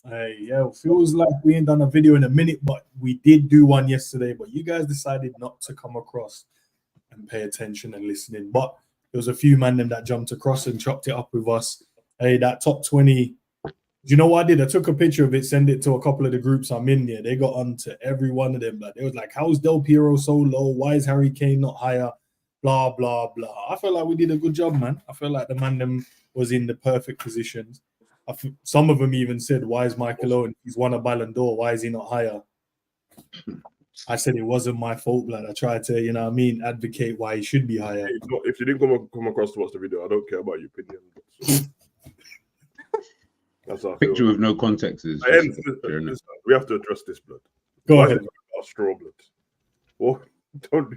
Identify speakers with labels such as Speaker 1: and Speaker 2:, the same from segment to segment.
Speaker 1: Hey, yeah, feels like we ain't done a video in a minute, but we did do one yesterday. But you guys decided not to come across and pay attention and listening. But there was a few man them that jumped across and chopped it up with us. Hey, that top 20. Do you know what I did? I took a picture of it, send it to a couple of the groups I'm in there. They got onto every one of them. But they was like, how's Del Piero so low? Why is Harry Kane not higher? Blah, blah, blah. I feel like we did a good job, man. I feel like the man them was in the perfect positions. Some of them even said, why is Michael Owen? He's won a Ballon d'Or. Why is he not higher? I said it wasn't my fault, blood. I tried to, you know what I mean, advocate why he should be higher.
Speaker 2: If you didn't come across to watch the video, I don't care about your opinion. That's our
Speaker 3: picture with no context is.
Speaker 2: We have to address this, blood.
Speaker 1: Go ahead.
Speaker 2: Straw blood. Well, don't.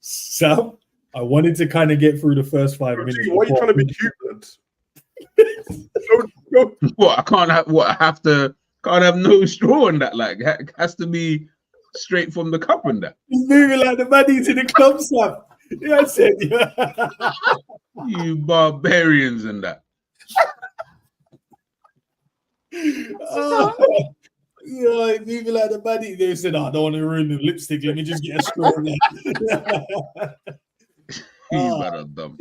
Speaker 1: Sam, I wanted to kind of get through the first 5 minutes.
Speaker 2: Why are you trying to be cute, blood?
Speaker 3: What? I can't have. What? I have to. Can't have no straw in that. Like, it has to be straight from the cup and that.
Speaker 1: He's moving like the baddies in the club, Sam. Yeah, I said, yeah.
Speaker 3: You barbarians and that.
Speaker 1: Yeah, moving like the baddie. They said, I don't want to ruin the lipstick. Let me just get a straw.
Speaker 3: Dumb.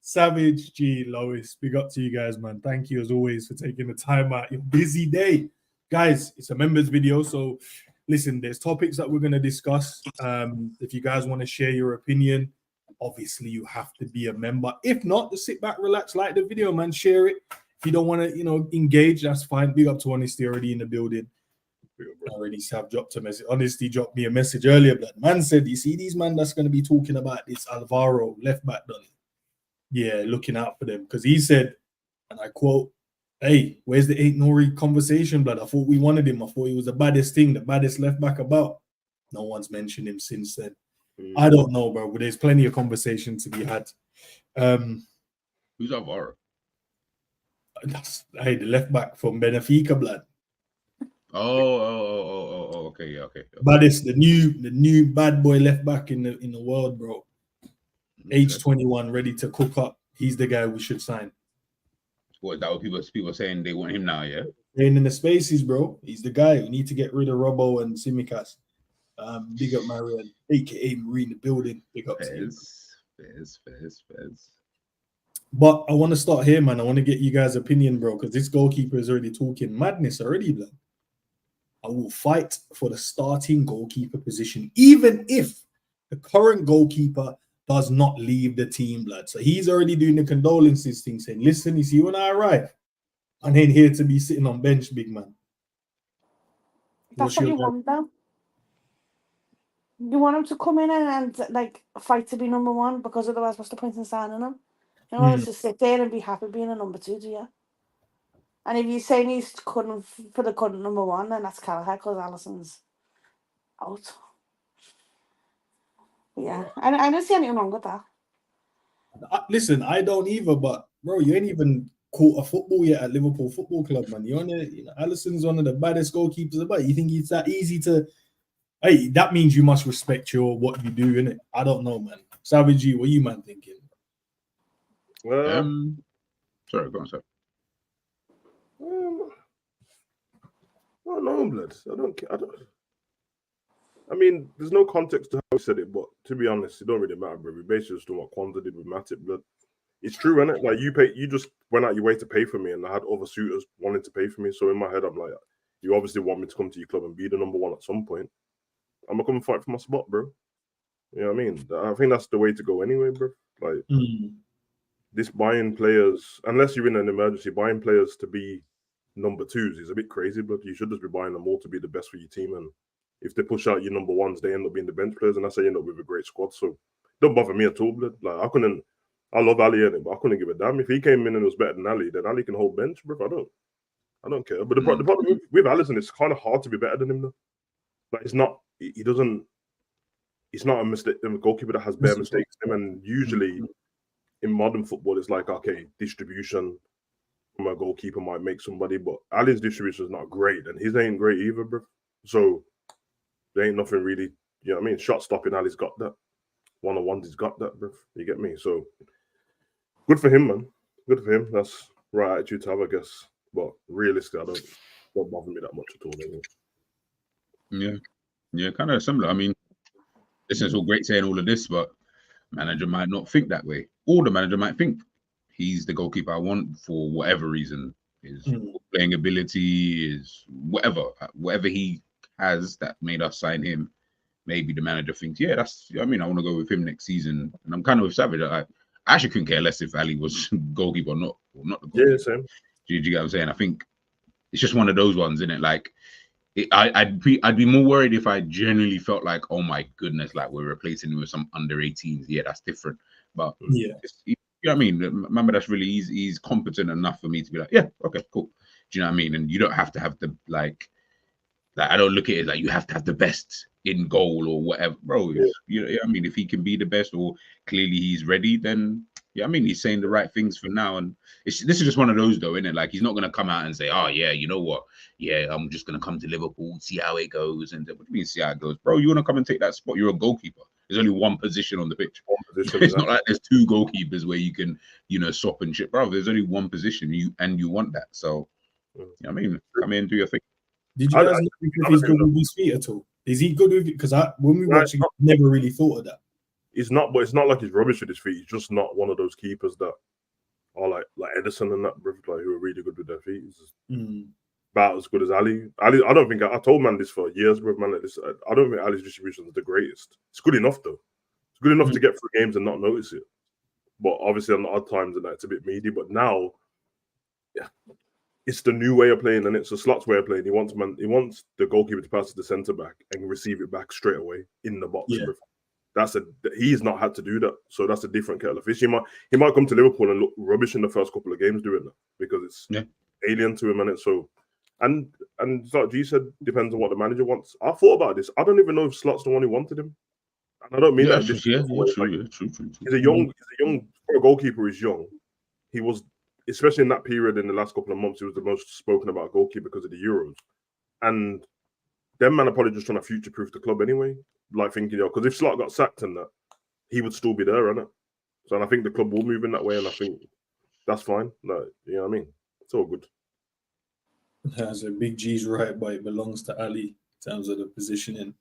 Speaker 1: Savage, G, Lois, big up to you guys, man. Thank you as always for taking the time out your busy day. Guys, it's a members video, so listen, there's topics that we're going to discuss. If you guys want to share your opinion, obviously you have to be a member. If not, just sit back, relax, like the video, man, share it. If you don't want to, engage, that's fine. Big up to Honesty already in the building. Already have dropped a message. Honesty dropped me a message earlier, but man said, you see these man that's going to be talking about this Alvaro left back done it. Yeah, looking out for them. Because he said, and I quote, hey, where's the Ain't Nori conversation, blood? I thought we wanted him. I thought he was the baddest thing, the baddest left back about. No one's mentioned him since then. I don't know, bro, but there's plenty of conversation to be had.
Speaker 3: Who's Alvaro?
Speaker 1: Hey, the left back from Benfica, blood.
Speaker 3: Okay, yeah, okay.
Speaker 1: Baddest, the new bad boy left back in the world, bro. Age 21, ready to cook up. He's the guy we should sign.
Speaker 3: What, that what people saying they want him now, yeah?
Speaker 1: Playing in the spaces, bro. He's the guy. We need to get rid of Robbo and Simicas. Big up Marian, aka Marine the building. Big up to you.
Speaker 3: Fairs.
Speaker 1: But I want to start here, man. I want to get you guys' opinion, bro, because this goalkeeper is already talking madness already, blood. I will fight for the starting goalkeeper position, even if the current goalkeeper does not leave the team, blood. So he's already doing the condolences thing, saying, listen, you see, when I arrive, I ain't here to be sitting on bench, big man.
Speaker 4: That's what you want, though. You want him to come in and like fight to be number one, because otherwise, what's the point in signing him? You don't want him to sit there and be happy being a number two, do you? And if you're saying he's couldn't for the current number one, then that's Callagher, because Alisson's out. Yeah, I don't see anything wrong with that.
Speaker 1: Listen, I don't either, but bro, you ain't even caught a football yet at Liverpool Football Club, man. Alisson's one of the baddest goalkeepers about. You think it's that easy to? Hey, that means you must respect what you do, innit? I don't know, man. Savage G, what you man thinking?
Speaker 3: Sorry, go on, sir.
Speaker 2: I don't know, blood. I mean, there's no context to how he said it, but to be honest, it don't really matter, bro. We basically just doing what Kwanzaa did with Matip, blood. It's true, isn't it? Like you just went out your way to pay for me, and I had other suitors wanting to pay for me. So in my head, I'm like, you obviously want me to come to your club and be the number one at some point. I'm gonna come and fight for my spot, bro. You know what I mean? I think that's the way to go anyway, bro. Like this buying players, unless you're in an emergency, buying players to be number twos is a bit crazy, but you should just be buying them all to be the best for your team. And if they push out your number ones, they end up being the bench players, and that's how you end up with a great squad. So don't bother me at all, blood. Like I love Ali in it, but I couldn't give a damn. If he came in and was better than Ali, then Ali can hold bench, bro. I don't care. But the problem with Alisson, it's kind of hard to be better than him, though. Like it's not a mistake, a goalkeeper that has bare mistakes in him. And usually in modern football, it's like, okay, distribution from a goalkeeper might make somebody, but Ali's distribution is not great, and his ain't great either, bro. So there ain't nothing really, you know what I mean? Shot stopping, Ali's got that. One-on-ones, he's got that, bro. You get me? So good for him, man. Good for him. That's right attitude to have, I guess. But realistically, don't bother me that much at all. Anyway.
Speaker 3: Yeah, kind of similar. I mean, this is all great saying all of this, but manager might not think that way. Or the manager might think he's the goalkeeper I want for whatever reason. His playing ability is whatever he has that made us sign him. Maybe the manager thinks, yeah, I want to go with him next season. And I'm kind of with Savage. I actually couldn't care less if Ali was goalkeeper or not the goalkeeper.
Speaker 2: Yeah, same.
Speaker 3: Do you get what I'm saying? I think it's just one of those ones, isn't it? Like, I'd be more worried if I genuinely felt like, oh my goodness, like we're replacing him with some under 18s. Yeah, that's different. But you know what I mean? Remember, that's really he's competent enough for me to be like, yeah, okay, cool. Do you know what I mean? And you don't have to have the like I don't look at it like you have to have the best in goal or whatever, bro. You know what I mean? If he can be the best or clearly he's ready, then I mean he's saying the right things for now. And this is just one of those though, isn't it? Like he's not gonna come out and say, oh yeah, you know what? Yeah, I'm just gonna come to Liverpool, see how it goes. And what do you mean see how it goes, bro? You wanna come and take that spot? You're a goalkeeper. There's only one position on the pitch. It's not like there's two goalkeepers where you can, swap and shit, bro. There's only one position. You want that. So, I mean, come in, do your thing.
Speaker 1: Did you guys know if he's good with his feet at all? Is he good with it? Because when we watched, I never really thought of that.
Speaker 2: He's not, but it's not like he's rubbish with his feet. He's just not one of those keepers that are like Edison and that, like who are really good with their feet. He's just about as good as Ali. I don't think I told man this for years, bro. Man, like this, I don't think Ali's distribution is the greatest. It's good enough though. It's good enough to get through games and not notice it. But obviously on the odd times and that it's a bit meaty. But now, yeah. It's the new way of playing, and it's a Slot's way of playing. He wants the goalkeeper to pass to the centre back and receive it back straight away in the box. Yeah. He's not had to do that, so that's a different kettle of fish. He might come to Liverpool and look rubbish in the first couple of games doing that because it's alien to him, and it's so. And like G said, depends on what the manager wants. I thought about this. I don't even know if Slot's the one who wanted him, and I don't mean that. True. He's a young for a goalkeeper. He's young. He was. Especially in that period in the last couple of months, he was the most spoken about goalkeeper because of the Euros. And them man are probably just trying to future-proof the club anyway. Like thinking, because if Slot got sacked and that, he would still be there, innit? So and I think the club will move in that way, and I think that's fine. Like, you know what I mean? It's all good.
Speaker 1: So Big G's right, but it belongs to Ali in terms of the positioning.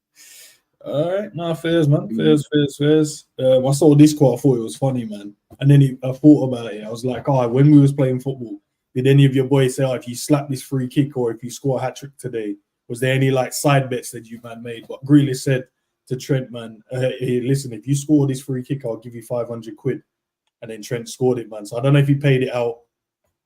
Speaker 1: All right, no, fairs, man. Fairs. I saw this quote, I thought it was funny, man. And then I thought about it. I was like, when we was playing football, did any of your boys say, if you slap this free kick or if you score a hat-trick today, was there any like side bets that you man made? But Grealish said to Trent, man, hey, listen, if you score this free kick, I'll give you 500 quid. And then Trent scored it, man. So I don't know if he paid it out.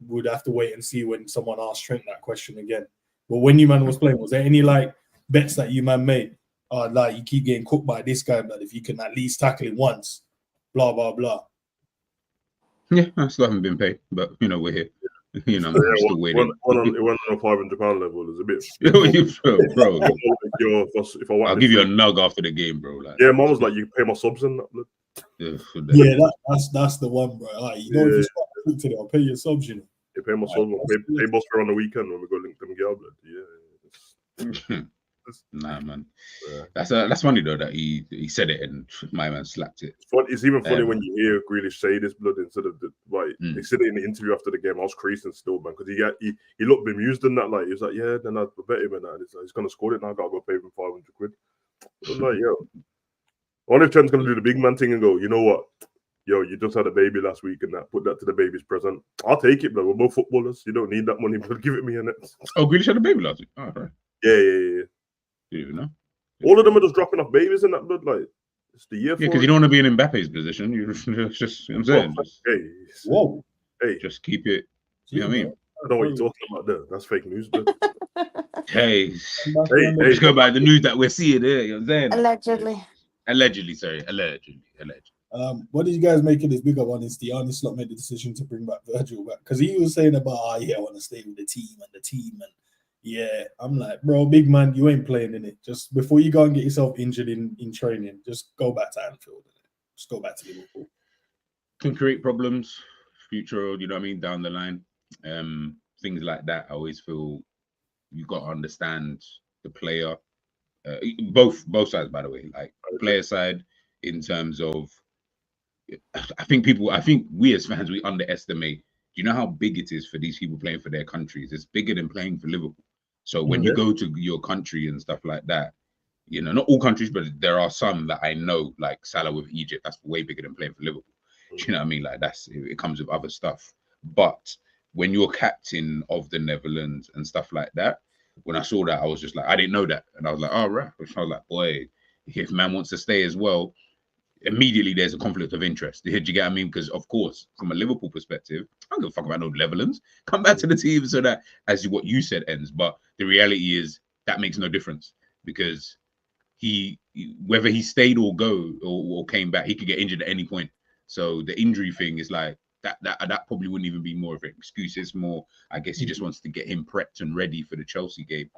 Speaker 1: We'd have to wait and see when someone asked Trent that question again. But when you man was playing, was there any like bets that you man made? Like you keep getting cooked by this guy, but if you can at least tackle it once, blah blah blah.
Speaker 3: Yeah, I still haven't been paid, but we're here. I'm still waiting.
Speaker 2: It went on a £500 level. It's a bit,
Speaker 3: bro. I'll give you a nug after the game, bro. Like,
Speaker 2: yeah, mom was like, "You pay my subs and that."
Speaker 1: Yeah, that's the one, bro. Like, if you start today, I'll pay your subs. You
Speaker 2: pay my subs. Pay boss for on the weekend when we go link them girl, blood. Yeah.
Speaker 3: Nah, man. That's funny though that he said it and my man slapped it.
Speaker 2: It's even funny when you hear Grealish say this, blood, instead of they said it in the interview after the game. I was creasing still, man, because he looked bemused in that. Like he was like, yeah, then I bet him and that. It's like, he's gonna score it now. I gotta go pay him 500 quid. I'm like, yo, I wonder if Trent's gonna do the big man thing and go, you know what? Yo, you just had a baby last week and that. Put that to the baby's present. I'll take it, bro. We're both footballers. You don't need that money, but give it me in it.
Speaker 3: Oh, Grealish had a baby last week. Oh, right.
Speaker 2: Yeah.
Speaker 3: You know,
Speaker 2: all of them are just dropping off babies in that blood. Like it's the year.
Speaker 3: Yeah, because you don't want to be in Mbappe's position. You just, I'm saying, just keep it. You know what I mean?
Speaker 2: I know what you're talking about there. That's fake news, blood.
Speaker 3: Hey, just go by the news that we're seeing there. You know what I'm saying?
Speaker 4: Allegedly.
Speaker 3: Allegedly.
Speaker 1: What did you guys make of this bigger one? Is the Arne Slot made the decision to bring back Virgil back? Because he was saying about, I want to stay with the team and. Yeah, I'm like, bro, big man, you ain't playing in it. Just before you go and get yourself injured in training, just go back to Anfield. Just go back to Liverpool.
Speaker 3: Can create problems, future, you know what I mean, down the line. Things like that, I always feel you got to understand the player. Both sides, by the way, like player side in terms of, I think we as fans, we underestimate. Do you know how big it is for these people playing for their countries? It's bigger than playing for Liverpool. So when you go to your country and stuff like that, you know, not all countries, but there are some that I know, like Salah with Egypt, that's way bigger than playing for Liverpool. Do you know what I mean? Like it comes with other stuff. But when you're captain of the Netherlands and stuff like that, when I saw that, I was just like, I didn't know that. And I was like, oh, right. I was like, boy, if man wants to stay as well, immediately there's a conflict of interest. Do you get what I mean? Because, of course, from a Liverpool perspective, I don't give a fuck about no Netherlands. Come back to the team so that, as what you said, ends. But the reality is that makes no difference because whether he stayed or or came back, he could get injured at any point. So the injury thing is like, that probably wouldn't even be more of an excuse. It's more, I guess he just wants to get him prepped and ready for the Chelsea game,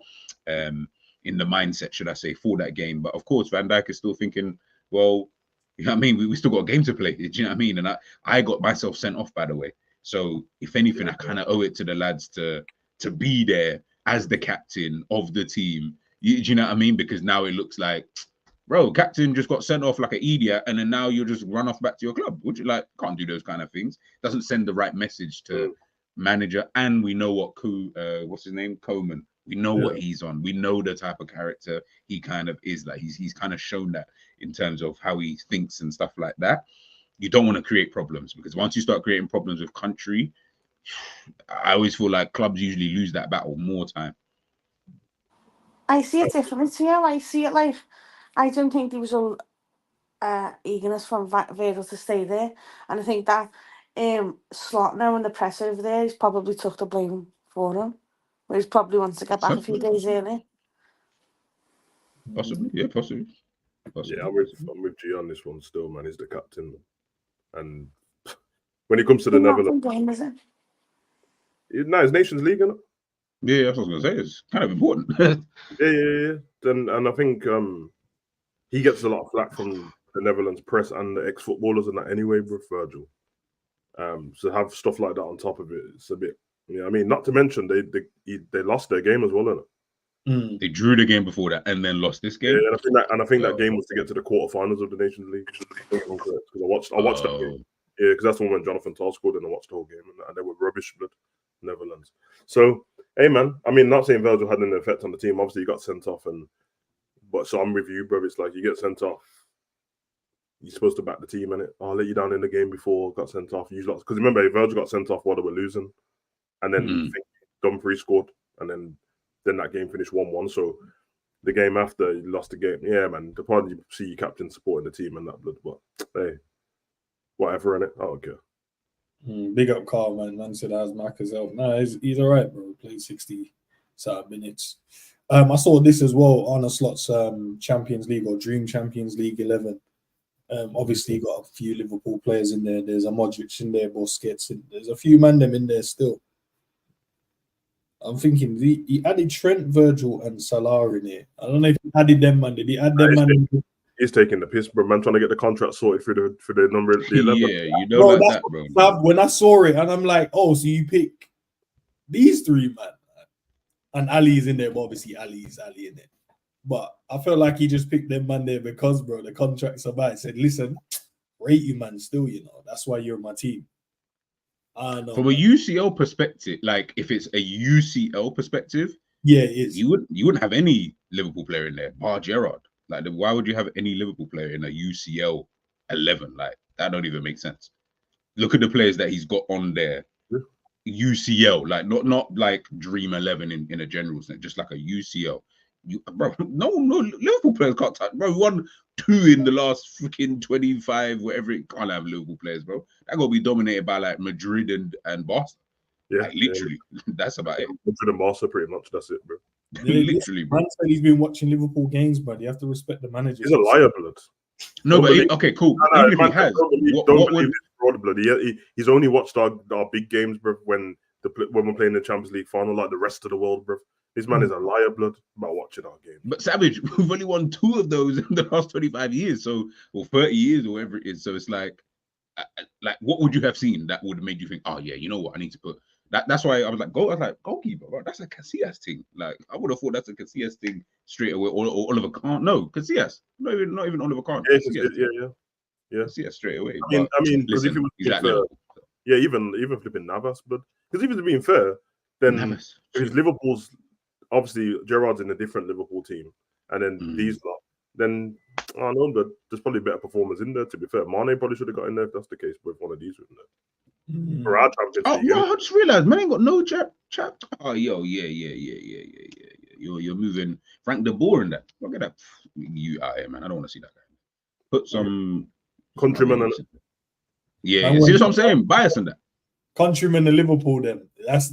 Speaker 3: in the mindset, should I say, for that game. But of course, Van Dijk is still thinking, well, you know what I mean? We still got a game to play. Do you know what I mean? And I got myself sent off, by the way. So if anything, I kind of owe it to the lads to be there as the captain of the team. Do you know what I mean? Because now it looks like, bro, captain just got sent off like an idiot, and then now you'll just run off back to your club. Would you like? Can't do those kind of things. Doesn't send the right message to manager. And we know what what's his name, Koeman. We know what he's on. We know the type of character he kind of is. Like he's kind of shown that in terms of how he thinks and stuff like that. You don't want to create problems because once you start creating problems with country, I always feel like clubs usually lose that battle more time.
Speaker 4: I see it differently to you. I see it like, I don't think there was a eagerness from Virgil to stay there, and I think that Slot now in the press over there, he's probably took the blame for him, where he probably wants to get back a few days early.
Speaker 3: Possibly, yeah, possibly.
Speaker 2: Yeah, I'm with G on this one still, man. He's the captain, and when it comes to the Netherlands,
Speaker 4: game, is it?
Speaker 2: No, it's Nations League, isn't it?
Speaker 3: Yeah, that's what I was gonna say. It's kind of important.
Speaker 2: yeah. And I think he gets a lot of flack from the Netherlands press and the ex-footballers and that anyway, bro, Virgil. So have stuff like that on top of it, it's a bit. Yeah, I mean, not to mention they lost their game as well, isn't it?
Speaker 3: They drew the game before that and then lost this game.
Speaker 2: Yeah, and I think that game was to get to the quarterfinals of the Nations League. Because I watched that game. Yeah, because that's the one when Jonathan Tah scored, and I watched the whole game, and they were rubbish, blood, Netherlands. So, hey man, I mean, not saying Virgil had an effect on the team. Obviously, he got sent off, but so I'm with you, bro. It's like you get sent off, you're supposed to back the team, innit? I'll let you down in the game before got sent off. Because remember, Virgil got sent off while they were losing, and then Dumfries scored, and then that game finished 1-1. So the game after, you lost the game. Yeah, man. The part you see your captain supporting the team and that blood, but hey, whatever, innit? I don't care.
Speaker 1: Big up Carl, man. Man said as Mac as well. No, he's all right, bro. Played 60 minutes. I saw this as well. Arne Slot's Champions League or Dream Champions League 11. Obviously, you got a few Liverpool players in there. There's a Modric in there, Busquets, and there's a few man them in there still. I'm thinking he added Trent, Virgil, and Salah in here. I don't know if he added them, man. Did he add them, man?
Speaker 2: He's taking the piss, bro. Man, trying to get the contract sorted for the number the 11.
Speaker 3: Yeah, you know bro,
Speaker 1: that, bro. When I saw it, and I'm like, oh, so you pick these three, man. And Ali's in there, but obviously Ali's Ali in it. But I felt like he just picked them man there because, bro, the contracts are bad. He said, listen, rate you, man, still, you know. That's why you're my team.
Speaker 3: From a UCL perspective, like if it's a UCL perspective,
Speaker 1: yeah, it is.
Speaker 3: You wouldn't have any Liverpool player in there, bar Gerrard. Like, why would you have any Liverpool player in a UCL 11? Like, that don't even make sense. Look at the players that he's got on there. UCL, like not like Dream 11 in a general sense, just like a UCL. Bro, no, Liverpool players can't touch. Bro, we won 2 in the last freaking 25, whatever. It can't have Liverpool players, bro. That gonna be dominated by like Madrid and Barca. Yeah, like, literally, that's about it.
Speaker 2: Madrid and Barca, pretty much. That's it, bro.
Speaker 3: Literally, bro.
Speaker 1: Man said he's been watching Liverpool games, bro. You have to respect the manager.
Speaker 2: He's a liar, blood.
Speaker 3: No, but okay, cool.
Speaker 2: No, even if he has, don't believe this fraud, blood. He's only watched our big games, bro. When we're playing the Champions League final, like the rest of the world, bro. This man is a liar, blood, about watching our game.
Speaker 3: But Savage, we've only won 2 of those in the last 25 years, or 30 years, or whatever it is. So it's like what would you have seen that would have made you think, oh yeah, you know what, I need to put that. That's why I was like, goalkeeper, bro. That's a Casillas thing. Like I would have thought that's a Casillas thing straight away, or Oliver Kahn. No, Casillas. Not even Oliver Kahn.
Speaker 2: Yeah.
Speaker 3: Casillas straight away.
Speaker 2: I mean, because if it was even flipping Navas, but because if it's being fair, then if it's Liverpool's obviously Gerrard's in a different Liverpool team, and then these lot, then I don't know, but there's probably better performers in there. To be fair, Mane probably should have got in there if that's the case with one of these in there. For our Champions League,
Speaker 3: I just realized, man, ain't got no chat. Oh, yo, yeah. You're moving Frank de Boer in that. Look at that. You out here, man. I don't want to see that guy. Put some
Speaker 2: Countryman and
Speaker 3: yeah. See what I'm saying? Bias in that.
Speaker 1: Countryman of Liverpool, then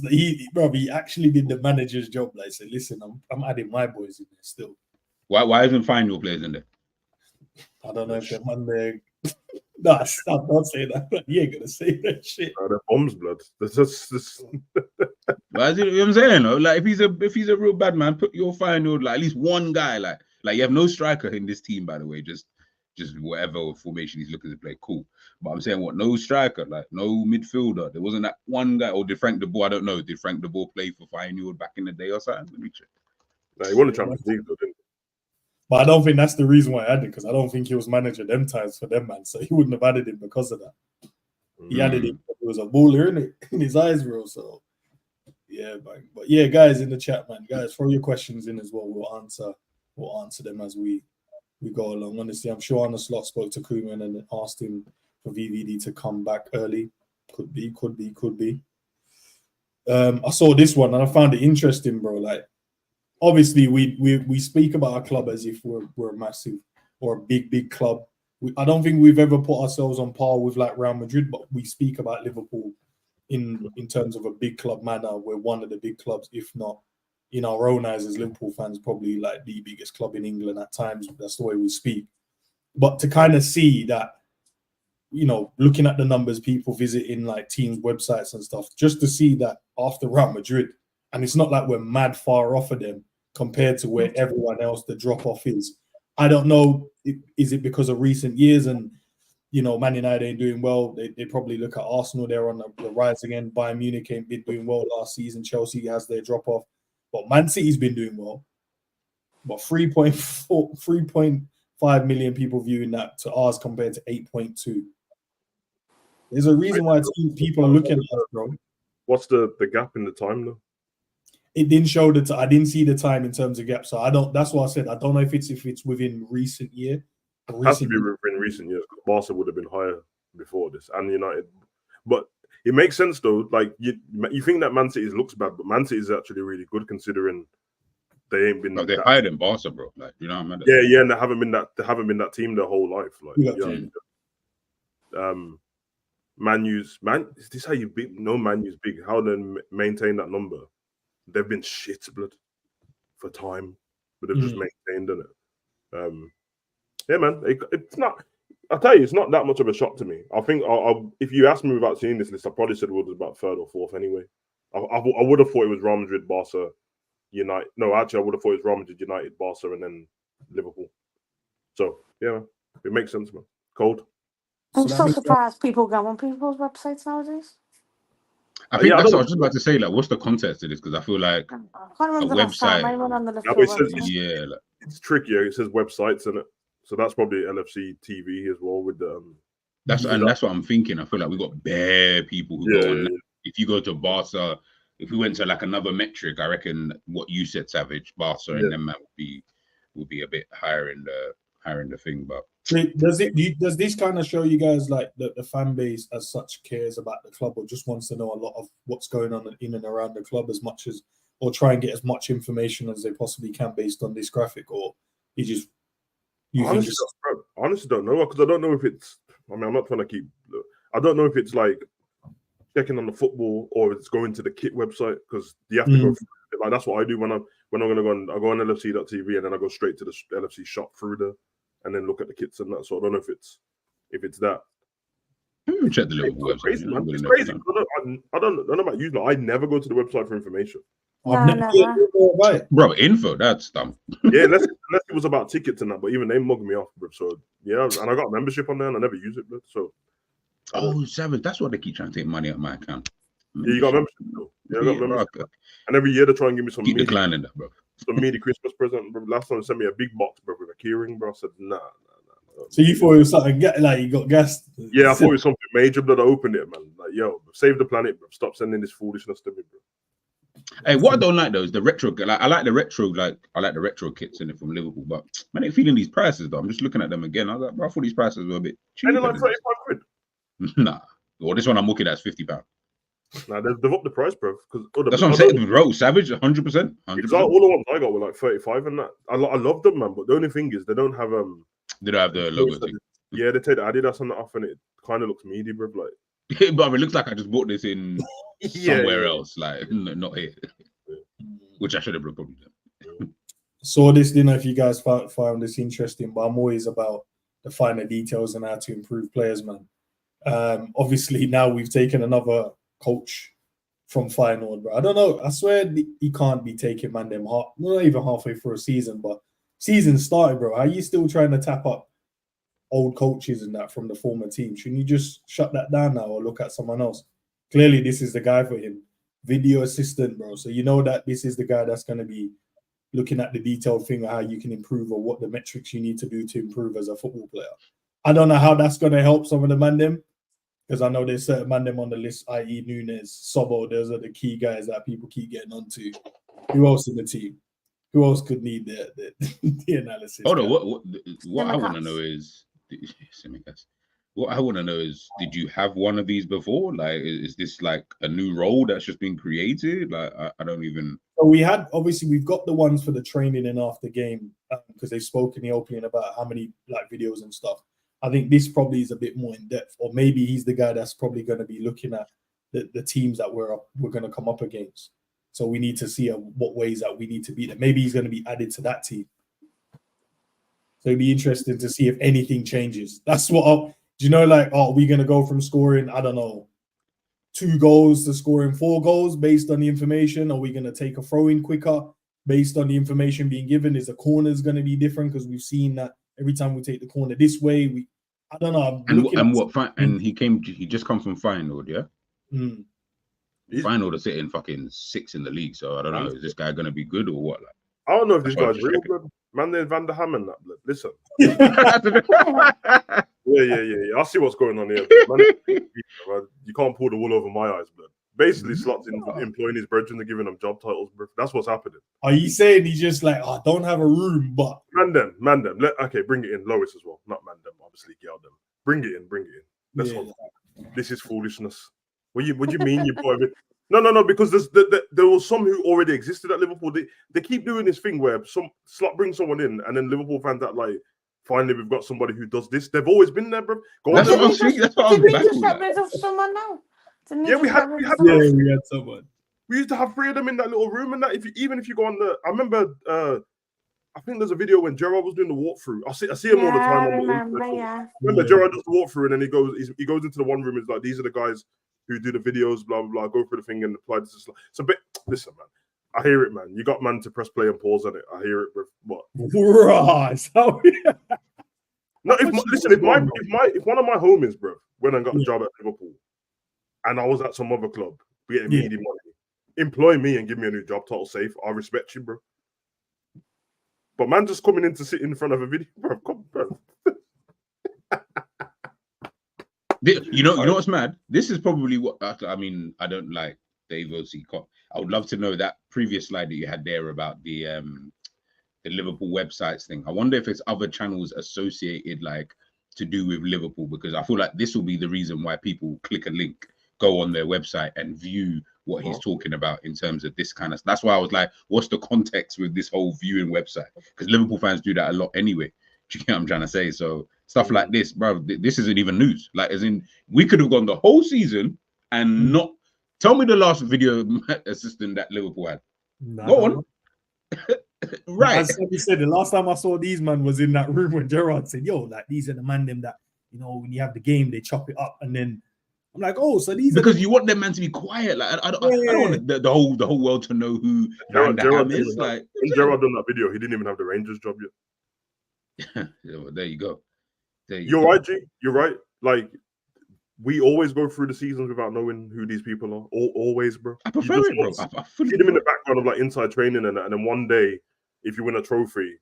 Speaker 1: he actually did the manager's job. Like, said, listen, I'm adding my boys in there still.
Speaker 3: Why isn't final players in there?
Speaker 1: I don't know if they're Monday. No, stop! Don't say that. You ain't gonna say that shit.
Speaker 2: they're bombs, blood. This.
Speaker 3: But you know what I'm saying? Though? Like if he's a real bad man, put your final like at least one guy. Like you have no striker in this team, by the way. Just whatever formation he's looking to play, cool. But I'm saying what? No striker, like no midfielder. There wasn't that one guy. Or did Frank de Boer? I don't know. Did Frank de Boer play for Feyenoord back in the day or something? Let me check.
Speaker 2: He won the Champions League, though, didn't he?
Speaker 1: But I don't think that's the reason why I added, because I don't think he was manager them times for them, man. So he wouldn't have added him because of that. He added him because he was a baller in his eyes, bro. So yeah, man. But yeah, guys in the chat, man, guys, throw your questions in as well. We'll answer them as we go along. Honestly, I'm sure Arne Slot spoke to Koeman and asked him for VVD to come back early. Could be. I saw this one and I found it interesting, bro. Like, obviously, we speak about our club as if we're a massive or a big club. I don't think we've ever put ourselves on par with like Real Madrid, but we speak about Liverpool in terms of a big club manner. We're one of the big clubs, if not in our own eyes as Liverpool fans, probably like the biggest club in England at times. That's the way we speak. But to kind of see that, you know, looking at the numbers, people visiting like teams' websites and stuff, just to see that after Real Madrid, and it's not like we're mad far off of them compared to where everyone else the drop off is. I don't know, is it because of recent years and, you know, Man United ain't doing well? They probably look at Arsenal, they're on the rise again. Bayern Munich ain't been doing well last season. Chelsea has their drop off. But Man City's been doing well. But 3.5 million people viewing that to ours compared to 8.2. There's a reason why people are looking at us, bro.
Speaker 2: What's the gap in the time, though?
Speaker 1: It didn't show I didn't see the time in terms of gap. So I don't. That's why I said I don't know if it's within recent year.
Speaker 2: It has to be within recent years. Barca would have been higher before this, and United. But it makes sense though. Like you think that Man City looks bad, but Man City is actually really good considering they ain't been.
Speaker 3: Like they're higher than Barca, bro. Like, you know what I mean?
Speaker 2: Yeah, and they haven't been that team their whole life. Like, is this how you beat? No, Man U's big. How they maintain that number? They've been shit, blood, for time, but they've just maintained it. Yeah, man. It's not. I'll tell you, it's not that much of a shock to me. I think if you asked me without seeing this list, I probably said it was about third or fourth anyway. I would have thought it was Real Madrid, Barca, United. No, actually, I would have thought it was Real Madrid, United, Barca, and then Liverpool. So yeah, it makes sense, man. Cold.
Speaker 4: I'm so surprised people go on people's websites nowadays.
Speaker 3: I think that's what I was just about to say. Like, what's the context to this? Because I feel like
Speaker 4: I can't remember the last time I went on the Liverpool website.
Speaker 2: It's trickier. It says websites in it, so that's probably LFC TV as well. With the
Speaker 3: that's what I'm thinking. I feel like we got bare people who go on. Yeah. If you go to Barca, if we went to like another metric, I reckon what you said, Savage, Barca, and then man would be a bit higher in the thing, but.
Speaker 1: Does this kind of show you guys like the fan base as such cares about the club or just wants to know a lot of what's going on in and around the club as much as, or try and get as much information as they possibly can based on this graphic, or
Speaker 2: honestly don't know, because I don't know if it's, I mean, I'm not trying to keep, I don't know if it's like checking on the football or it's going to the kit website, because you have to go through, like that's what I do when I'm going to go on, I go on LFC.tv and then I go straight to the LFC shop through there. And then look at the kits and that. So I don't know if it's that.
Speaker 3: Check the Liverpool website.
Speaker 2: Crazy, man. It's crazy. I don't know about you. Like, I never go to the website for information.
Speaker 3: Bro, info, that's dumb.
Speaker 2: Yeah, unless it was about tickets and that. But even they mug me off, bro. So yeah, and I got a membership on there and I never use it, bro. So.
Speaker 3: Savage. That's why they keep trying to take money out of my account.
Speaker 2: Yeah, you got a membership, though. Yeah, I got a membership. Okay. And every year they try and give me some.
Speaker 3: Keep declining that, bro.
Speaker 2: Some meaty Christmas present, bro. Last time they sent me a big box, bro, with a keyring, bro. I said, nah.
Speaker 1: So you thought it was something like you got gassed?
Speaker 2: Yeah, I thought it was something major, but I opened it, man. Like, yo, save the planet, bro. Stop sending this foolishness to me, bro.
Speaker 3: Hey, what I don't like though is the retro. Like, I like the retro. Like, I like the retro kits in it from Liverpool. But man, ain't feeling these prices though. I'm just looking at them again. I was like, bro, I thought these prices were a bit cheaper.
Speaker 2: And they're like 35 quid.
Speaker 3: Nah. Well, this one I'm looking at is £50.
Speaker 2: Nah, they've upped the price, bro. Because
Speaker 3: That's what I'm saying, bro. Savage, 100%. 100%.
Speaker 2: All the ones I got were like 35 and that. I love them, man. But the only thing is they don't have
Speaker 3: They don't have the logo thing.
Speaker 2: Yeah, they take the Adidas on that off, and it kind of looks meaty, bro. Like,
Speaker 3: but it looks like I just bought this in somewhere else, like not here, which I should have probably done.
Speaker 1: Saw this, didn't know if you guys found this interesting, but I'm always about the finer details and how to improve players, man. Obviously, now we've taken another coach from Feyenoord, bro. I don't know. I swear he can't be taking man them not even halfway through a season, but season started, bro. Are you still trying to tap up old coaches and that from the former team? Shouldn't you just shut that down now or look at someone else? Clearly, this is the guy for him. Video assistant, bro. So you know that this is the guy that's going to be looking at the detailed thing of how you can improve or what the metrics you need to do to improve as a football player. I don't know how that's going to help some of the man them, because I know there's certain man them on the list, i.e. Nunes, Sobo. Those are the key guys that people keep getting onto. Who else in the team? Who else could need the analysis?
Speaker 3: Hold on, what I want to know is, what I want to know is, did you have one of these before? Like, is this like a new role that's just been created? Like, I don't even.
Speaker 1: So we had, obviously, we've got the ones for the training and after game, because they've spoken in the opening about how many like videos and stuff. I think this probably is a bit more in depth, or maybe he's the guy that's probably going to be looking at the teams that we're going to come up against. So we need to see what ways that we need to beat them. Maybe he's going to be added to that team. So it'd be interesting to see if anything changes. That's what. Do you know, like, are we going to go from scoring, I don't know, 2 goals to scoring 4 goals based on the information? Are we going to take a throw-in quicker based on the information being given? Is the corners going to be different? Because we've seen that every time we take the corner this way, I don't know.
Speaker 3: And he just come from Feyenoord, yeah?
Speaker 1: Mm.
Speaker 3: Feyenoord are sitting fucking 6 in the league, so I don't know. Is this guy going to be good or what? Like,
Speaker 2: I don't know if this guy's real, blood. Man, they're Van der Ham and that, blood. Listen. Yeah. I see what's going on here. Man, you can't pull the wool over my eyes, blood. Basically, Slot's employing his brethren and giving them job titles, bro. That's what's happening.
Speaker 1: Are you saying he's just like, I don't have a room, but
Speaker 2: man them. Okay, bring it in. Lois as well, not man them. Obviously, get out them. Bring it in. Let's hope. This is foolishness. What do you mean you brought it? No, because there was some who already existed at Liverpool. They keep doing this thing where some Slot brings someone in, and then Liverpool fans that like, finally we've got somebody who does this. They've always been there, bro.
Speaker 3: That's what I'm saying. That's what I'm
Speaker 4: Did we just get rid of someone now?
Speaker 2: Yeah, we had
Speaker 1: someone.
Speaker 2: We used to have 3 of them in that little room, and that even if you go on I remember. I think there's a video when Gerard was doing the walkthrough. I see him all the time. Remember, Gerard does the walkthrough, and then he goes into the one room. It's like, these are the guys who do the videos, blah blah blah. Go through the thing and apply this. So, but listen, man, I hear it, man. You got man to press play and pause on it. I hear it. What?
Speaker 1: Right. So,
Speaker 2: no, if one of my homies, bro, when I got a job at Liverpool, and I was at some other club getting meaty money, employ me and give me a new job title safe. I respect you, bro. But man, just coming in to sit in front of a video, bro. Come, bro.
Speaker 3: You know what's mad? This is probably what I mean. I don't like Dave O.C. I would love to know that previous slide that you had there about the Liverpool websites thing. I wonder if it's other channels associated, like, to do with Liverpool, because I feel like this will be the reason why people click a link, go on their website and view what he's talking about in terms of this kind of. That's why I was like, what's the context with this whole viewing website? Because Liverpool fans do that a lot anyway. Do you get what I'm trying to say? So stuff like this, bro, this isn't even news. Like, as in, we could have gone the whole season and not. Tell me the last video assistant that Liverpool had. Go on. Right.
Speaker 1: As you said, the last time I saw these man was in that room when Gerard said, yo, like, these are the man them that, you know, when you have the game, they chop it up. And then I'm like, oh, so these
Speaker 3: because you want them man to be quiet. Like, I don't want the whole world to know who Gerard is. Like,
Speaker 2: when Gerard done that video, he didn't even have the Rangers job yet.
Speaker 3: Yeah, well, there you go.
Speaker 2: You're right, G. You're right. Like, we always go through the seasons without knowing who these people are. Always, bro.
Speaker 3: I prefer it, bro. I
Speaker 2: see them in the background of like inside training and then one day, if you win a trophy,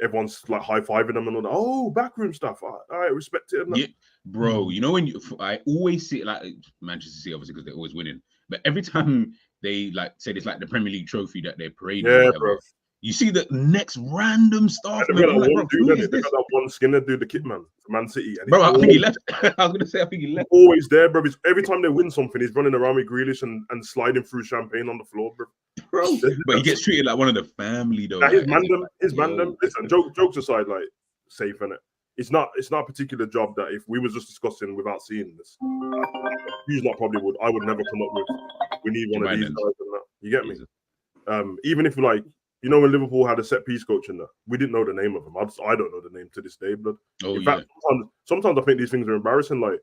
Speaker 2: everyone's like high-fiving them and all that. Oh, backroom stuff. I respect it.
Speaker 3: Yeah, bro. You know, I always see, like, Manchester City, obviously, because they're always winning. But every time they like said it's like the Premier League trophy that they're parading.
Speaker 2: Yeah,
Speaker 3: or whatever.
Speaker 2: bro.
Speaker 3: You see the next random staff
Speaker 2: They've
Speaker 3: member.
Speaker 2: got
Speaker 3: I'm
Speaker 2: that
Speaker 3: like,
Speaker 2: one
Speaker 3: bro,
Speaker 2: dude,
Speaker 3: who
Speaker 2: innit?
Speaker 3: is
Speaker 2: They've
Speaker 3: this?
Speaker 2: got that one Skinner dude, the kit man for Man City. And
Speaker 3: Bro, I
Speaker 2: he's
Speaker 3: think he left. I was gonna say I think he left.
Speaker 2: always there, bro. Every time they win something, he's running around with Grealish and sliding through champagne on the floor, bro.
Speaker 3: Bro, but he gets treated like one of the family though.
Speaker 2: Now, his
Speaker 3: like, as if,
Speaker 2: mandem,
Speaker 3: like,
Speaker 2: his
Speaker 3: yo.
Speaker 2: mandem. Listen, jokes aside, like safe in it. It's not a particular job that if we was just discussing without seeing this, he's not probably would. I would never come up with. We need one of these guys and that. You get me? Even if like when Liverpool had a set piece coach in there, we didn't know the name of him. I don't know the name to this day, blood.
Speaker 3: Oh,
Speaker 2: in fact, sometimes I think these things are embarrassing. Like,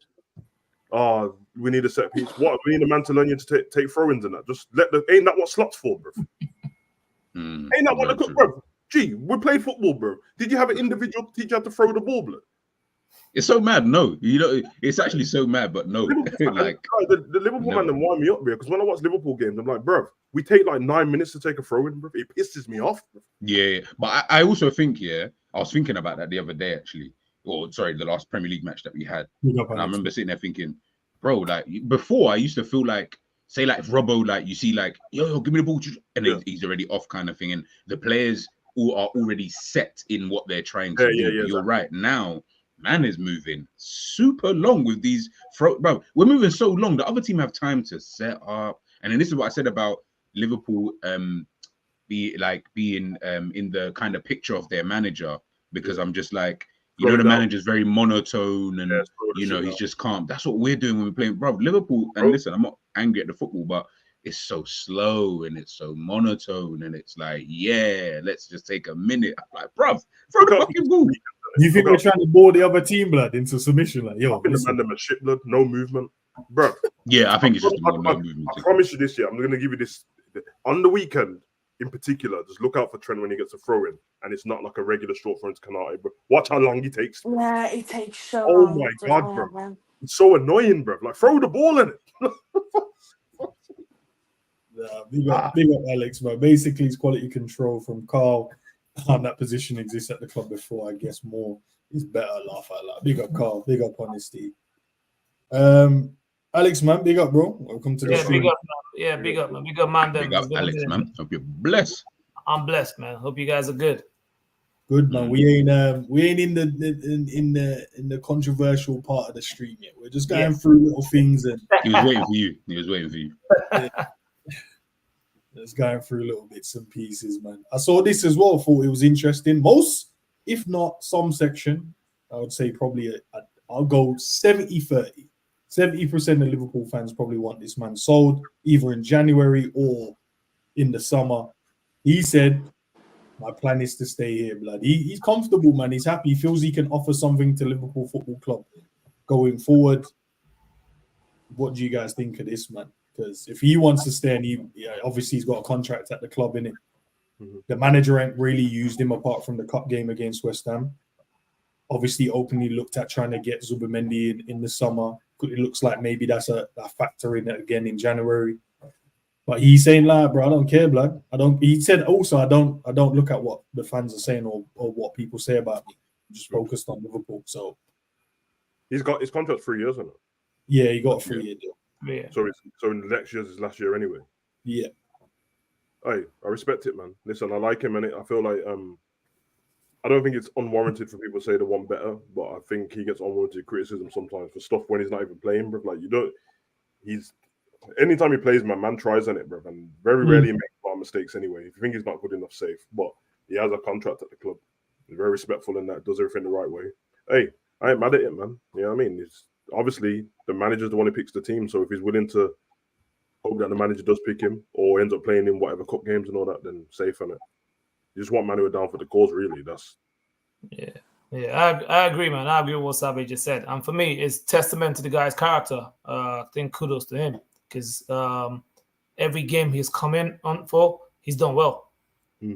Speaker 2: we need a set piece. What? We need a man to learn you to take throw-ins and that. Just ain't that what slots for, bro? Ain't that what the cook, bro? Gee, we play football, bro. Did you have an individual teach you how to throw the ball, blood?
Speaker 3: It's so mad. No, it's actually so mad, but no. Like
Speaker 2: the Liverpool man then wind me up here because when I watch Liverpool games, I'm like, bro, we take like 9 minutes to take a throw in, bro. It pisses me off. Bro.
Speaker 3: Yeah, but I also think, I was thinking about that the other day actually. Or sorry, the last Premier League match that we had. And I remember sitting there thinking, bro, like before I used to feel like, say like if Robbo, like you see like, yo, give me the ball, and he's already off kind of thing. And the players all are already set in what they're trying to do. You're exactly. Right. Now, man is moving super long with these bro. We're moving so long. The other team have time to set up. And then this is what I said about Liverpool being in the kind of picture of their manager, because I'm just like, the manager's very monotone and he's just calm. That's what we're doing when we're playing, bro. Liverpool, and listen, I'm not angry at the football, but it's so slow and it's so monotone, and it's like, let's just take a minute. I'm like, bro, throw the fucking ball.
Speaker 1: You think we're trying to bore the other team, blood, into submission? Like, yo,
Speaker 2: listen, man, them a shit, blood, no movement, bro.
Speaker 3: Yeah, I think it's just no movement.
Speaker 2: I promise you this year, I'm going to give you this on the weekend. In particular, just look out for Trent when he gets a throw in, and it's not like a regular short throw into Canate, bro. Watch how long he takes.
Speaker 4: Yeah, it takes so long.
Speaker 2: Oh my god, bro. Man. It's so annoying, bro. Like, throw the ball in it.
Speaker 1: Big up Alex, man. Basically, it's quality control from Carl. That position exists at the club before. I guess more is better. Laugh out loud. Big up Carl. Big up honesty. Alex, man, big up, bro. Welcome to the stream.
Speaker 5: Big up, man. Yeah, big up, man. Big up, man.
Speaker 3: Big up, Alex, man. Hope you're blessed.
Speaker 5: I'm blessed, man. Hope you guys are good.
Speaker 1: Good, man. We ain't in the controversial part of the stream yet. We're just going through little things, and
Speaker 3: he was waiting for you.
Speaker 1: Just going through little bits and pieces, man. I saw this as well. Thought it was interesting. Most, if not some section, I would say probably I'll go 70-30. 70% of Liverpool fans probably want this man sold either in January or in the summer. He said, my plan is to stay here, blood. He's comfortable, man. He's happy. He feels he can offer something to Liverpool Football Club going forward. What do you guys think of this, man? Because if he wants to stay, and obviously he's got a contract at the club, innit? Mm-hmm. The manager ain't really used him apart from the cup game against West Ham. Obviously, openly looked at trying to get Zubimendi in the summer. It looks like maybe that's a factor in it again in January. But he's saying, like, bro, I don't care, blood. He said also, I don't look at what the fans are saying or what people say about me. I'm just focused on Liverpool. So
Speaker 2: he's got his contract 3 years, isn't it?
Speaker 1: Yeah, he got a 3-year deal.
Speaker 5: Yeah.
Speaker 2: So in the next year's his last year anyway.
Speaker 1: Yeah.
Speaker 2: Hey, I respect it, man. Listen, I like him, and I feel like I don't think it's unwarranted for people to say they want better, but I think he gets unwarranted criticism sometimes for stuff when he's not even playing, bro. Like, anytime he plays, man tries on it, bro, and very rarely he makes bad mistakes anyway. If you think he's not good enough, safe. But he has a contract at the club. He's very respectful in that, does everything the right way. Hey, I ain't mad at him, man. You know what I mean? It's obviously the manager's the one who picks the team, so if he's willing to hope that the manager does pick him or ends up playing in whatever cup games and all that, then safe on it. You just want Manu down for the cause, really.
Speaker 5: I agree, man. I agree with what Sabe just said. And for me, it's testament to the guy's character. I think kudos to him because every game he's come in on for, he's done well.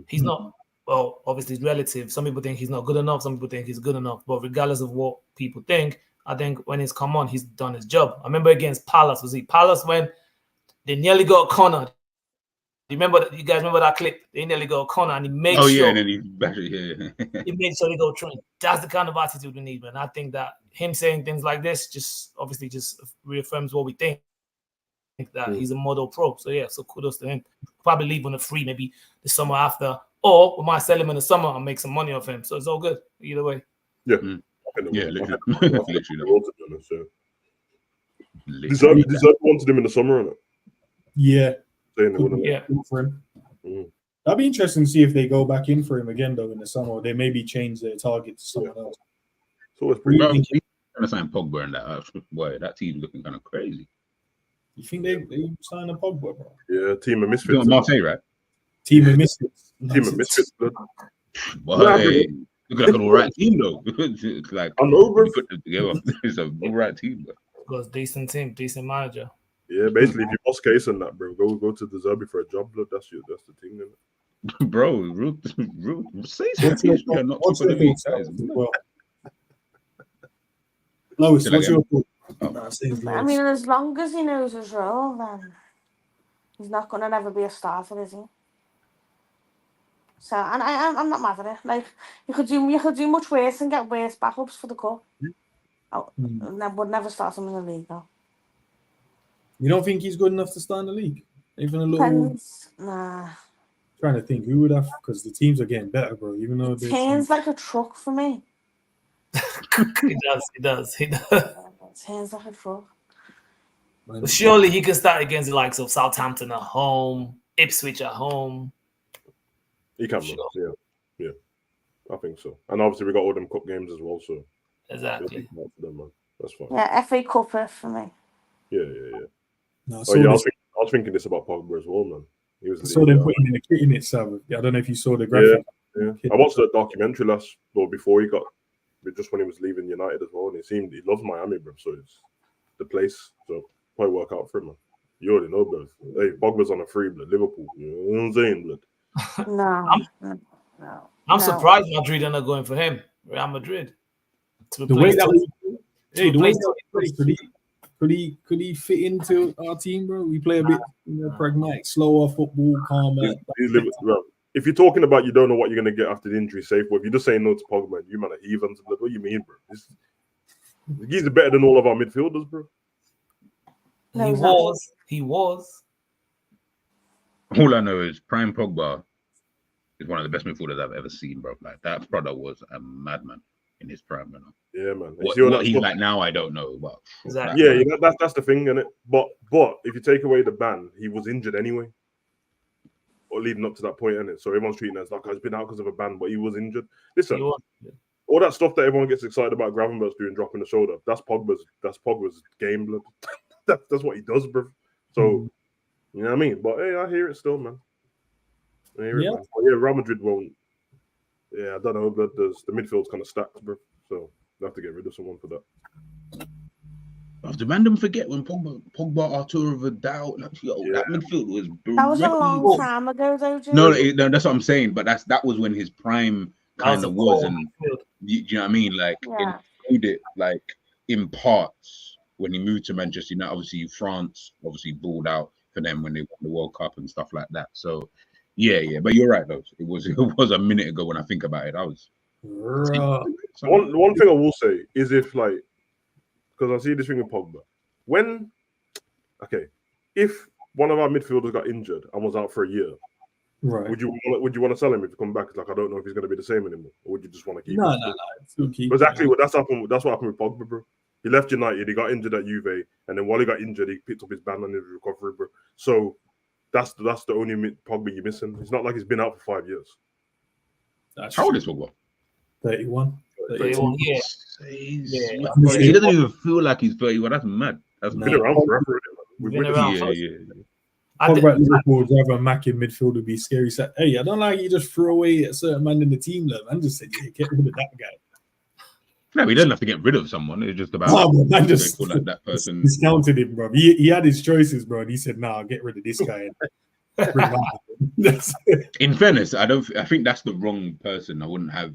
Speaker 5: He's not, well, obviously it's relative. Some people think he's not good enough. Some people think he's good enough. But regardless of what people think, I think when he's come on, he's done his job. I remember against Palace, Palace when they nearly got cornered. You guys remember that clip? They nearly got a corner and he made sure.
Speaker 3: And then he
Speaker 5: made sure they go train. That's the kind of attitude we need, man. I think that him saying things like this just reaffirms what we think. that he's a model pro. So yeah, so kudos to him. Probably leave on a free maybe the summer after, or we might sell him in the summer and make some money off him. So it's all good either way.
Speaker 2: Yeah,
Speaker 3: Yeah, literally.
Speaker 2: Deserve wanted him in the summer, innit?
Speaker 1: Yeah.
Speaker 5: Yeah.
Speaker 1: For him. That'd be interesting to see if they go back in for him again though in the summer. Or they maybe change their target to someone else.
Speaker 2: It's always pretty.
Speaker 3: Trying to sign Pogba and that. Boy, that team's looking kind of crazy.
Speaker 1: You think they sign a Pogba, bro?
Speaker 2: Yeah, team of misfits.
Speaker 3: Marseille, right?
Speaker 1: Team of misfits.
Speaker 2: Team of misfits.
Speaker 3: Boy, hey, look like an alright team though. It's like
Speaker 2: I know, bro.
Speaker 3: Put them together. It's an alright team, bro.
Speaker 5: Because decent team, decent manager.
Speaker 2: Yeah, basically, if you boss case on that, bro, go to the Zerbi for a job, blood. That's the thing, isn't it?
Speaker 3: Bro, say something.
Speaker 1: What's your thoughts, guys? Well, Lois, what's your thoughts?
Speaker 4: I mean, as long as he knows his role, then he's not going to ever be a starter, is he? So, and I'm not mad at it. Like, you could do much worse and get worse backups for the cup. And would never start him in the league, though.
Speaker 1: You don't think he's good enough to start in the league? Even a little.
Speaker 4: Depends. Nah.
Speaker 1: Trying to think who would have, because the teams are getting better, bro. Even though
Speaker 4: it turns like a truck for me.
Speaker 5: He does.
Speaker 4: It turns like a truck.
Speaker 5: But surely he can start against the likes of Southampton at home, Ipswich at home.
Speaker 2: He can, sure. Yeah. I think so. And obviously we got all them cup games as well, so
Speaker 5: exactly.
Speaker 2: That's fine.
Speaker 4: Yeah, FA Cup for me.
Speaker 2: Yeah.
Speaker 1: No,
Speaker 2: I was thinking this about Pogba as well, man. He was
Speaker 1: them putting in the kit in itself. I don't know if you saw the graphic.
Speaker 2: Yeah. I watched the documentary before he got, just when he was leaving United as well, and he loves Miami, bro. So it's the place. So probably work out for him, man. You already know, bro. Hey, Pogba's on a free, blood. Liverpool. You know what I'm saying, blood?
Speaker 4: No.
Speaker 5: I'm surprised Madrid are not going for him. Real Madrid.
Speaker 1: The way that could he fit into our team, bro? We play a bit pragmatic, slower football, calmer.
Speaker 2: If you're talking about you don't know what you're gonna get after the injury, safe. But if you're just saying no to Pogba, you man are heathens. What do you mean, bro? He's better than all of our midfielders, bro.
Speaker 5: He was.
Speaker 3: All I know is Prime Pogba is one of the best midfielders I've ever seen, bro. Like that brother was a madman in his prime, you know?
Speaker 2: Yeah, man.
Speaker 3: What he's like now, I don't know. But
Speaker 5: exactly.
Speaker 2: Yeah, that's the thing, innit? But if you take away the ban, he was injured anyway, or leading up to that point, innit? So everyone's treating it as like he's been out because of a ban, but he was injured. Listen, all that stuff that everyone gets excited about Gravenberch's doing, dropping the shoulder, that's Pogba's game, blood. that's what he does, bro. So you know what I mean? But hey, I hear it still, man. Man. Real Madrid won't. Yeah, I don't know, but the midfield's kind of stacked, bro. So they have to get rid of someone for that.
Speaker 3: After random forget when Pogba, Arturo Vidal, that midfield was.
Speaker 4: That was a long time ago, though.
Speaker 3: No, that's what I'm saying. But that was when his prime kind of was, and you know what I mean? Like included like in parts when he moved to Manchester United. Obviously, France balled out for them when they won the World Cup and stuff like that. So. Yeah, but you're right though. It was a minute ago when I think about it. I was
Speaker 2: one thing I will say is if like because I see this thing with Pogba. If one of our midfielders got injured and was out for a year, right? Would you want to sell him if he come back? Like I don't know if he's going to be the same anymore, or would you just want to keep him? No. Exactly what that's what happened with Pogba, bro. He left United, he got injured at Juve, and then while he got injured, he picked up his ban on his recovery, bro. So. That's the only Pogba you're missing. It's not like he's been out for 5 years.
Speaker 3: How old is Pogba?
Speaker 1: 31.
Speaker 5: 31, yeah.
Speaker 3: He doesn't even feel like he's 31. That's mad. That's
Speaker 2: been around forever.
Speaker 1: Pogba at Liverpool would rather Mac in midfield would be scary. Said, hey, I don't like you just throw away a certain man in the team, though. Man just said, yeah, get rid of that guy.
Speaker 3: No, he doesn't have to get rid of someone. It's just about
Speaker 1: man just
Speaker 3: like that person.
Speaker 1: Discounted him, bro. He had his choices, bro. And he said, "Nah, I'll get rid of this guy."
Speaker 3: In fairness, I think that's the wrong person. I wouldn't have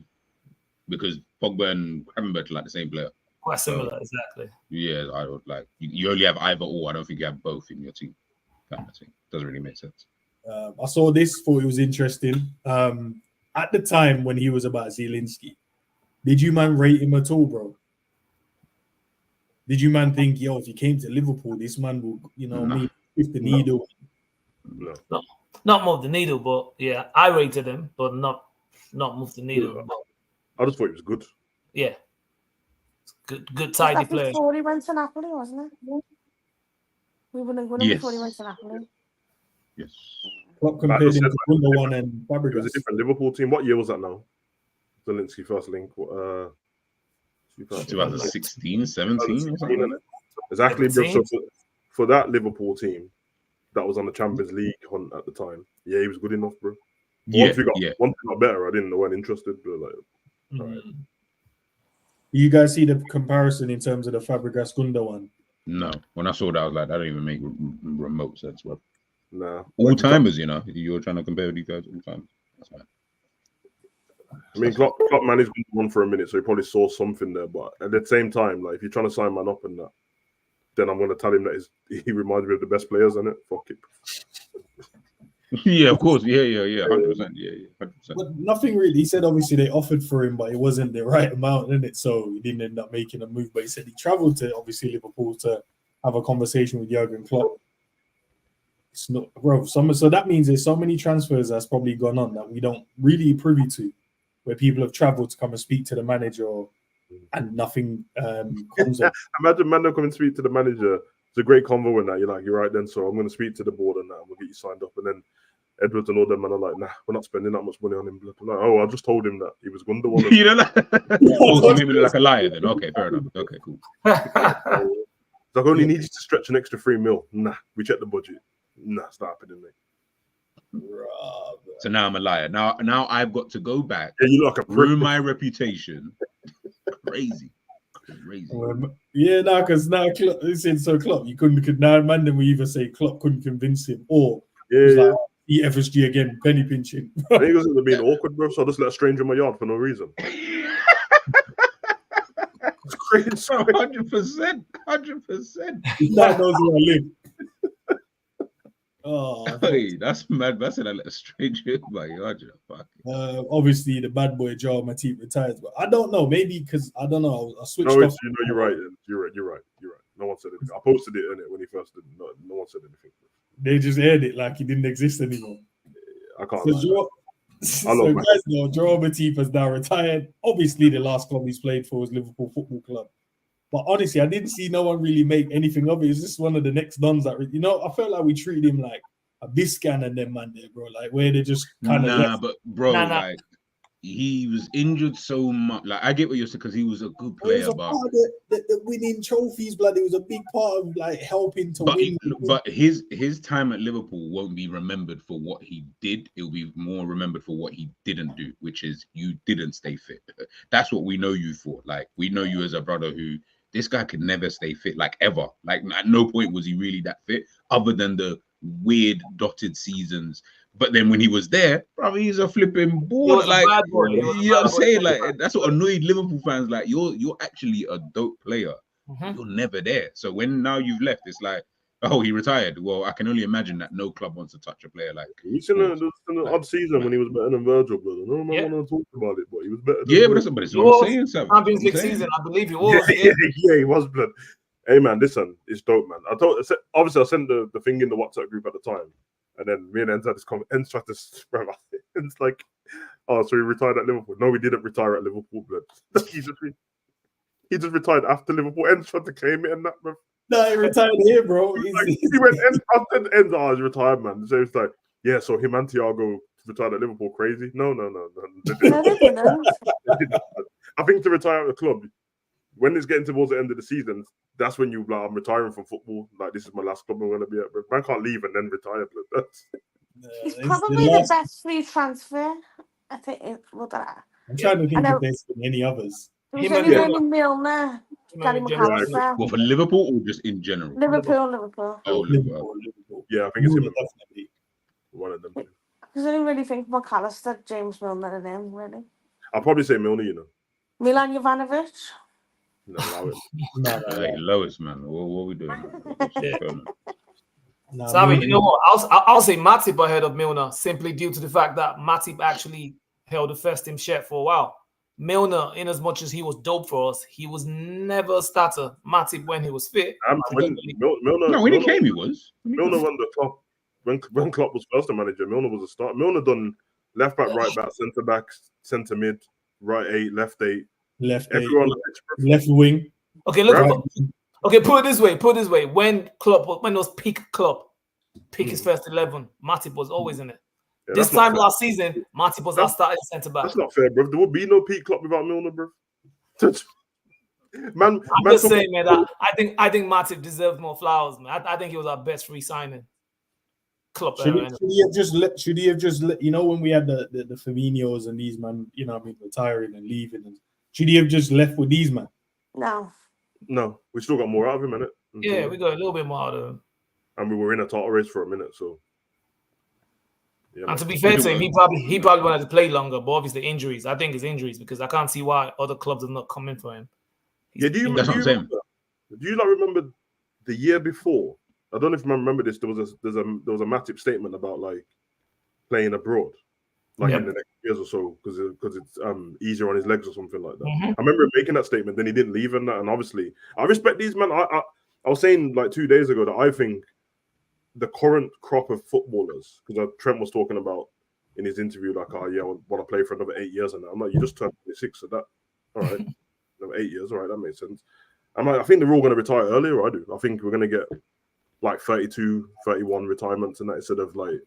Speaker 3: because Pogba and Gravenberch are like the same player.
Speaker 5: Quite similar, exactly.
Speaker 3: Yeah, I would like you only have either or. I don't think you have both in your team. Kind of thing doesn't really make sense.
Speaker 1: I saw this, thought it was interesting. At the time when he was about Zielinski. Did you man rate him at all, bro? Did you man think, yo, if he came to Liverpool, this man will, If the needle.
Speaker 2: No.
Speaker 5: Not move the needle, but yeah, I rated him, but not move the needle.
Speaker 2: Yeah.
Speaker 5: But
Speaker 2: I just thought he was good.
Speaker 5: yeah, good tidy
Speaker 4: That's
Speaker 5: player.
Speaker 4: before he went to Napoli, wasn't it? We were winning before he went to Napoli.
Speaker 3: Yes.
Speaker 1: Klopp compared him to Gundogan and Fabregas.
Speaker 2: It was a different Liverpool team. What year was that now? Zelensky first link.
Speaker 3: 2016, 17 or something like that.
Speaker 2: Exactly, bro.
Speaker 5: 17?
Speaker 2: So for that Liverpool team that was on the Champions League hunt at the time, yeah, he was good enough, bro. Once we got better, I weren't interested, but like, all right.
Speaker 1: You guys see the comparison in terms of the Fabregas Gundogan?
Speaker 3: No, when I saw that, I was like, that don't even make remote sense, bro.
Speaker 2: Nah,
Speaker 3: All timers, you know, you're trying to compare with these guys all time. That's fine.
Speaker 2: I mean, Klopp managed one for a minute, so he probably saw something there. But at the same time, like if you're trying to sign man up and that, then I'm going to tell him that he reminds me of the best players, innit? Fuck it.
Speaker 3: Yeah, of course. Yeah, 100%. Yeah, 100%.
Speaker 1: But nothing really. He said obviously they offered for him, but it wasn't the right amount, in it. So he didn't end up making a move. But he said he travelled to obviously Liverpool to have a conversation with Jurgen Klopp. It's not, bro. So that means there's so many transfers that's probably gone on that we don't really privy to, where people have travelled to come and speak to the manager, and nothing comes up.
Speaker 2: Imagine Mando come and speak to the manager. It's a great convo in that. You're like, you're right then. So I'm going to speak to the board and that, and we'll get you signed up. And then Edwards and all them men are like, nah, we're not spending that much money on him. Like, oh, I just told him that he was Gundogan.
Speaker 3: You know, also made me look like a liar then. Okay, fair enough. Okay, cool.
Speaker 2: It's like, only need you to stretch an extra 3 mil. Nah, we checked the budget. Nah, it's not happening, mate.
Speaker 3: So now I'm a liar. Now I've got to go back.
Speaker 2: Yeah, you look like a
Speaker 3: ruin my reputation. Crazy.
Speaker 1: Yeah, no, because now listen, so Klopp, you could now Mandem we either say Klopp couldn't convince him, or like, eat FSG again, penny pinching.
Speaker 2: I think it was being awkward, bro. So I just let a stranger in my yard for no reason. It's crazy.
Speaker 3: 100%.
Speaker 1: That knows where I live. Oh,
Speaker 3: hey, that's mad. That's a little stranger in my yard.
Speaker 1: Obviously, the bad boy Joel Matip retires, but I don't know. Maybe because I don't know. I switched
Speaker 2: off.
Speaker 1: You
Speaker 2: know, you're right. You're right. No one said anything. I posted it in it when he first did. No one said anything.
Speaker 1: They just aired it like he didn't exist anymore.
Speaker 2: I can't.
Speaker 1: So guys know Joel Matip has now retired. Obviously, the last club he's played for was Liverpool Football Club. But honestly, I didn't see no one really make anything of it. It's just one of the next dons that, you know, I felt like we treated him like a Biscan and them man there, bro. Like where they just kind of
Speaker 3: but bro, like he was injured so much. Like I get what you're saying because he was a good player, but
Speaker 1: the winning trophies, blood. It was a big part of like helping to win.
Speaker 3: But his time at Liverpool won't be remembered for what he did. It will be more remembered for what he didn't do, which is you didn't stay fit. That's what we know you for. Like we know you as a brother who. This guy could never stay fit, like ever. Like at no point was he really that fit, other than the weird dotted seasons. But then when he was there, bro, he's a flipping baller. Like you know what I'm saying? Like that's what annoyed Liverpool fans. Like you're actually a dope player. You're never there. So when now you've left, it's like, oh, he retired. Well, I can only imagine that no club wants to touch a player like.
Speaker 2: You seen an odd season when he was better than Virgil, brother. No man want to talk about it, but he was better.
Speaker 3: But it's what I'm saying. So
Speaker 5: Champions League season, I believe he was.
Speaker 2: Yeah, he was, blood. Hey man, listen, it's dope, man. Obviously I sent the thing in the WhatsApp group at the time, and then me and Endz had this comment. Endz tried to spread out. It's like, oh, so he retired at Liverpool. No, he didn't retire at Liverpool, blood. he just retired after Liverpool. Endz tried to claim it and that, bro.
Speaker 1: No, he retired here, bro.
Speaker 2: He went after Endz. Oh, he's retired, man. So it's like, yeah. So him and Thiago retired at Liverpool. Crazy? No. I think to retire at the club, when it's getting towards the end of the season, that's when you like, I'm retiring from football. Like this is my last club I'm gonna be at. But man can't leave and then retire.
Speaker 4: He's probably the best free transfer. I think
Speaker 1: I'm trying to think if there's been any others.
Speaker 4: There's only Milner. Gary McAllister.
Speaker 3: Well, for Liverpool or just in general?
Speaker 4: Liverpool.
Speaker 3: Oh, Liverpool.
Speaker 2: Yeah, I think it's him. Definitely one of them.
Speaker 4: Because I didn't really think McAllister, James Milner, and him really.
Speaker 2: I'll probably say Milner. You know,
Speaker 4: Milan Jovanovic.
Speaker 2: No,
Speaker 3: hey, Lois, man. What are we doing?
Speaker 5: Sorry, you know what? I'll say Matip ahead of Milner simply due to the fact that Matip actually held the first team shirt for a while. Milner, in as much as he was dope for us, he was never a starter. Matip when he was fit.
Speaker 2: When
Speaker 3: he came, he was.
Speaker 2: Milner won the Klopp when Klopp was first the manager. Milner was a start. Milner done left back, right back, centre back, centre mid, right 8, left 8, everyone
Speaker 1: left wing.
Speaker 5: Okay, put it this way. When it was peak Klopp, his first 11, Matip was always in it. Yeah, this time last season, Matip was our starting centre back.
Speaker 2: That's not fair, bro. There would be no peak Klopp without Milner, bro. I'm
Speaker 5: just saying, man. I think Matip deserves more flowers, man. I think he was our best free signing. Klopp.
Speaker 1: Should he have just let you know when we had the Fabinhos and these man, you know, I mean, retiring and leaving, and should he have just left with these man?
Speaker 2: No, we still got more out of him, innit?
Speaker 5: Yeah, we got a little bit more out of him.
Speaker 2: And we were in a title race for a minute, so. Yeah,
Speaker 5: and to be fair to him, he probably wanted to play longer, but obviously injuries. I think it's injuries because I can't see why other clubs have not come in for him.
Speaker 2: Do you remember the year before? I don't know if you remember this. There was a Matip statement about like playing abroad, like in the next years or so, because it's easier on his legs or something like that. I remember him making that statement. Then he didn't leave and that. And obviously, I respect these men. I was saying like 2 days ago that I think the current crop of footballers, because Trent was talking about in his interview, like, oh yeah, I want to play for another 8 years and that. I'm like, you just turned 26, so that all right, another 8 years, all right, that makes sense. I'm like, I think they're all going to retire earlier. I do. I think we're going to get like 32, 31 retirements and that instead of like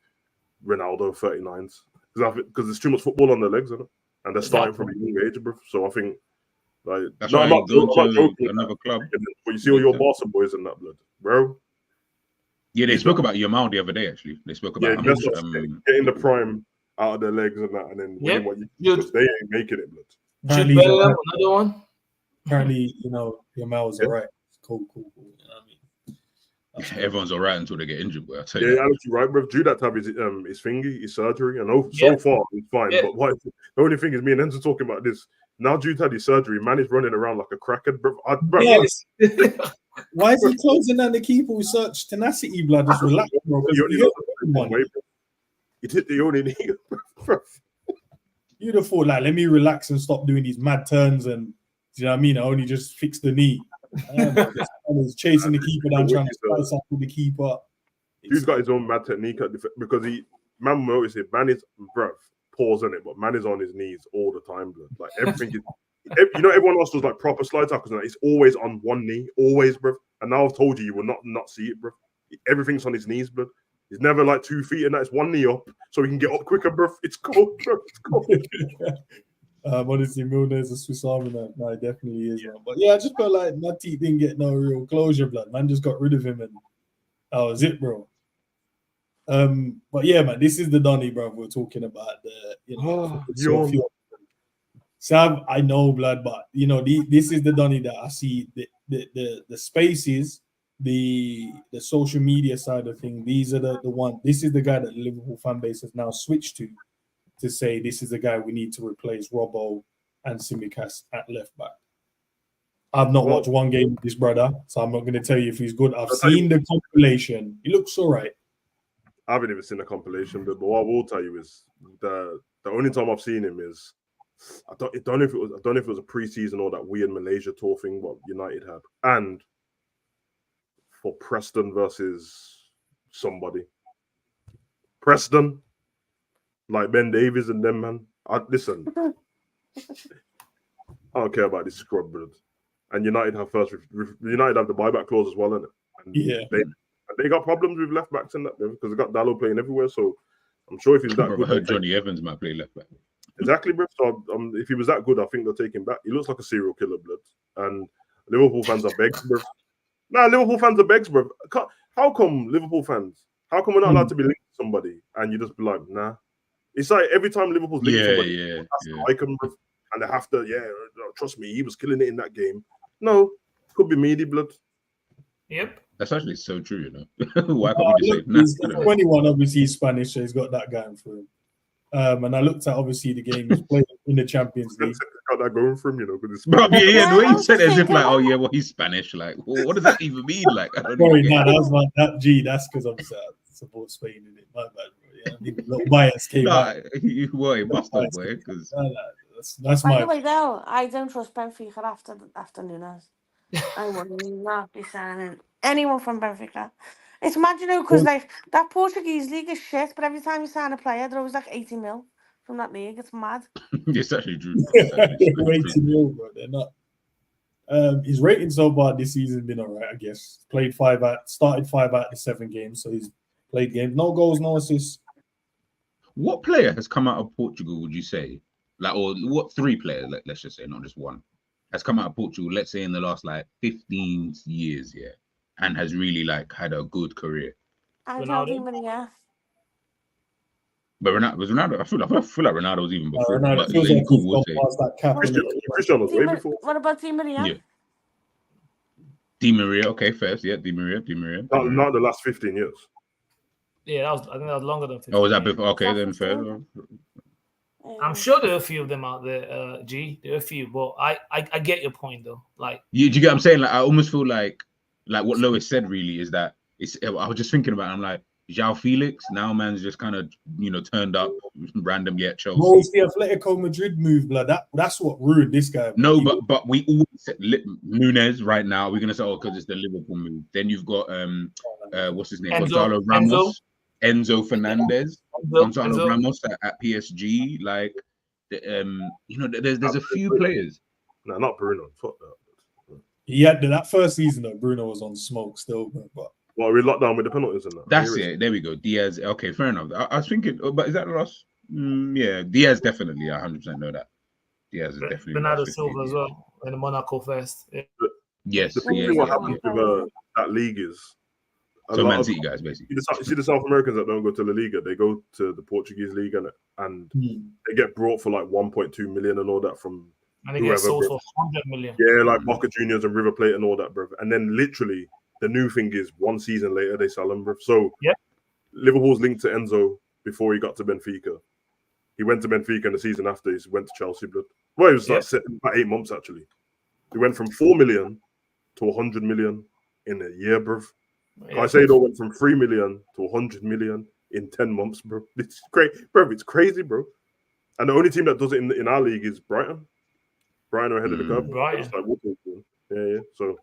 Speaker 2: Ronaldo 39s, because there's too much football on their legs, isn't it? And they're starting from a young age, bro. So I think like
Speaker 3: that's why I'm not joking. Another club.
Speaker 2: But you see all your Barca boys in that, blood, bro.
Speaker 3: Yeah, they spoke about Yamal the other day. Actually, they spoke about
Speaker 2: getting the prime out of their legs and that, and then winning what because they ain't making it, blood.
Speaker 5: Apparently, another one.
Speaker 1: Apparently, you know, Yamal's alright. Cool. You know what I mean?
Speaker 3: Everyone's all right until they get injured. But I tell you,
Speaker 2: Alex, you're right, bro. Drew that to have his thingy, his surgery. I know so far it's fine, but the only thing is, me and Endz are talking about this. Now Drew had his surgery, man is running around like a crackhead, bro.
Speaker 1: Yes. Why is he closing down the keeper with such tenacity, blood? Just relax, bro.
Speaker 2: It hit the only knee, bro.
Speaker 1: You'd have thought, like, let me relax and stop doing these mad turns, and do you know what I mean? I only just fixed the knee. I was chasing the keeper down, trying to spice up with the keeper.
Speaker 2: He's got his own mad technique because man noticed it. Man is, bruv, pause on it, but man is on his knees all the time, blood. Like everything is, you know, everyone else does like proper slide tackles and it's always on one knee, always, bruv. And now I've told you will not see it, bruv. Everything's on his knees, blood. He's never like 2 feet and that's one knee up, so he can get up quicker, bruv. It's cold, bruv. It's cold.
Speaker 1: Honestly, Milner is a Swiss Army knife. No, it definitely is, man. But yeah, I just felt like Matip didn't get no real closure, blood. Man just got rid of him, and that was it, bro. But yeah, man, this is the Donny, bro. We're talking about Sam, I know, blood, but you know, this is the Donny that I see. The spaces, the social media side of things. These are the one. This is the guy that the Liverpool fan base has now switched to say this is the guy we need to replace Robbo and Tsimikas at left back. I've not watched one game with this brother, so I'm not going to tell you if he's good. I've seen the compilation. He looks all right.
Speaker 2: I haven't even seen the compilation, but what I will tell you is the only time I've seen him is I don't know if it was a preseason or that weird Malaysia tour thing what United had, and for Preston versus somebody, Preston. Like Ben Davies and them, man. Listen, I don't care about this scrub, bro. And United have United have the buyback clause as well, innit? And they got problems with left backs and that because they got Dallo playing everywhere. So I'm sure if he's that good,
Speaker 3: I heard Johnny Evans might play left back.
Speaker 2: Exactly, bro. So if he was that good, I think they'll take him back. He looks like a serial killer, blood. And Liverpool fans are begs, bro. Nah, Liverpool fans are begs, bro. How come Liverpool fans? How come we're not allowed to be linked to somebody and you just be like, nah? It's like every time Liverpool's linked to somebody, that's the icon, bro. And they have to, trust me, he was killing it in that game. No, could be meaty, blood.
Speaker 5: Yep.
Speaker 3: That's actually so true, you know. Why can't we just say
Speaker 1: he's 21, obviously he's Spanish, so he's got that going for him. And I looked at obviously the game he's played in the Champions League.
Speaker 2: Got that going for him, you know.
Speaker 3: Bro, the way you said it as if like, he's Spanish. Like, what does that even mean? Like, I don't
Speaker 1: sorry, that's because obviously I support Spain in it. My bad, bro. Yeah, I mean, a little bias came out.
Speaker 3: You must have, boy, because
Speaker 1: That's
Speaker 4: By
Speaker 1: my.
Speaker 4: the way, though, I don't trust Benfica after Nunes. I would not be signing anyone from Benfica. It's mad, you know, because like that Portuguese league is shit, but every time you sign a player, they're always like 80 mil from that league. It's mad.
Speaker 3: It's actually true. It's actually
Speaker 1: They're way too low, bro. They're not. His rating so far this season been alright, I guess. Started 5 out of the 7 games, so he's played games. No goals, no assists.
Speaker 3: What player has come out of Portugal, would you say? Like, or what 3 players, let's just say, not just one, has come out of Portugal, let's say in the last like 15 years, yeah, and has really like had a good career?
Speaker 4: Ronaldo.
Speaker 3: But Ronaldo, I feel like Ronaldo was even before.
Speaker 1: Ronaldo feels like he's gone past that cap.
Speaker 2: Cristiano was way before.
Speaker 4: What about Di Maria?
Speaker 3: Yeah. Di Maria, okay, first, yeah, Di Maria.
Speaker 2: Not the last 15 years.
Speaker 5: Yeah, I think that was longer than 15
Speaker 3: Oh, was that
Speaker 5: years.
Speaker 3: before? Okay, then fair.
Speaker 5: I'm sure there are a few of them out there, G. There are a few, but I get your point though. Like,
Speaker 3: do you get what I'm saying? Like, I almost feel like what Lois said really is that I was just thinking about it, I'm like, João Felix, now man's just kind of, turned up random at Chelsea.
Speaker 1: Well, it's the Atletico Madrid move, blood. That's what ruined this guy.
Speaker 3: No, but we always said Nunes right now. We're gonna say, oh, because it's the Liverpool move. Then you've got what's his name? Gonzalo Ramos, Enzo Fernandez, Gonzalo Ramos at PSG. Like, there's a few players.
Speaker 2: No, not Bruno. Fuck that.
Speaker 1: Yeah, that first season though, Bruno was on smoke still, but.
Speaker 2: Well, we locked down with the penalties and that.
Speaker 3: That's it. There we go. Diaz. Okay, fair enough. I was thinking, but is that the last? Yeah, Diaz definitely. I 100% know that. Diaz is definitely.
Speaker 5: Bernardo Silva as well in the Monaco first. Yeah.
Speaker 3: Yes.
Speaker 2: The thing what happens with that league is.
Speaker 3: So Man City guys, basically.
Speaker 2: You see the South Americans that don't go to La Liga, they go to the Portuguese league and they get brought for like 1.2 million and all that from.
Speaker 5: And they get sold for 100 million.
Speaker 2: Yeah, like Boca Juniors and River Plate and all that, bro. And then literally. The new thing is 1 season later they sell him. So Liverpool's linked to Enzo before he got to Benfica. He went to Benfica and the season after he went to Chelsea. Well, it was like about 8 months actually. He went from 4 million to 100 million in a year, bro. Caicedo went from 3 million to 100 million in 10 months, bro. It's crazy, bro. It's crazy, bro. And the only team that does it in our league is Brighton. Brighton are ahead of the curve.
Speaker 5: Brighton.
Speaker 2: Yeah. So.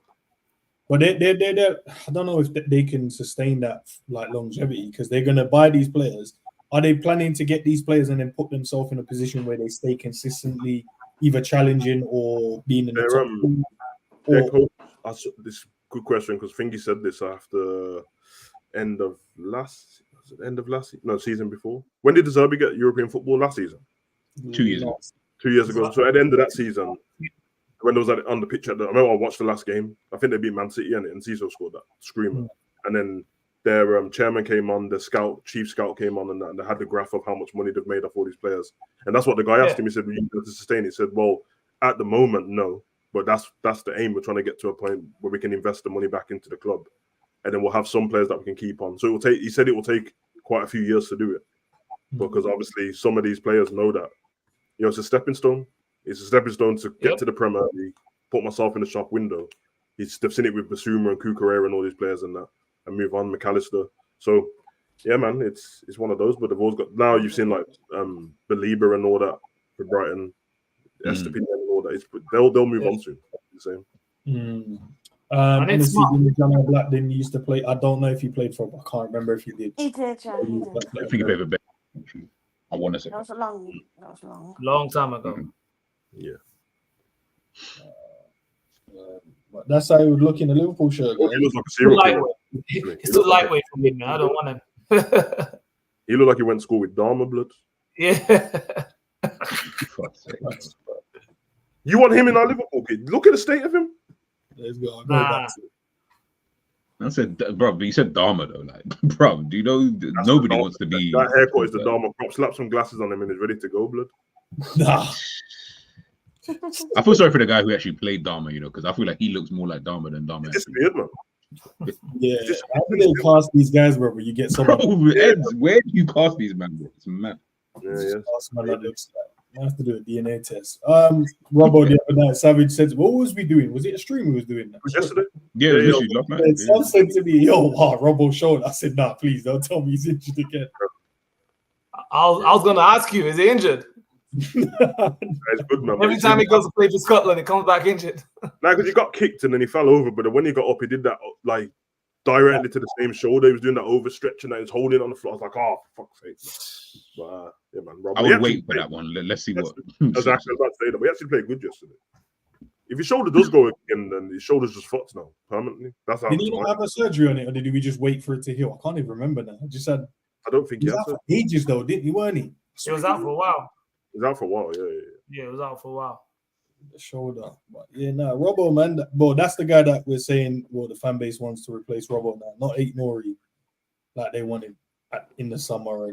Speaker 1: But they I don't know if they can sustain that like longevity because they're gonna buy these players. Are they planning to get these players and then put themselves in a position where they stay consistently either challenging or being in the top?
Speaker 2: This is a good question because Fingy said this after season before. When did De Zerbi get European football last season?
Speaker 3: 2 years ago.
Speaker 2: 2 years ago. So at the end of that season. When there was on the pitch, I remember I watched the last game. I think they beat Man City and Ciso scored that screamer. And then their chairman came on, the chief scout came on, and they had the graph of how much money they've made off all these players. And that's what the guy asked him. He said, "Will you be able to sustain?" He said, "Well, at the moment, no, but that's the aim. We're trying to get to a point where we can invest the money back into the club, and then we'll have some players that we can keep on." So it will take. He said it will take quite a few years to do it, because obviously some of these players know that it's a stepping stone. It's a stepping stone to get to the Premier League, put myself in the shop window. They've seen it with Basuma and Cucurella and all these players and that, and move on, McAllister. So, yeah, man, it's one of those. But they've always got, now you've seen like Belieber and all that for Brighton, Estepin and all that. They'll move on soon. The same.
Speaker 1: John Black didn't used to play. I don't know if he played for. I can't remember if he did.
Speaker 4: He did, yeah. He did.
Speaker 3: I think he played for Ben. I want to say
Speaker 4: that was a
Speaker 5: long time ago.
Speaker 2: Yeah.
Speaker 1: But that's how he would look in the Liverpool shirt.
Speaker 2: He looks like a serial killer.
Speaker 5: He's too lightweight for me, man. I don't want him.
Speaker 2: He looked like he went to school with Dharma blood.
Speaker 5: Yeah.
Speaker 2: You want him in our Liverpool kid? Look at the state of him.
Speaker 1: Let's go. Back to it.
Speaker 3: I said, bro, but you said Dharma though. Like, bro, do you know nobody wants to be
Speaker 2: that haircut is the Dharma crop. Slap some glasses on him and he's ready to go, blood.
Speaker 1: Nah.
Speaker 3: I feel sorry for the guy who actually played Dharma, because I feel like he looks more like Dharma than Dharma.
Speaker 2: It's weird, man.
Speaker 1: Yeah, how do they cast these guys, bro? When you get someone,
Speaker 3: where do you cast these man, bro? It's mad.
Speaker 1: I have to do a DNA test. Robbo the other night, Savage said, "What was we doing? Was it a stream we was doing that?"
Speaker 2: Yesterday.
Speaker 3: Yeah, literally last night.
Speaker 1: Someone said to me, "Yo, wow, Robbo showed." I said, "Nah, please don't tell me he's injured again."
Speaker 5: I was gonna ask you, is he injured?
Speaker 2: It's good, man.
Speaker 5: Every time he goes to play for Scotland, he comes back injured.
Speaker 2: Nah, because he got kicked and then he fell over, but then when he got up, he did that like directly to the same shoulder. He was doing that overstretch and he was holding on the floor. I was like, oh, for fuck's sake. But yeah, man. Rob,
Speaker 3: I would wait for that one. Let's see what.
Speaker 2: Exactly, I was about to say that. We actually played good yesterday. If his shoulder does go again, then his shoulder's just fucked now permanently. That's how.
Speaker 1: Did he not have a surgery on it, or did we just wait for it to heal? I can't even remember now. I just had.
Speaker 2: I don't think
Speaker 1: He
Speaker 2: he
Speaker 1: was
Speaker 2: has
Speaker 1: out
Speaker 2: it.
Speaker 1: for ages though, didn't he? Weren't he?
Speaker 5: He was out for a while.
Speaker 2: He was out for a while. Yeah.
Speaker 5: Yeah, it was out for a while.
Speaker 1: The shoulder. But yeah, nah, Robbo, man. But that's the guy that we're saying, well, the fan base wants to replace Robbo now, not Eight Nori, like they wanted in the summer.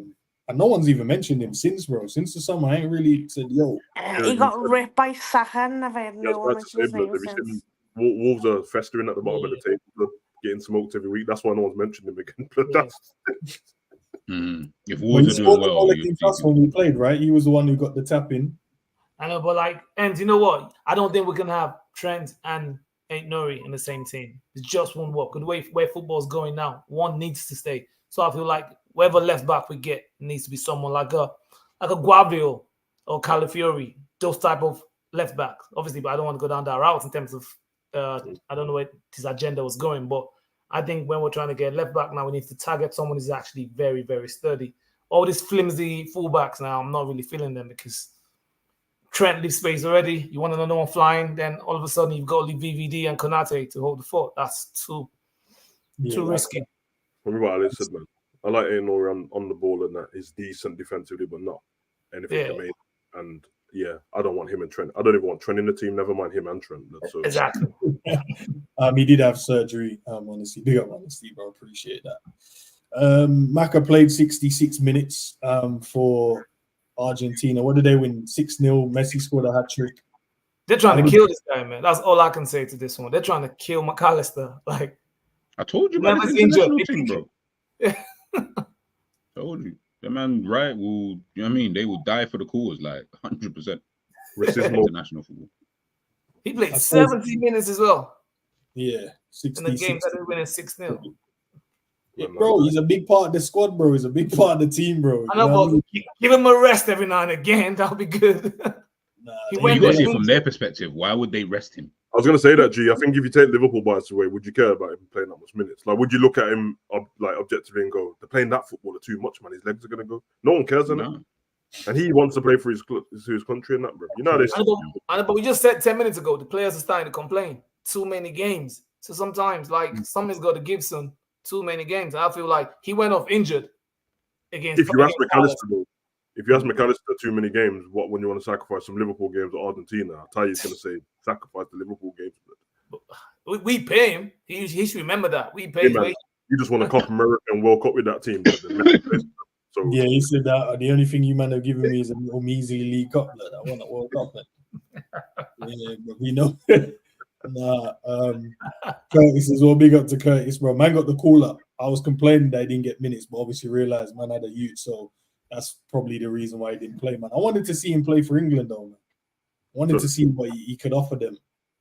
Speaker 1: And no one's even mentioned him since, bro. Since the summer, I ain't really said, yo.
Speaker 4: He got ripped by Saka and I've heard no one mention his name since.
Speaker 2: Wolves are festering at the bottom of the table, getting smoked every week. That's why no one's mentioned him again. But that's...
Speaker 3: If Wolves are doing well,
Speaker 1: when we played, right? He was the one who got the tap in.
Speaker 5: I know, but like, and you know what? I don't think we're gonna have Trent and Ain't Nori in the same team. It's just one work. The way where football's going now, one needs to stay. So I feel like whatever left back we get needs to be someone like a Guavio or Calafiori, those type of left backs. Obviously, but I don't want to go down that route in terms of I don't know where his agenda was going, but I think when we're trying to get left back now, we need to target someone who's actually very, very sturdy. All these flimsy fullbacks now, I'm not really feeling them because Trent leaves space already. You want another one flying, then all of a sudden you've got VVD and Konate to hold the fort. That's too risky.
Speaker 2: Remember what Alex said, man. I like Aonori on the ball and that is decent defensively, but not anything amazing. And yeah, I don't want him and Trent. I don't even want Trent in the team. Never mind him and Trent. So.
Speaker 5: Exactly.
Speaker 1: He did have surgery. Honestly, big up honesty, bro. Appreciate that. Maka played 66 minutes for Argentina. What did they win? 6-0. Messi scored a hat trick.
Speaker 5: They're trying to kill this guy, man. That's all I can say to this one. They're trying to kill McAllister. Like
Speaker 3: I told you, about this international thing, bro. Told you. The man, right? Will you know what I mean? They will die for the cause, like 100%. International football.
Speaker 5: He played 70 minutes as well.
Speaker 1: Yeah, 60,
Speaker 5: in the game that they win 6-0.
Speaker 1: Yeah, bro, he's a big part of the squad, bro. He's a big part of the team, bro.
Speaker 5: I know, but give him a rest every now and again. That'll be good.
Speaker 3: You got to see it from their perspective. Why would they rest him?
Speaker 2: I was going to say that, G. I think if you take Liverpool bias away, would you care about him playing that much minutes? Like, would you look at him like objectively and go, they're playing that footballer too much, man. His legs are going to go. No one cares, no. And he wants to play for his country and that, bro. You know,
Speaker 5: but we just said 10 minutes ago, the players are starting to complain. Too many games. So sometimes, like, something's got to give some too many games. I feel like he went off injured against.
Speaker 2: If you ask McAllister too many games, what when you want to sacrifice some Liverpool games or Argentina? I'll tell you, he's going to say sacrifice the Liverpool games.
Speaker 5: We pay him. He should remember that. We pay him.
Speaker 2: You just want to Copa America and World Cup with that team. So,
Speaker 1: yeah, he said that the only thing you man have given me is a little measly League Cup. Like, I want a World Cup. Yeah, but we know. Curtis as well. Big up to Curtis, bro. Man got the call up. I was complaining that he didn't get minutes, but obviously realized man had a youth, so that's probably the reason why he didn't play, man. I wanted to see him play for England, though, man. I wanted to see what he could offer them.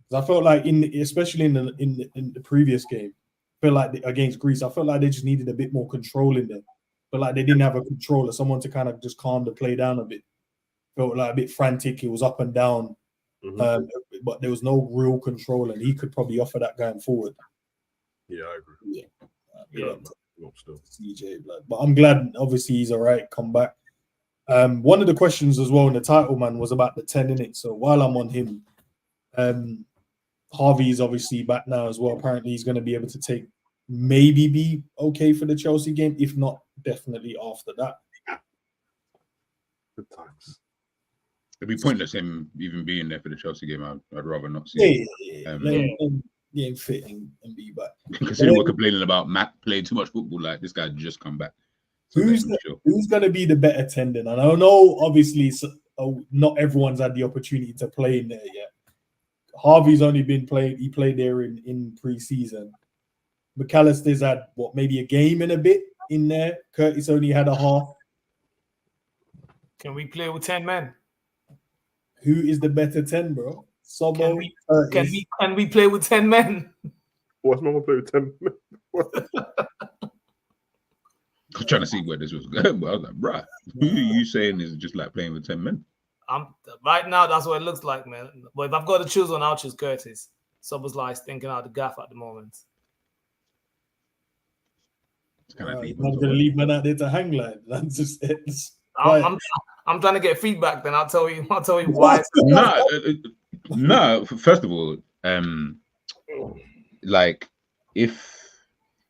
Speaker 1: Because I felt like, especially in the previous game, I felt like against Greece, I felt like they just needed a bit more control in there. But like they didn't have a controller, someone to kind of just calm the play down a bit. Felt like a bit frantic. It was up and down, but there was no real control, and he could probably offer that going forward.
Speaker 2: Yeah, I agree.
Speaker 1: Yeah. CJ Blood. But I'm glad, obviously, he's all right. Come back. One of the questions as well in the title, man, was about the 10 in it. So while I'm on him, Harvey is obviously back now as well. Apparently, he's going to be able to maybe be okay for the Chelsea game. If not, definitely after that.
Speaker 2: Good times.
Speaker 3: It'd be pointless him even being there for the Chelsea game. I'd rather not see him.
Speaker 1: Yeah, fit and be back.
Speaker 3: Considering we're complaining about Matt playing too much football, like this guy just come back. So
Speaker 1: who's going to be the better tendon? And I know, obviously, not everyone's had the opportunity to play in there yet. Harvey's only been played. He played there in pre-season. McAllister's had maybe a game and a bit in there. Curtis only had a half.
Speaker 5: Can we play with 10 men?
Speaker 1: Who is the better 10, bro?
Speaker 5: Can we play with 10 men?
Speaker 2: What's my play with 10 men?
Speaker 3: I was trying to see where this was going, but I was like, bruh, who are you saying is just like playing with 10 men?
Speaker 5: Right now, that's what it looks like, man. But if I've got to choose one, I'll choose Curtis. Szoboszlai's thinking out the gaff at the moment.
Speaker 3: It's kind of deep.
Speaker 1: I'm gonna leave man out there to hang like that's just it.
Speaker 5: I'm trying to get feedback. Then I'll tell you why.
Speaker 3: No. First of all, like if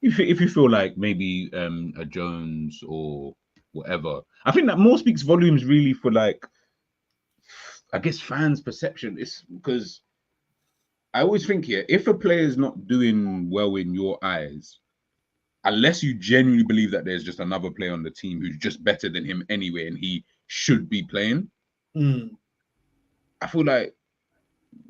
Speaker 3: you feel like maybe a Jones or whatever, I think that more speaks volumes really for like, I guess, fans' perception. It's because I always think here, if a player is not doing well in your eyes, unless you genuinely believe that there's just another player on the team who's just better than him anyway and he should be playing, I feel like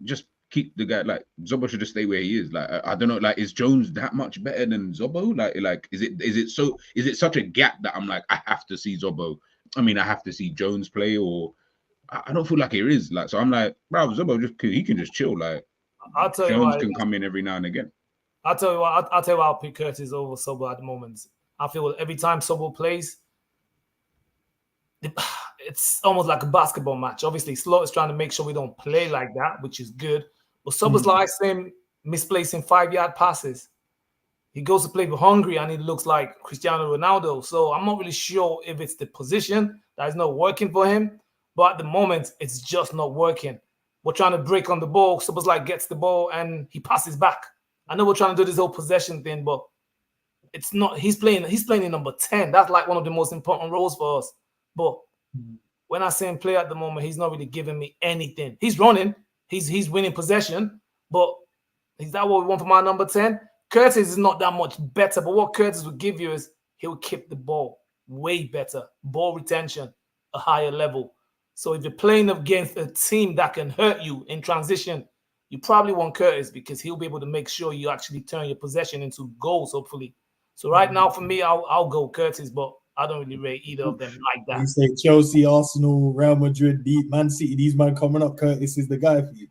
Speaker 3: just keep the guy. Like Zobo should just stay where he is. Like I don't know. Like is Jones that much better than Zobo? Like is it such a gap that I'm like I have to see Zobo? I mean I have to see Jones play, or I don't feel like it is. Like so I'm like, bro, Zobo he can just chill. Like
Speaker 5: I'll tell
Speaker 3: Jones
Speaker 5: you
Speaker 3: can come in every now and again.
Speaker 5: I'll tell you what. I'll tell you why I'll pick Curtis over Sobo at the moment. I feel every time Sobo plays, it's almost like a basketball match. Obviously, Slot is trying to make sure we don't play like that, which is good. But Sobo's like same misplacing 5-yard passes. He goes to play for Hungary and he looks like Cristiano Ronaldo. So I'm not really sure if it's the position that is not working for him. But at the moment, it's just not working. We're trying to break on the ball. Sobo's like gets the ball and he passes back. I know we're trying to do this whole possession thing, but it's not. He's playing in number 10. That's like one of the most important roles for us. But when I say him play at the moment, he's not really giving me anything. He's running, he's winning possession, but is that what we want from our number 10? Curtis is not that much better, but what Curtis will give you is he'll keep the ball way better, ball retention, a higher level. So if you're playing against a team that can hurt you in transition, you probably want Curtis because he'll be able to make sure you actually turn your possession into goals, hopefully. So right now, for me, I'll go Curtis, but I don't really rate either of them like that.
Speaker 1: You say Chelsea, Arsenal, Real Madrid, Man City, these men coming up, Curtis is the guy for you.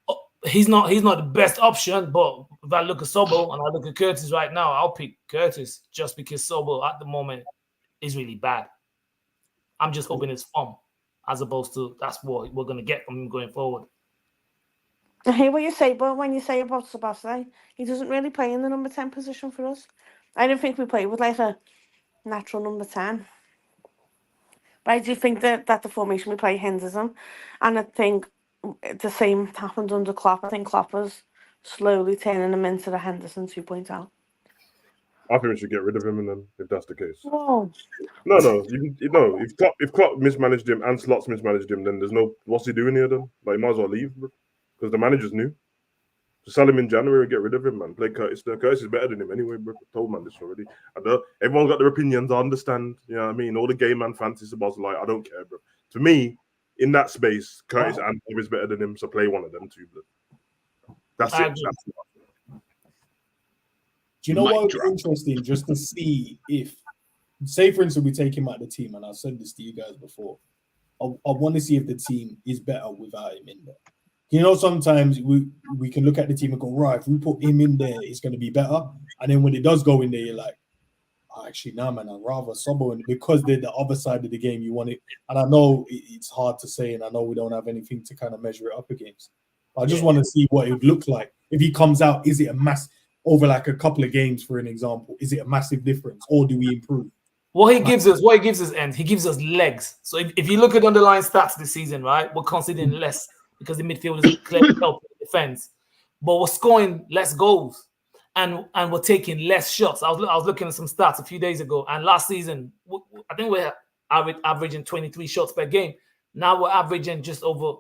Speaker 5: Oh, he's not the best option, but if I look at Sobo and I look at Curtis right now, I'll pick Curtis just because Sobo at the moment is really bad. I'm just hoping it's fun, as opposed to that's what we're going to get from him going forward.
Speaker 4: I hear what you say, but when you say about Szoboszlai, he doesn't really play in the number 10 position for us. I don't think we play with like a natural number 10. But I do think that the formation we play hinders him. And I think the same happened under Klopp. I think Klopp was slowly turning him into the Henderson 2.0.
Speaker 2: I think we should get rid of him, and then if that's the case.
Speaker 4: Whoa.
Speaker 2: No. If Klopp mismanaged him and Slots mismanaged him, then there's no. What's he doing here then? Like, he might as well leave, bro. Because the manager's new. So sell him in January and get rid of him, man. Play Curtis. Curtis is better than him anyway, bro. I told man this already. I know everyone's got their opinions. I understand. You know what I mean? All the game man fancies about like, I don't care, bro. To me, in that space, Curtis and Bob is better than him. So play one of them two, bro. That's it.
Speaker 1: Do you know what would be interesting? Just to see if, say for instance, we take him out of the team, and I've said this to you guys before. I want to see if the team is better without him in there. You know, sometimes we can look at the team and go, right, if we put him in there, it's going to be better. And then when it does go in there, you're like, oh, actually, nah, man, I'd rather Sobo. And because they're the other side of the game, you want it. And I know it's hard to say, and I know we don't have anything to kind of measure it up against. But I just want to see what it would look like. If he comes out, is it a mass over like a couple of games, for an example? Is it a massive difference, or do we improve?
Speaker 5: What he gives us, End, he gives us legs. So if you look at underlying stats this season, right, we're conceding less because the midfield is clearly helping the defense, but we're scoring less goals and we're taking less shots. I was looking at some stats a few days ago, and last season I think we're averaging 23 shots per game. Now we're averaging just over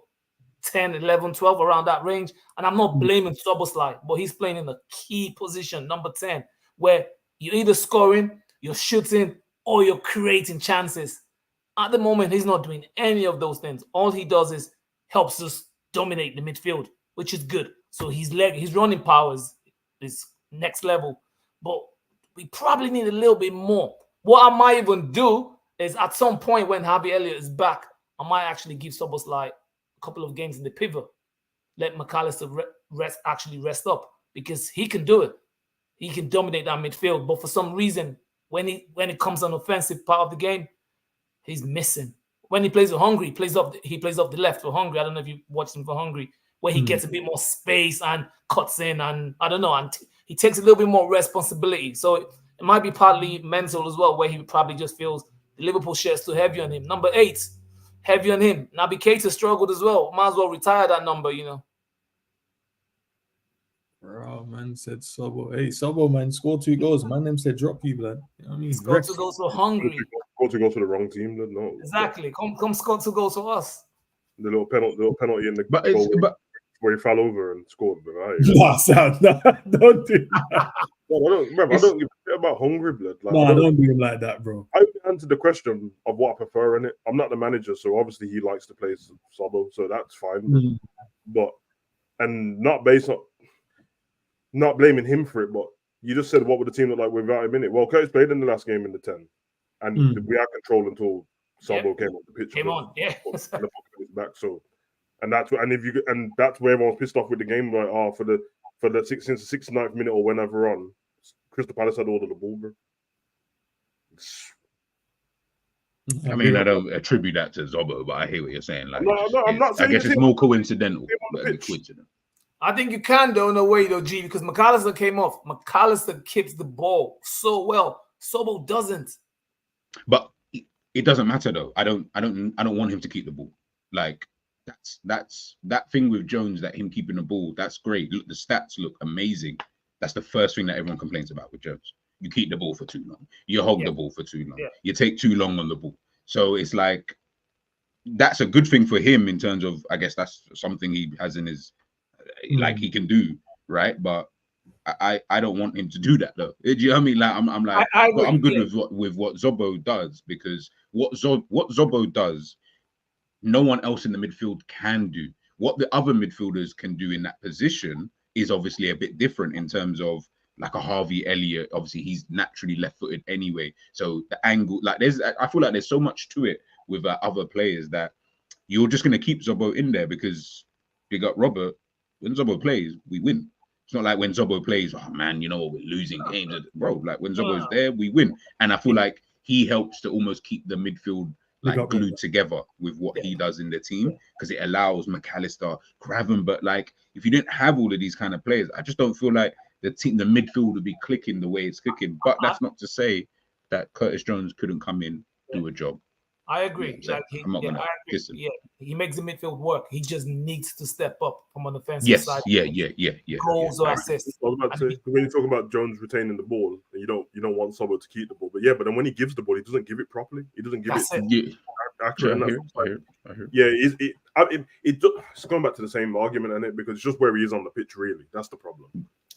Speaker 5: 10, 11, 12 around that range. And I'm not blaming Szoboszlai, but he's playing in a key position, number 10, where you're either scoring, you're shooting, or you're creating chances. At the moment, he's not doing any of those things. All he does is helps us dominate the midfield, which is good. So his running power is next level. But we probably need a little bit more. What I might even do is at some point when Harvey Elliott is back, I might actually give Szoboszlai a couple of games in the pivot. Let McAllister rest up, because he can do it. He can dominate that midfield. But for some reason, when it comes on offensive part of the game, he's missing. when he plays with Hungary, he plays off the left for Hungary. I don't know if you watched him for Hungary, where he gets a bit more space and cuts in, and I don't know, and he takes a little bit more responsibility. So it might be partly mental as well, where he probably just feels the Liverpool shirt's too heavy on him. Number 8, heavy on him. Naby Keita struggled as well. Might as well retire that number, you know.
Speaker 1: Bro, man said Sobo. Hey, Sobo, man, scored 2 goals. Man, them said drop you, blood. You know what I mean?
Speaker 5: Scored 2 goals for Hungary.
Speaker 2: Scored 2 goals for the wrong team. No,
Speaker 5: exactly. Come score 2 goals for us.
Speaker 2: The little penalty in the
Speaker 3: but
Speaker 2: where he fell over and scored. Right?
Speaker 1: No, Sam, no, don't do that.
Speaker 2: No, I don't give a shit about Hungry, blood. Like,
Speaker 1: No, I don't do him like that, bro.
Speaker 2: I answered the question of what I prefer in it. I'm not the manager, so obviously he likes to play Sobo, so that's fine. But and not blaming him for it, but you just said what would the team look like without him in it? Well, Curtis played in the last game in the 10, and we had control until Sobo came on the pitch.
Speaker 5: Came on, yeah.
Speaker 2: Back, so, and that's where everyone's pissed off with the game. Like, since the 69th minute or whenever on, Crystal Palace had all of the ball, bro.
Speaker 3: I mean, I don't attribute that to Zobo, but I hear what you're saying. Like,
Speaker 2: I'm not saying
Speaker 3: I guess it's more coincidental.
Speaker 5: I think you can, though, in a way, though, G, because McAllister came off. McAllister keeps the ball so well. Sobo doesn't.
Speaker 3: But it doesn't matter, though. I don't want him to keep the ball. Like, that's that thing with Jones, that him keeping the ball, that's great. Look, the stats look amazing. That's the first thing that everyone complains about with Jones. You keep the ball for too long. You hog the ball for too long. You take too long on the ball. So it's like, that's a good thing for him in terms of, I guess that's something he has in his, like, he can do, right? But I don't want him to do that, though. Do you know what I mean? Like, I'm good with what Zobo does, because what Zobo does, no one else in the midfield can do. What the other midfielders can do in that position is obviously a bit different in terms of, like, a Harvey Elliott. Obviously, he's naturally left-footed anyway. So the angle, like, I feel like there's so much to it with other players that you're just going to keep Zobo in there, because you got Robert. When Zobo plays, we win. It's not like when Zobo plays, oh man, you know what, we're losing games, bro. Like, when Zobo's there, we win. And I feel like he helps to almost keep the midfield like glued together with what he does in the team, because it allows McAllister, Craven. But like, if you didn't have all of these kind of players, I just don't feel like the midfield would be clicking the way it's clicking. But that's not to say that Curtis Jones couldn't come in, do a job.
Speaker 5: I agree.
Speaker 3: So
Speaker 5: like
Speaker 3: I'm not gonna listen.
Speaker 5: Yeah, he makes the midfield work. He just needs to step up from an offensive side.
Speaker 3: Yeah.
Speaker 5: Goals or assists.
Speaker 2: I was about to say, when you talk about Jones retaining the ball, and you don't want Sobo to keep the ball, but then when he gives the ball, he doesn't give it properly. He doesn't give it. It's going back to the same argument, isn't it? Because it's just where he is on the pitch, really. That's the problem.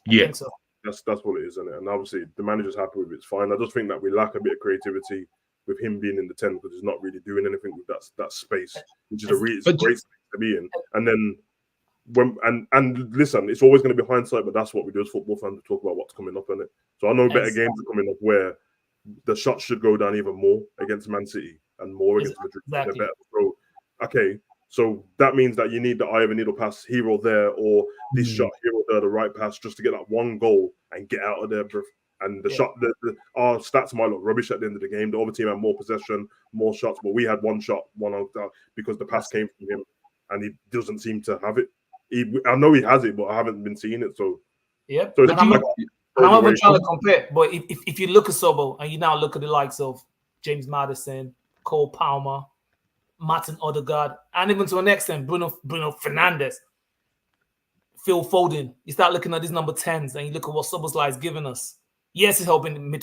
Speaker 3: Yeah,
Speaker 5: so.
Speaker 2: That's what it is, isn't it? And obviously, the manager's happy with it. It's fine. I just think that we lack a bit of creativity with him being in the 10, because he's not really doing anything with that space, which is a great space to be in. And then listen, it's always going to be hindsight, but that's what we do as football fans, to talk about what's coming up in it. So I know better games are coming up where the shots should go down even more against Man City and more against Madrid.
Speaker 5: Exactly.
Speaker 2: They're better. So, okay, so that means that you need the eye of a needle pass here or there, or this shot here or there, the right pass, just to get that one goal and get out of there, bro. And the shot, our stats might look rubbish at the end of the game. The other team had more possession, more shots, but we had one shot, one out, because the pass came from him, and he doesn't seem to have it. I know he has it, but I haven't been seeing it. So,
Speaker 5: So I'm not even trying to compare, but if you look at Sobo and you now look at the likes of James Maddison, Cole Palmer, Martin Odegaard, and even to an extent Bruno Fernandes, Phil Foden, you start looking at these number 10s and you look at what Szoboszlai is giving us. Yes, he's helping the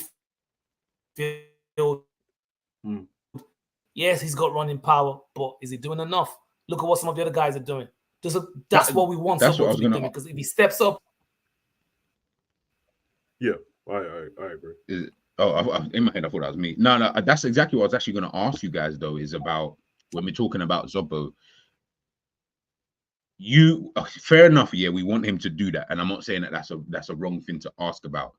Speaker 5: midfield. Yes, he's got running power, but is he doing enough? Look at what some of the other guys are doing. That's what we want Sobo to be doing, because if he steps up.
Speaker 2: Yeah, I agree.
Speaker 3: In my head, I thought that was me. No, that's exactly what I was actually going to ask you guys, though, is about when we're talking about Zobo. Fair enough, yeah, we want him to do that, and I'm not saying that that's a wrong thing to ask about.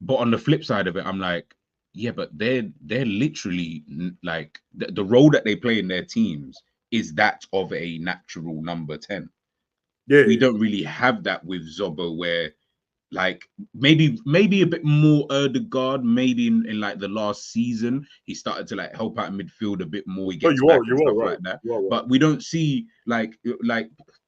Speaker 3: But on the flip side of it, I'm like, yeah, but they're literally like the role that they play in their teams is that of a natural number 10. Yeah, we don't really have that with Zobo, where like maybe a bit more Erdegaard. Maybe in like the last season, he started to like help out in midfield a bit more. He gets back and stuff like that. But we don't see like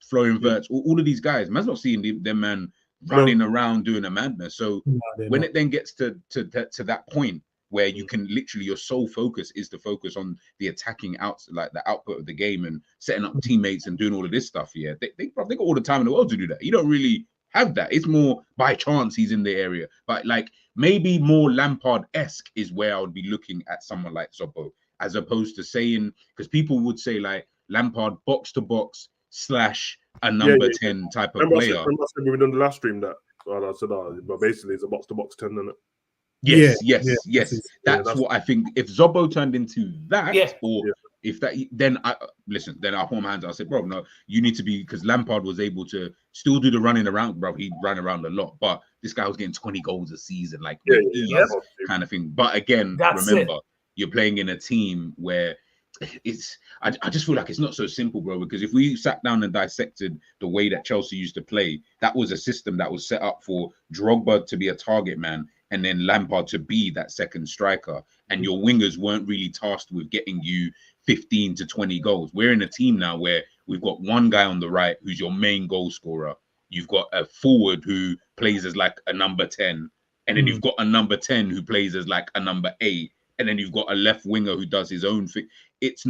Speaker 3: Florian Wirtz, all of these guys. Man's not seeing them man running around doing a madness. So when it then gets to that point where you can literally, your sole focus is to focus on the attacking like the output of the game and setting up teammates and doing all of this stuff. Yeah, they got all the time in the world to do that. You don't really have that. It's more by chance he's in the area. But like maybe more Lampard-esque is where I would be looking at someone like Zobo, as opposed to saying, because people would say like Lampard box to box / a number 10 type of player.
Speaker 2: Remember I said we were doing the last stream that I said, but basically it's a box to box 10, isn't it?
Speaker 3: Yes. That's what I think. If Zobo turned into that, if that, then I put my hands out. I said, bro, no, you need to be, because Lampard was able to still do the running around, bro. He ran around a lot, but this guy was getting 20 goals a season, like kind of thing. But again, remember, you're playing in a team where I just feel like it's not so simple, bro, because if we sat down and dissected the way that Chelsea used to play, that was a system that was set up for Drogba to be a target man and then Lampard to be that second striker, and your wingers weren't really tasked with getting you 15 to 20 goals. We're in a team now where we've got one guy on the right who's your main goal scorer. You've got a forward who plays as like a number 10, and then you've got a number 10 who plays as like a number 8, and then you've got a left winger who does his own thing. It's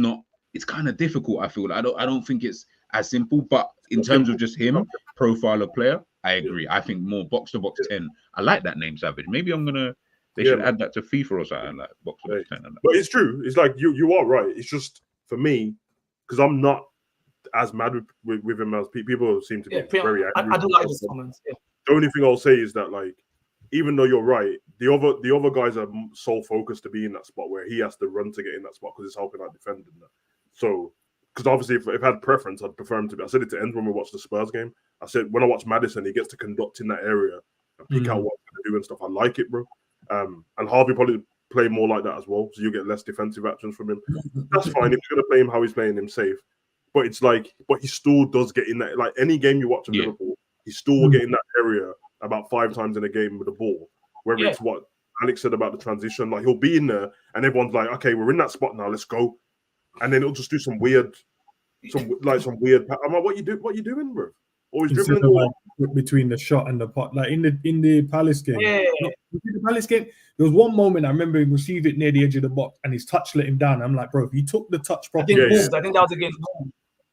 Speaker 3: kind of difficult, I feel. I don't think it's as simple, but in terms of just him, profile of player, I agree. I think more box to box 10. I like that name, Savage. Maybe they should add that to FIFA or something, like box to box 10.
Speaker 2: But it's true. It's like you are right. It's just for me, because I'm not as mad with him as people seem to be very angry.
Speaker 5: I do like his comments. Yeah.
Speaker 2: The only thing I'll say is that, like, even though you're right, the other guys are so focused to be in that spot where he has to run to get in that spot because it's helping out defending that. So, because obviously, if I had preference, I'd prefer him to be. I said it to Endz when we watched the Spurs game. I said when I watch Maddison, he gets to conduct in that area and pick out what he's going to do and stuff. I like it, bro. And Harvey probably play more like that as well, so you get less defensive actions from him. That's fine if you're going to play him how he's playing him safe. But it's like, but he still does get in that. Like any game you watch of Liverpool, he still will get in that area about 5 times in a game with the ball. Whether it's what Alex said about the transition, like he'll be in there and everyone's like, okay, we're in that spot now, let's go. And then he'll just do some weird. I'm like, what you doing, bro? Always dribbling
Speaker 1: like, between the shot and the pot, like in the Palace game. The Palace game, there was one moment I remember he received it near the edge of the box and his touch let him down. I'm like, bro, if he took the touch properly,
Speaker 5: I think that was against Wolves.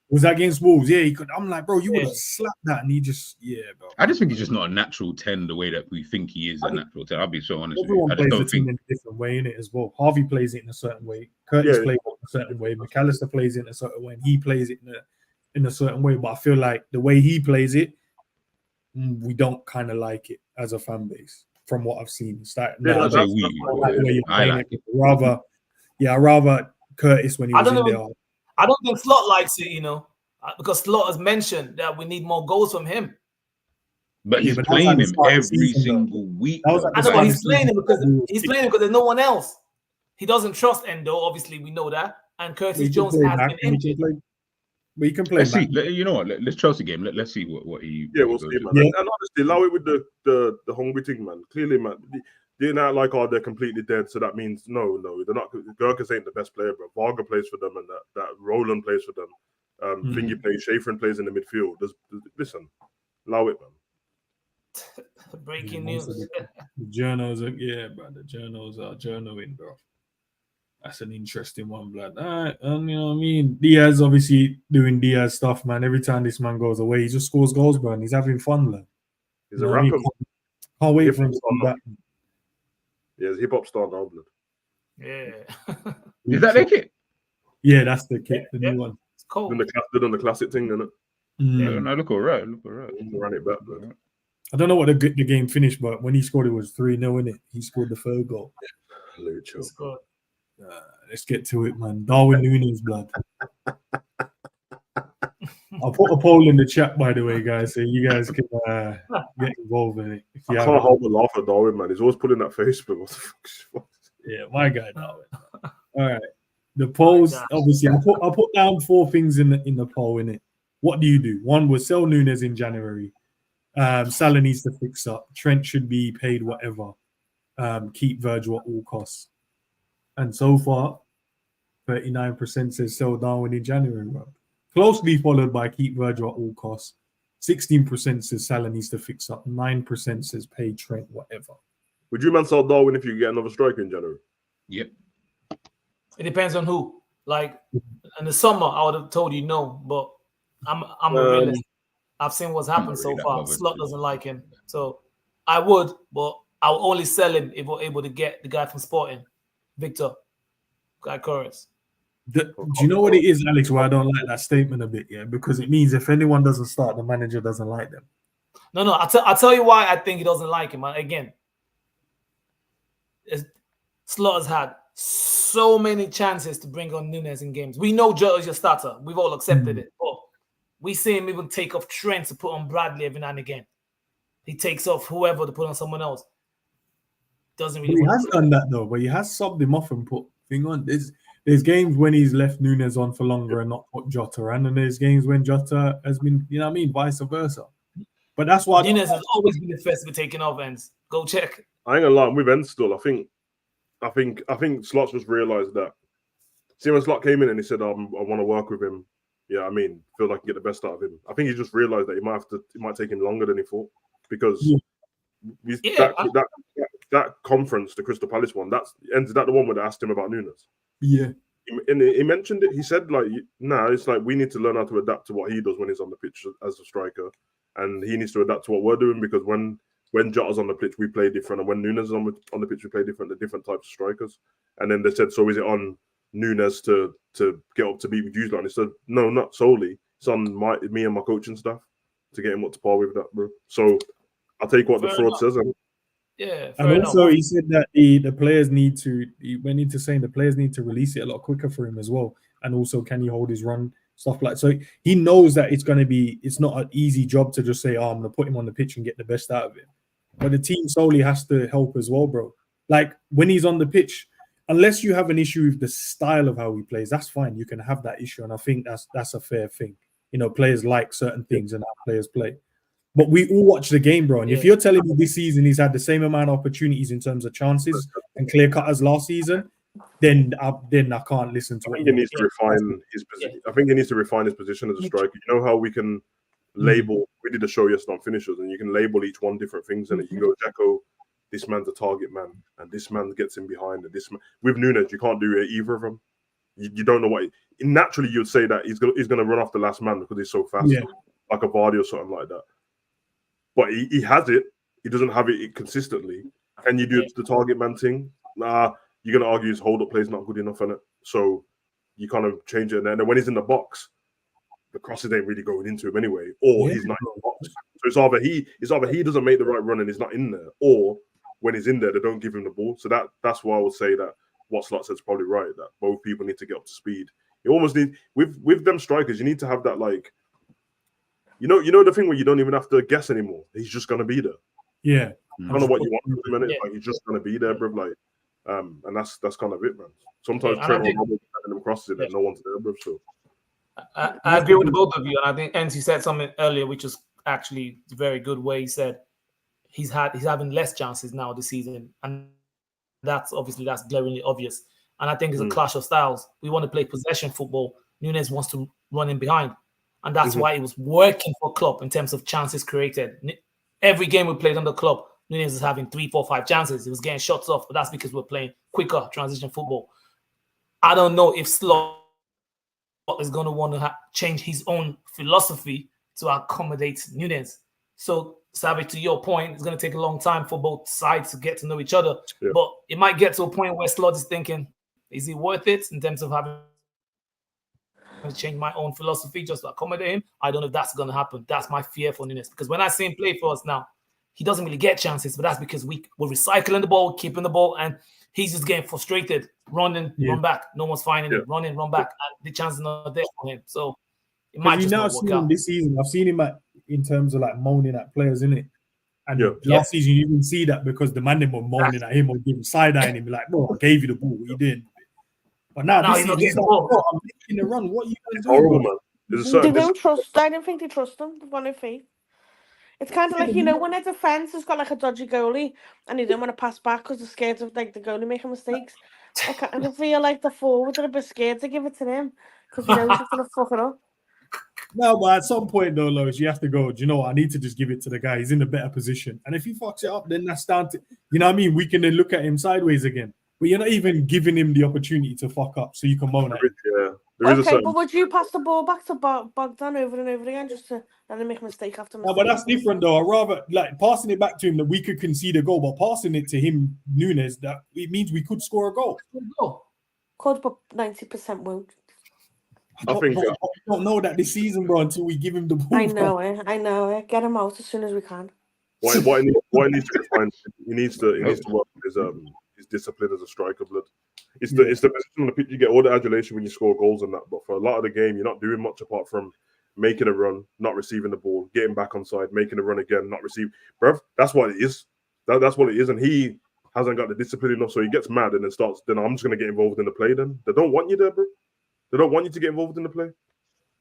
Speaker 1: Was that against Wolves? Yeah, he could. I'm like, bro, you would have slapped that, and he just, bro.
Speaker 3: I just think he's just not a natural 10 the way that we think he is a natural 10. I'll be so honest with you.
Speaker 1: Everyone plays the team in a different way in it as well. Harvey plays it in a certain way. Curtis plays it in a certain way. McAllister plays it in a certain way. And he plays it in a certain way. But I feel like the way he plays it, we don't kind of like it as a fan base from what I've seen. It's like, I like it. Rather Curtis when he was in there.
Speaker 5: I don't think Slot likes it, because Slot has mentioned that we need more goals from him.
Speaker 3: But he's playing him every single week.
Speaker 5: I know, but he's playing him because there's no one else. He doesn't trust Endo, obviously, we know that. And Curtis Jones has been injured.
Speaker 1: But he can play.
Speaker 3: Let's see. You know what? Let's Chelsea game. Let's see what he.
Speaker 2: Yeah, we'll see, man. Yeah. And honestly, allow it with the hungry thing, man. Clearly, man. They're not like, they're completely dead, so that means no, they're not. Gurkis ain't the best player, bro. Varga plays for them, and that Roland plays for them. Thingy plays, Schaefer plays in the midfield. Listen, allow it, man.
Speaker 5: Breaking news.
Speaker 1: The journals are, the journals are journaling, bro. That's an interesting one, blood. All right, you know what I mean? Diaz obviously doing Diaz stuff, man. Every time this man goes away, he just scores goals, bro, and he's having fun, man.
Speaker 2: He's a rapper.
Speaker 1: Can't wait for him to come back.
Speaker 2: Yeah, hip hop star now, blood.
Speaker 5: Yeah.
Speaker 3: Is that their kit?
Speaker 1: Yeah, that's the kit, the new one.
Speaker 5: It's cool.
Speaker 2: They're on the classic thing, isn't it?
Speaker 3: Yeah, no, look all right.
Speaker 2: Run it back, blood.
Speaker 1: I don't know what the game finished, but when he scored, it was 3-0, in it. He scored the third goal.
Speaker 2: Lucho.
Speaker 1: Let's get to it, man. Darwin Núñez, blood. I'll put a poll in the chat, by the way, guys, so you guys can get involved in it.
Speaker 2: I can't help but laugh at Darwin, man. He's always putting that face, but what the fuck?
Speaker 1: Yeah, my guy, Darwin. All right. The polls, obviously, I put down 4 things in the poll, in it. What do you do? One was sell Núñez in January. Salah needs to fix up. Trent should be paid whatever. Keep Virgil at all costs. And so far, 39% says sell Darwin in January, bro. Closely followed by keep Virgil at all costs. 16% says Salah needs to fix up. 9% says pay Trent whatever.
Speaker 2: Would you man sell Darwin if you get another striker in January?
Speaker 3: Yep.
Speaker 5: It depends on who. Like in the summer, I would have told you no, but I'm a realist. I've seen what's happened so far. Slot doesn't like him, so I would, but I'll only sell him if we're able to get the guy from Sporting, Victor Gyökeres.
Speaker 1: Do you know what it is, Alex, why I don't like that statement a bit, yeah? Because it means if anyone doesn't start, the manager doesn't like them.
Speaker 5: No, I'll tell you why I think he doesn't like him. Again, Slot has had so many chances to bring on Núñez in games. We know Joe is your starter. We've all accepted it. But we see him even take off Trent to put on Bradley every now and again. He takes off whoever to put on someone else. Doesn't really.
Speaker 1: He has done that though, but he has subbed him off and put thing on. There's games when he's left Núñez on for longer and not put Jota, and then there's games when Jota has been, you know what I mean, vice versa. But that's why
Speaker 5: Núñez has always been the first to be taken off ends. Go check. I
Speaker 2: ain't gonna lie, with Endz still, I think Slot's just realised that. See, when Slot came in and he said, I want to work with him. Yeah, I mean, feel like I can get the best out of him. I think he just realised that it might take him longer than he thought because that conference, the Crystal Palace one, is that the one where they asked him about Núñez?
Speaker 1: Yeah.
Speaker 2: He mentioned it. He said, like, it's like we need to learn how to adapt to what he does when he's on the pitch as a striker, and he needs to adapt to what we're doing because when Jota's on the pitch, we play different, and when Núñez is on the pitch, we play different. The different types of strikers. And then they said, so is it on Núñez to get up to beat with you? And he said, no, not solely. It's on me and my coaching staff to get him up to par with that, bro. So I'll take what the fraud says.
Speaker 5: Yeah,
Speaker 1: and also he said that the players need to. He went into saying the players need to release it a lot quicker for him as well, and also can he hold his run, stuff like so. He knows that it's not an easy job to just say, I'm gonna put him on the pitch and get the best out of him. But the team solely has to help as well, bro. Like when he's on the pitch, unless you have an issue with the style of how he plays, that's fine. You can have that issue, and I think that's a fair thing. You know, players like certain things and how players play. But we all watch the game, bro. And if you're telling me this season he's had the same amount of opportunities in terms of chances and clear cut as last season, then I can't listen to it.
Speaker 2: I think he needs to refine his position. I think he needs to refine his position as a striker. You know how we can label? We did a show yesterday on finishers, and you can label each one different things. And you go, Jacko, this man's a target man, and this man gets in behind. And this man, with Núñez, you can't do either of them. You don't know what. Naturally, you'd say that he's gonna run off the last man because he's so fast, like a Vardy or something like that. But he has it. He doesn't have it consistently. Can you do the target man thing? Nah, you're going to argue his hold-up play is not good enough in it. So you kind of change it. And then when he's in the box, the crosses ain't really going into him anyway. Or he's not in the box. So it's either he doesn't make the right run and he's not in there. Or when he's in there, they don't give him the ball. So that's why I would say that what Slot said is probably right, that both people need to get up to speed. You almost need, with them strikers, you need to have that, like, you know the thing where you don't even have to guess anymore. He's just gonna be there.
Speaker 1: Yeah.
Speaker 2: I don't know what you want from him, like he's just gonna be there, bro. Like, and that's kind of it, man. Sometimes Trevor Roberts sending them crosses it and no one's there, bro. So
Speaker 5: I agree with both of you, and I think Endz said something earlier, which was actually very good. Where he said he's having less chances now this season, and that's glaringly obvious. And I think it's a clash of styles. We want to play possession football. Núñez wants to run in behind. And that's why it was working for Klopp in terms of chances created. Every game we played under Klopp, Núñez was having 3, 4, 5 chances. He was getting shots off, but that's because we're playing quicker transition football. I don't know if Slot is going to want to change his own philosophy to accommodate Núñez. So, Savage, to your point, it's going to take a long time for both sides to get to know each other. Yeah. But it might get to a point where Slot is thinking, is it worth it in terms of having to change my own philosophy just to accommodate him? I don't know if that's going to happen. That's my fear for Núñez, because when I see him play for us now, he doesn't really get chances, but that's because we're recycling the ball, keeping the ball, and he's just getting frustrated, running, run back. No one's finding him, running, run back, and the chances are not there for him. So it might just not work out.
Speaker 1: This season, I've seen him in terms of like moaning at players, innit? And last season, you didn't see that because the man were moaning at him or giving side-eyeing him, like, bro, I gave you the ball, what you did. But now
Speaker 5: he's not getting the ball.
Speaker 1: I'm making the run. What are you guys doing?
Speaker 2: Horrible, man.
Speaker 4: I don't think they trust him. They've got no faith. It's kind of like, when a defense has got like a dodgy goalie and they don't want to pass back because they're scared of like the goalie making mistakes. I kind of feel like the forwards are a bit scared to give it to him because he knows he's gonna fuck it up.
Speaker 1: No, but at some point though, Lois, you have to go. Do you know what? I need to just give it to the guy. He's in a better position, and if he fucks it up, then that's down to you know what I mean. We can then look at him sideways again. But you're not even giving him the opportunity to fuck up, so you can moan at him.
Speaker 2: Yeah.
Speaker 4: Okay, but would you pass the ball back to Bogdan over and over again just to let him make a mistake after mistake?
Speaker 1: No, but that's different though. I'd rather like passing it back to him that we could concede a goal, but passing it to him, Nunes, that it means we could score a goal.
Speaker 4: Could, but 90% won't.
Speaker 2: I think
Speaker 1: we don't know that this season, bro, until we give him the ball.
Speaker 4: I know it. Get him out as soon as we can.
Speaker 2: What he needs to find, he needs to work his discipline as a striker, blood. It's the position on the pitch. You get all the adulation when you score goals and that, but for a lot of the game, you're not doing much apart from making a run, not receiving the ball, getting back on side, making a run again, not receive. Bruv, that's what it is. That's what it is, and he hasn't got the discipline enough, so he gets mad and then starts. Then I'm just gonna get involved in the play. Then they don't want you there, bro. They don't want you to get involved in the play.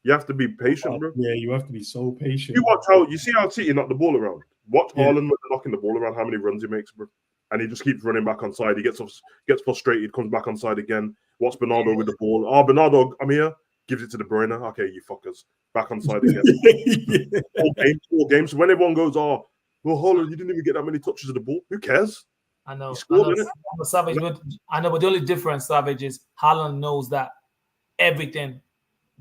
Speaker 2: You have to be patient, bro.
Speaker 1: Yeah, you have to be so patient.
Speaker 2: You see how City knock the ball around. Watch Haaland when they're knocking the ball around. How many runs he makes, bro? And he just keeps running back on side. He gets frustrated, comes back on side again. Watch Bernardo with the ball. Oh, Bernardo, I'm here. Gives it to De Bruyne. Okay, you fuckers. Back on side again. Four games. So when everyone goes, oh, well, Haaland, you didn't even get that many touches of the ball. Who cares?
Speaker 5: I know.
Speaker 2: Savage,
Speaker 5: but the only difference, Savage, is Haaland knows that everything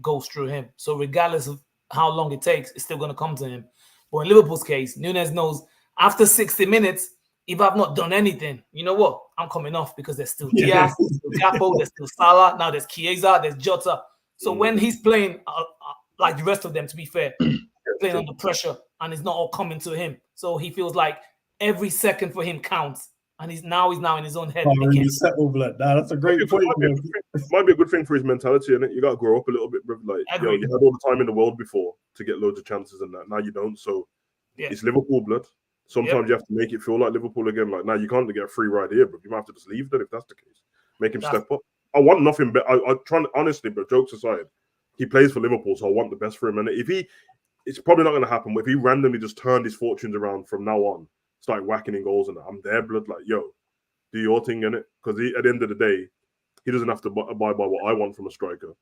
Speaker 5: goes through him. So regardless of how long it takes, it's still going to come to him. But in Liverpool's case, Nunes knows after 60 minutes, if I've not done anything, you know what? I'm coming off because there's still Diaz, there's still Gakpo, there's still Salah, now there's Chiesa, there's Jota. So when he's playing like the rest of them, to be fair, playing under pressure and it's not all coming to him. So he feels like every second for him counts. And he's now in his own head.
Speaker 1: That's a great point.
Speaker 2: Might be a good thing for his mentality, isn't it? You got to grow up a little bit, bro. Like, you had all the time in the world before to get loads of chances and that. Now you don't. So it's Liverpool blood. Sometimes you have to make it feel like Liverpool again. Like, now you can't get a free ride here, bro. You might have to just leave that if that's the case. Make him step up. I want nothing but I try to, honestly, but jokes aside, he plays for Liverpool, so I want the best for him. And it's probably not going to happen. But if he randomly just turned his fortunes around from now on, start whacking in goals and I'm there, blood. Like, yo, do your thing in it, because at the end of the day, he doesn't have to abide by what I want from a striker.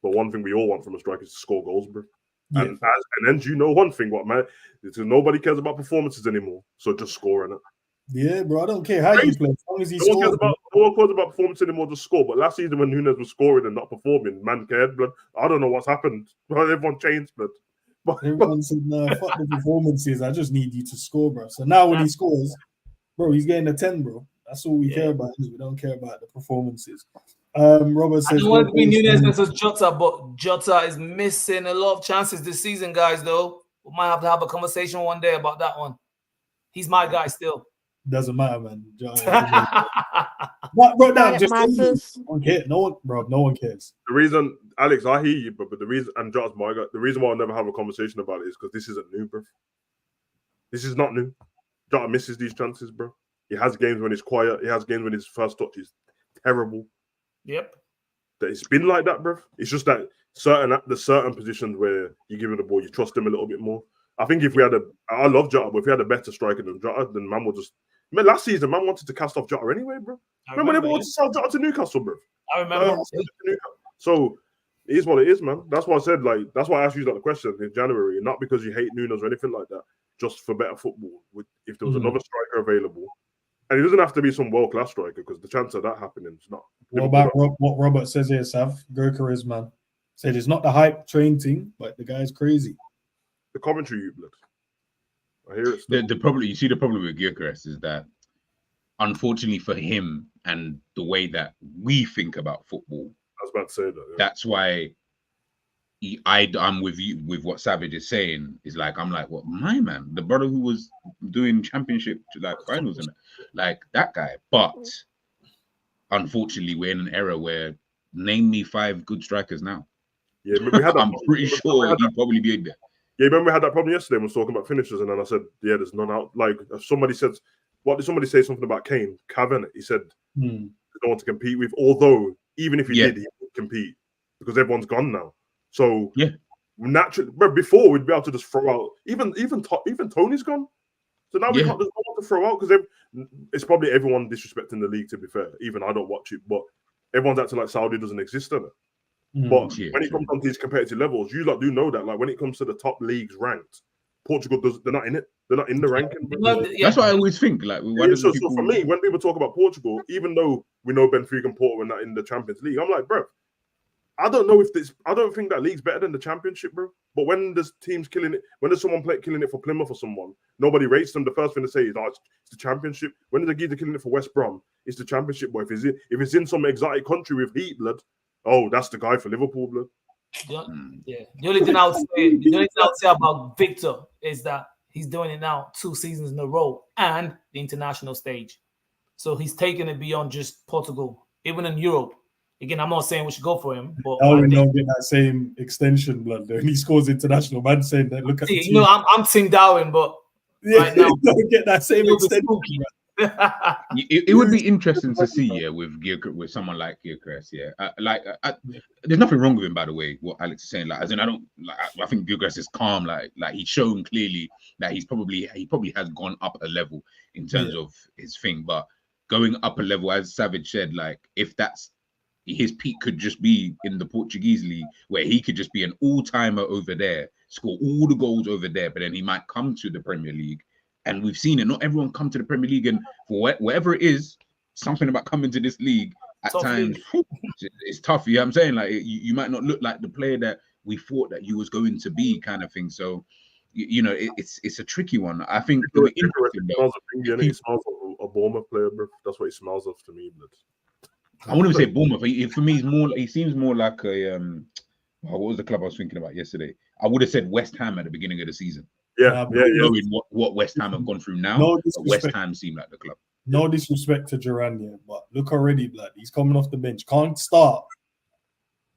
Speaker 2: But one thing we all want from a striker is to score goals, bro. Yeah. And then you know one thing, what man? Nobody cares about performances anymore, so just scoring it.
Speaker 1: Yeah, bro. I don't care how you play, as long as he scores.
Speaker 2: No one cares about performance anymore, just score. But last season when Nunes was scoring and not performing, man cared, blood. I don't know what's happened. Everyone changed, blood.
Speaker 1: Everyone said, no, fuck the performances. I just need you to score, bro. So now when he scores, bro, he's getting a 10, bro. That's all we care about. We don't care about the performances. Robert says,
Speaker 5: I don't want to be Nunes versus Jota, but Jota is missing a lot of chances this season, guys, though. We might have to have a conversation one day about that one. He's my guy still.
Speaker 1: Doesn't matter, man. But bro, no, just no one cares.
Speaker 2: The reason, Alex, I hear you, but the reason, and Jota's my guy, the reason why I'll never have a conversation about it is because this isn't new, bro. This is not new. Jota misses these chances, bro. He has games when he's quiet. He has games when his first touch is terrible.
Speaker 5: Yep.
Speaker 2: That it's been like that, bro. It's just that there's certain positions where you give him the ball, you trust him a little bit more. I think if we had I love Jota, but if we had a better striker than Jota, then man would just. Man, last season, man wanted to cast off Jota anyway, bro. Remember when everyone wanted to sell Jota to Newcastle, bro?
Speaker 5: I remember.
Speaker 2: So it is what it is, man. That's why I said, like, that's why I asked you that question in January, not because you hate Nunes or anything like that, just for better football. If there was another striker available, and it doesn't have to be some world-class striker, because the chance of that happening is not.
Speaker 1: What about what Robert says here, Sav? Gokaris, man. Said it's not the hype train thing, but the guy's crazy.
Speaker 2: The commentary, you blood. I hear it.
Speaker 3: The problem, you see, the problem with Gyökeres is that, unfortunately for him and the way that we think about football,
Speaker 2: I was about to say that. Yeah.
Speaker 3: That's why I'm with you with what Savage is saying. Is like, I'm like, what, my man, the brother who was doing championship to like finals and like that guy. But unfortunately, we're in an era where name me 5 good strikers now.
Speaker 2: Yeah, we had that
Speaker 3: I'm pretty sure he'd probably be in there.
Speaker 2: Yeah, remember we had that problem yesterday when we was talking about finishers, and then I said, yeah, there's none out. Like, if somebody said, what did somebody say something about Kane? Cavan, he said, there's no one to compete with. Although, even if he did, he would compete because everyone's gone now. So, naturally, but before we'd be able to just throw out. Even Tony's gone. So now we can't just want to throw out because it's probably everyone disrespecting the league. To be fair, even I don't watch it, but everyone's acting like Saudi doesn't exist in it. But when it comes on to these competitive levels, you lot do know that. Like when it comes to the top leagues ranked, Portugal they're not in it. They're not in the ranking.
Speaker 3: That's what I always think. Like,
Speaker 2: so for me, when people talk about Portugal, even though we know Benfica and Porto are not in the Champions League, I'm like, bro, I don't think that league's better than the Championship, bro. But when there's teams killing it, when there's someone killing it for Plymouth or someone, nobody rates them. The first thing to say is, it's the Championship. When there's a geezer killing it for West Brom, it's the Championship. But if it's in some exotic country with heat blood, that's the guy for Liverpool blood.
Speaker 5: The only thing I would say about Victor is that he's doing it now 2 seasons in a row and the international stage. So he's taking it beyond just Portugal, even in Europe. Again, I'm not saying we should go for him, but
Speaker 1: we don't get that same extension, blood. When he scores international, man saying that. Look at the team.
Speaker 5: I'm Team Darwin, but right now
Speaker 1: don't get that same extension.
Speaker 3: It would be interesting to see, with someone like Gyökeres, there's nothing wrong with him, by the way. What Alex is saying, I think Gyökeres is calm, like he's shown clearly that he probably has gone up a level in terms of his thing, but going up a level, as Savage said, like if that's his peak could just be in the Portuguese league, where he could just be an all-timer over there, score all the goals over there, but then he might come to the Premier League. And we've seen it. Not everyone come to the Premier League, and for whatever it is, something about coming to this league at times, it's tough. You know what I'm saying? Like you might not look like the player that we thought that you was going to be, kind of thing. So, it's a tricky one. I think
Speaker 2: it smells of a Bournemouth player, bro. That's what he smells of to me.
Speaker 3: I wouldn't say Bournemouth. For me, he seems more like a what was the club I was thinking about yesterday? I would have said West Ham at the beginning of the season. Knowing what West Ham have gone through now, West Ham seem like the club.
Speaker 1: No disrespect to Duran, but look already, blood. He's coming off the bench. Can't start.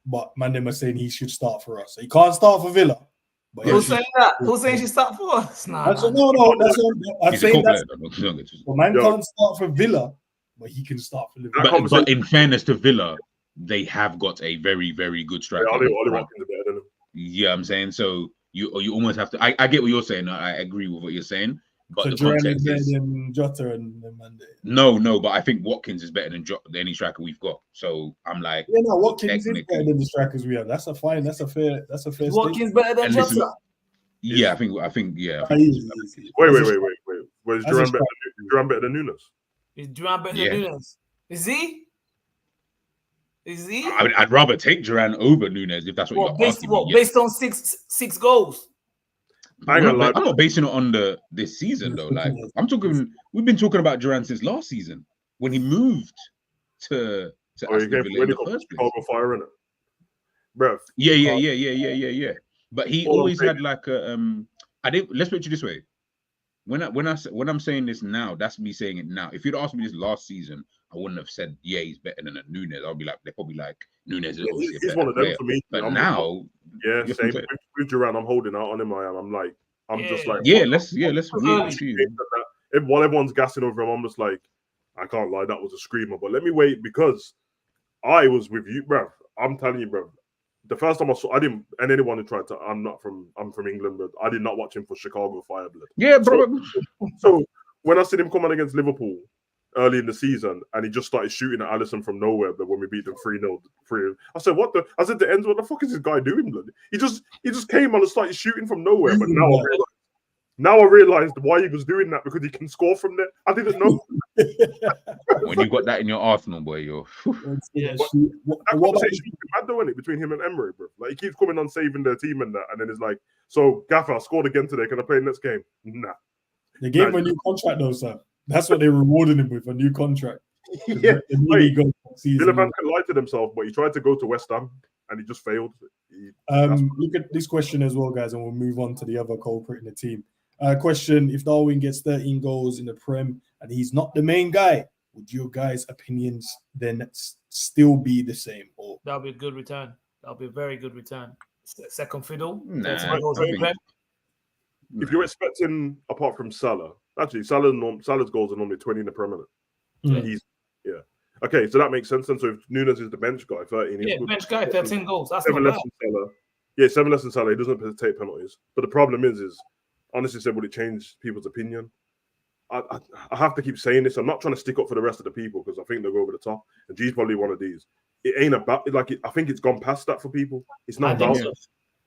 Speaker 1: But man, them are saying he should start for us. He can't start for Villa. But
Speaker 5: who's saying that? Who's saying he should start for us?
Speaker 1: No. That's what I'm saying. Man can't start for Villa, but he can start for Liverpool.
Speaker 3: But in fairness to Villa, they have got a very, very good striker. Yeah, I'm saying so. You almost have to. I get what you're saying. I agree with what you're saying. But
Speaker 1: so
Speaker 3: the context
Speaker 1: is better than Jota and Mande.
Speaker 3: No, but I think Watkins is better than any striker we've got. So I'm like,
Speaker 1: Watkins is better than the strikers we have. That's a fair.
Speaker 5: Watkins better than Jota.
Speaker 3: Yeah, I think. Yeah.
Speaker 2: Wait. Was Duran better than Nunes?
Speaker 5: Is Duran better than Nunes? Is he?
Speaker 3: I'd rather take Duran over Nunes if that's what you're asking me.
Speaker 5: Based on six goals?
Speaker 3: I'm not basing it on this season though. Like we've been talking about Duran since last season when he moved to Aston Villa in the first place.
Speaker 2: Fire in it, bro.
Speaker 3: Yeah. But he always had like a Let's put it this way. When I'm saying this now, that's me saying it now. If you'd asked me this last season, I wouldn't have said he's better than a Nunes. I'll be like, they're probably like Nunes is obviously
Speaker 2: he's one of them for me.
Speaker 3: But now,
Speaker 2: same with Duran. I'm holding out on him.
Speaker 3: Let's wait.
Speaker 2: While everyone's gassing over him, I'm just like, I can't lie, that was a screamer. But let me wait because I was with you, bro. I'm telling you, bro. The first time I didn't, and anyone who tried to, I'm from England, but I did not watch him for Chicago Fire blood.
Speaker 3: Yeah, bro.
Speaker 2: So when I seen him come on against Liverpool early in the season, and he just started shooting at Alisson from nowhere, but when we beat them 3-0, I said, I said to Endz, what the fuck is this guy doing, blood? He just came on and started shooting from nowhere, but now I realized why he was doing that, because he can score from there. I didn't know.
Speaker 3: When you got that in your Arsenal, boy, you're...
Speaker 2: That conversation is mad though, isn't it, between him and Emery, bro? Like, he keeps coming on saving their team and that, and then it's like, so, Gaffer, I scored again today. Can I play next game? Nah.
Speaker 1: They gave him a new contract though, sir. That's what they rewarded him with, a new contract.
Speaker 2: Yeah. Villa can lie to themselves, but he tried to go to West Ham and he just failed.
Speaker 1: Look at this question as well, guys, and we'll move on to the other culprit in the team. Question: if Darwin gets 13 goals in the Prem and he's not the main guy, would your guys' opinions then still be the same? Or
Speaker 5: that'll be a good return. That'll be a very good return. Second fiddle.
Speaker 2: If you're expecting, apart from Salah, actually Salah's goals are normally 20 in the Premier League. Okay, so that makes sense. And so if Nunes is the bench guy, 13.
Speaker 5: Bench guy, 13 goals. That's
Speaker 2: 7
Speaker 5: not
Speaker 2: less than Salah. Yeah, 7 less than Salah. He doesn't take penalties. But the problem is honestly said, would it change people's opinion? I have to keep saying this. I'm not trying to stick up for the rest of the people because I think they'll go over the top. And G's probably one of these. It ain't about I think it's gone past that for people. It's not about.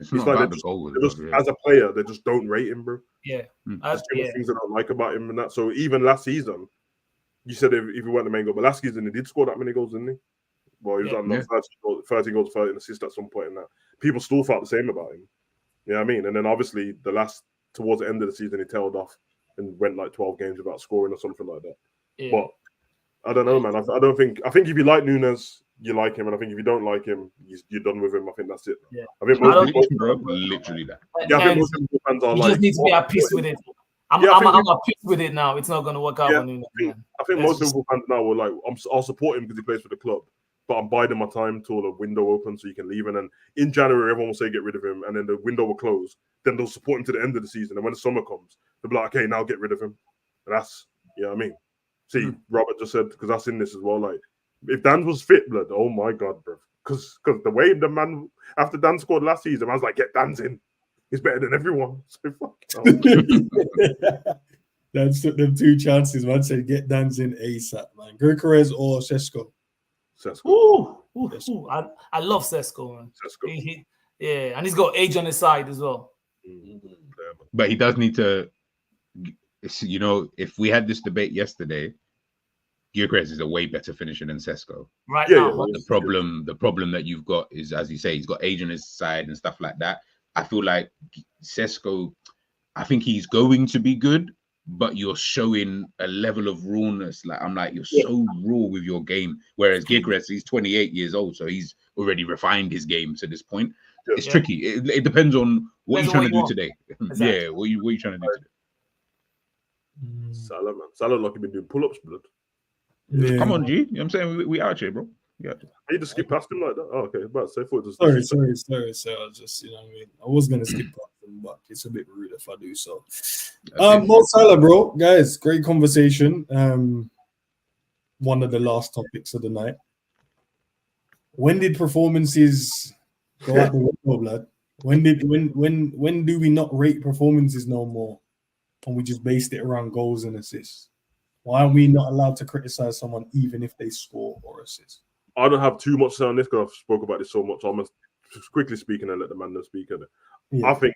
Speaker 3: It's not about the goals.
Speaker 2: As a player, they just don't rate him, bro.
Speaker 5: Yeah,
Speaker 2: there's too much things I don't like about him and that. So even last season, you said if he weren't the main goal, but last season he did score that many goals, didn't he? Well, he was on 30 goals, 30 assists at some point in that. People still felt the same about him. You know what I mean? And then obviously towards the end of the season, he tailed off and went like 12 games without scoring or something like that. Yeah. But I don't know, man. I think if you like Nunes, you like him, and I think if you don't like him, you're done with him. I think that's it.
Speaker 5: Yeah.
Speaker 2: I think
Speaker 3: literally that.
Speaker 2: Yeah, I think most fans are
Speaker 5: you just need to be at peace with it. I'm at peace with it now. It's not going to work out.
Speaker 2: I think most Liverpool fans now were like, I'll support him because he plays for the club, but I'm biding my time till the window opens so you can leave. And then in January, everyone will say get rid of him, and then the window will close. Then they'll support him to the end of the season. And when the summer comes, they'll be like, okay, now get rid of him. And that's, you know what I mean? See, Robert just said, because that's in this as well, like, if Dan was fit, blood, oh my God, bro. Because the way the man, after Dan scored last season, I was like, get Dan's in. He's better than everyone. So fuck.
Speaker 1: Dan took them 2 chances, man. Said get Dan's in ASAP, man. Gyökeres or Sesko?
Speaker 5: Ooh, I love Sesko, man. Sesko. Yeah, and he's got age on his side as well.
Speaker 3: But he does need to, you know, if we had this debate yesterday, Gyökeres is a way better finisher than Sesko.
Speaker 5: Right now.
Speaker 3: The problem that you've got is, as you say, he's got age on his side and stuff like that. I feel like Sesko, I think he's going to be good, but you're showing a level of rawness. Like, I'm like, you're so raw with your game. Whereas Gyökeres, he's 28 years old, so he's already refined his game to this point. It's tricky. It depends on what you're trying to do today. Exactly. Yeah, what you trying to do today.
Speaker 2: Salah, man. Salah like he been doing pull-ups, blood.
Speaker 3: Yeah. Come on, G. You know what I'm saying? We out here, bro. Yeah.
Speaker 2: You just skip past him like that? Oh, okay. About to say,
Speaker 1: sorry. So I was just, you know what I mean? I was going to skip past him, but it's a bit rude if I do so. Mo Salah, bro. Guys, great conversation. One of the last topics of the night. When did performances go out the window, blood? When do we not rate performances no more? And we just based it around goals and assists? Why are we not allowed to criticize someone even if they score or assist?
Speaker 2: I don't have too much to say on this because I've spoke about this so much. I'm just quickly speaking and let the man speak. I think,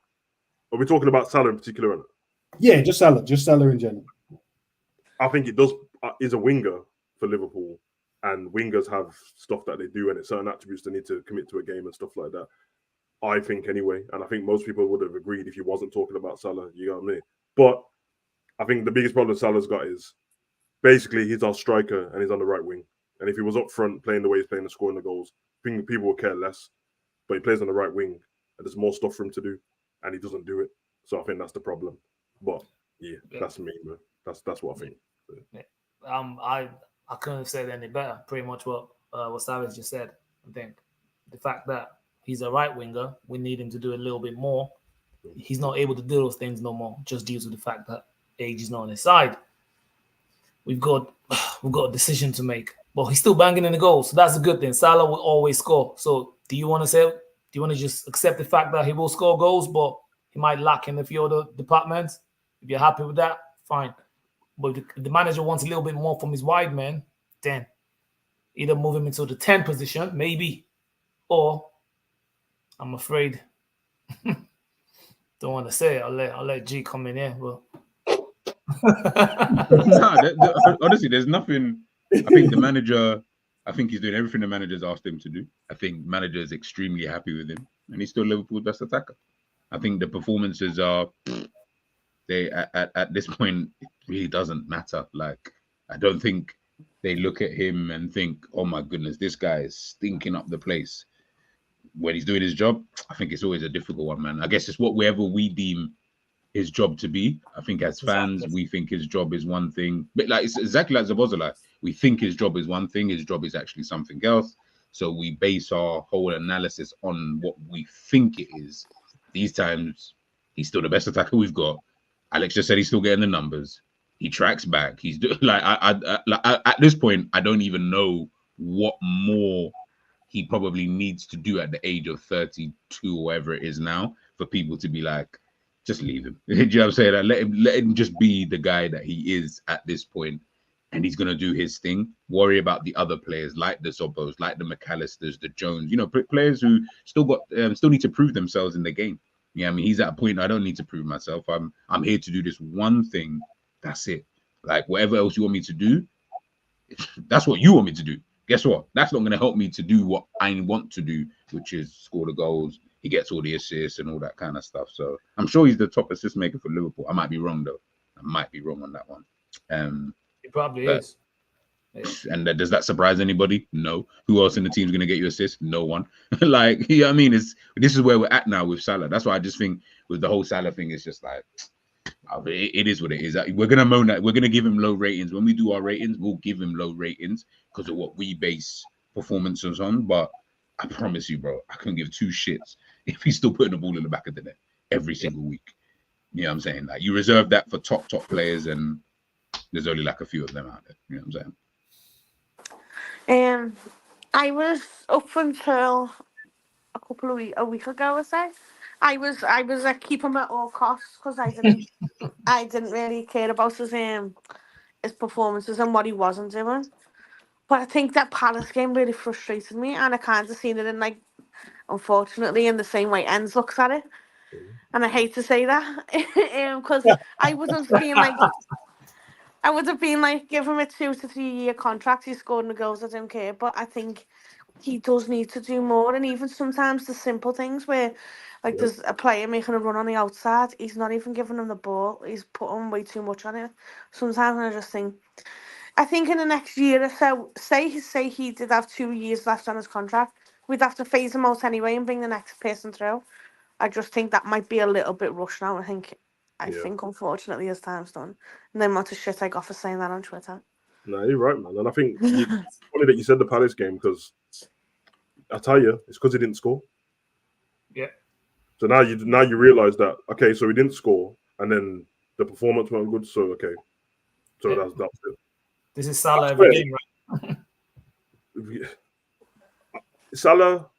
Speaker 2: are we talking about Salah in particular?
Speaker 1: Yeah, just Salah in general.
Speaker 2: I think it is a winger for Liverpool, and wingers have stuff that they do and it's certain attributes they need to commit to a game and stuff like that. I think anyway, and I think most people would have agreed if you wasn't talking about Salah, you know what I mean? But I think the biggest problem Salah's got is basically he's our striker and he's on the right wing. And if he was up front playing the way he's playing and scoring the goals, I think people would care less. But he plays on the right wing and there's more stuff for him to do and he doesn't do it. So I think that's the problem. But yeah. That's me, man. That's what I think.
Speaker 5: Yeah. I couldn't have said any better. Pretty much what Savage just said. I think the fact that he's a right winger, we need him to do a little bit more. He's not able to do those things no more, just due to the fact that age is not on his side. We've got a decision to make, but he's still banging in the goals, so that's a good thing. Salah will always score. So do you want to just accept the fact that he will score goals, but he might lack in a few other departments? If you're happy with that, fine. But if the manager wants a little bit more from his wide man, then either move him into the 10 position, maybe, or I'm afraid. Don't want to say it. I'll let G come in here. But
Speaker 3: honestly, there's nothing. I think the manager. I think he's doing everything the manager's asked him to do. I think manager is extremely happy with him, and he's still Liverpool's best attacker. I think the performances are. They at this point it really doesn't matter. Like, I don't think they look at him and think, "Oh my goodness, this guy is stinking up the place." When he's doing his job, I think it's always a difficult one, man. I guess it's whatever we deem his job to be. I think as fans, we think his job is one thing, but like it's exactly like Zabozola. We think his job is one thing, his job is actually something else. So we base our whole analysis on what we think it is. These times, he's still the best attacker we've got. Alex just said he's still getting the numbers. He tracks back. He's like at this point, I don't even know what more he probably needs to do at the age of 32 or whatever it is now for people to be like, just leave him. Do you know what I'm saying? Like, let him just be the guy that he is at this point, and he's gonna do his thing. Worry about the other players like the Zobbos, like the McAllisters, the Jones. You know, players who still need to prove themselves in the game. Yeah, I mean, he's at a point I don't need to prove myself. I'm here to do this one thing. That's it. Like whatever else you want me to do, that's what you want me to do. Guess what? That's not going to help me to do what I want to do, which is score the goals. He gets all the assists and all that kind of stuff. So I'm sure he's the top assist maker for Liverpool. I might be wrong though. I might be wrong on that one.
Speaker 5: He probably is.
Speaker 3: Yeah. And does that surprise anybody? No. Who else in the team is going to get you assists? No one. Like, you know what I mean? This is where we're at now with Salah. That's why I just think with the whole Salah thing, it's just like, it is what it is. We're going to moan that. We're going to give him low ratings. When we do our ratings, we'll give him low ratings because of what we base performances on. But I promise you, bro, I couldn't give two shits if he's still putting the ball in the back of the net every single week. You know what I'm saying? Like, you reserve that for top players, and there's only like a few of them out there. You know what I'm saying?
Speaker 4: I was up until a week ago, I say. I was like keeping him at all costs because I didn't really care about his performances and what he wasn't doing. But I think that Palace game really frustrated me, and I kind of seen it in, like, unfortunately, in the same way Endz looks at it. And I hate to say that because I would have been like, give him a 2 to 3 year contract. He scored the goals, I don't care. But I think he does need to do more. And even sometimes the simple things where, like, there's a player making a run on the outside, he's not even giving him the ball. He's putting way too much on it. Sometimes I just think, I think in the next year or so, say he did have 2 years left on his contract, we'd have to phase him out anyway and bring the next person through. I just think that might be a little bit rushed now. I think unfortunately his time's done. And then what a shit I got for saying that on Twitter.
Speaker 2: No, you're right, man. And I think it's funny that you said the Palace game because I tell you, it's because he didn't score.
Speaker 5: Yeah.
Speaker 2: So now you realise that, okay, so he didn't score, and then the performance wasn't good. So okay, so that's it.
Speaker 5: This is Salah every game, right?
Speaker 2: Salah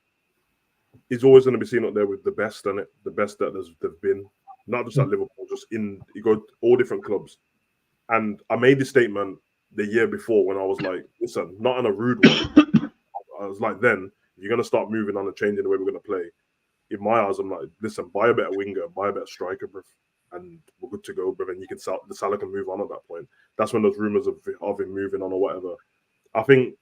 Speaker 2: is always going to be seen up there with the best, and the best that they've been, not just at Liverpool, just you go all different clubs. And I made this statement the year before when I was like, listen, not in a rude way. I was like, then you're going to start moving on and changing the way we're going to play. In my eyes, I'm like, listen, buy a better winger, buy a better striker, bruv, and we're good to go, bruv. And the Salah can move on at that point. That's when those rumours of him moving on or whatever. I think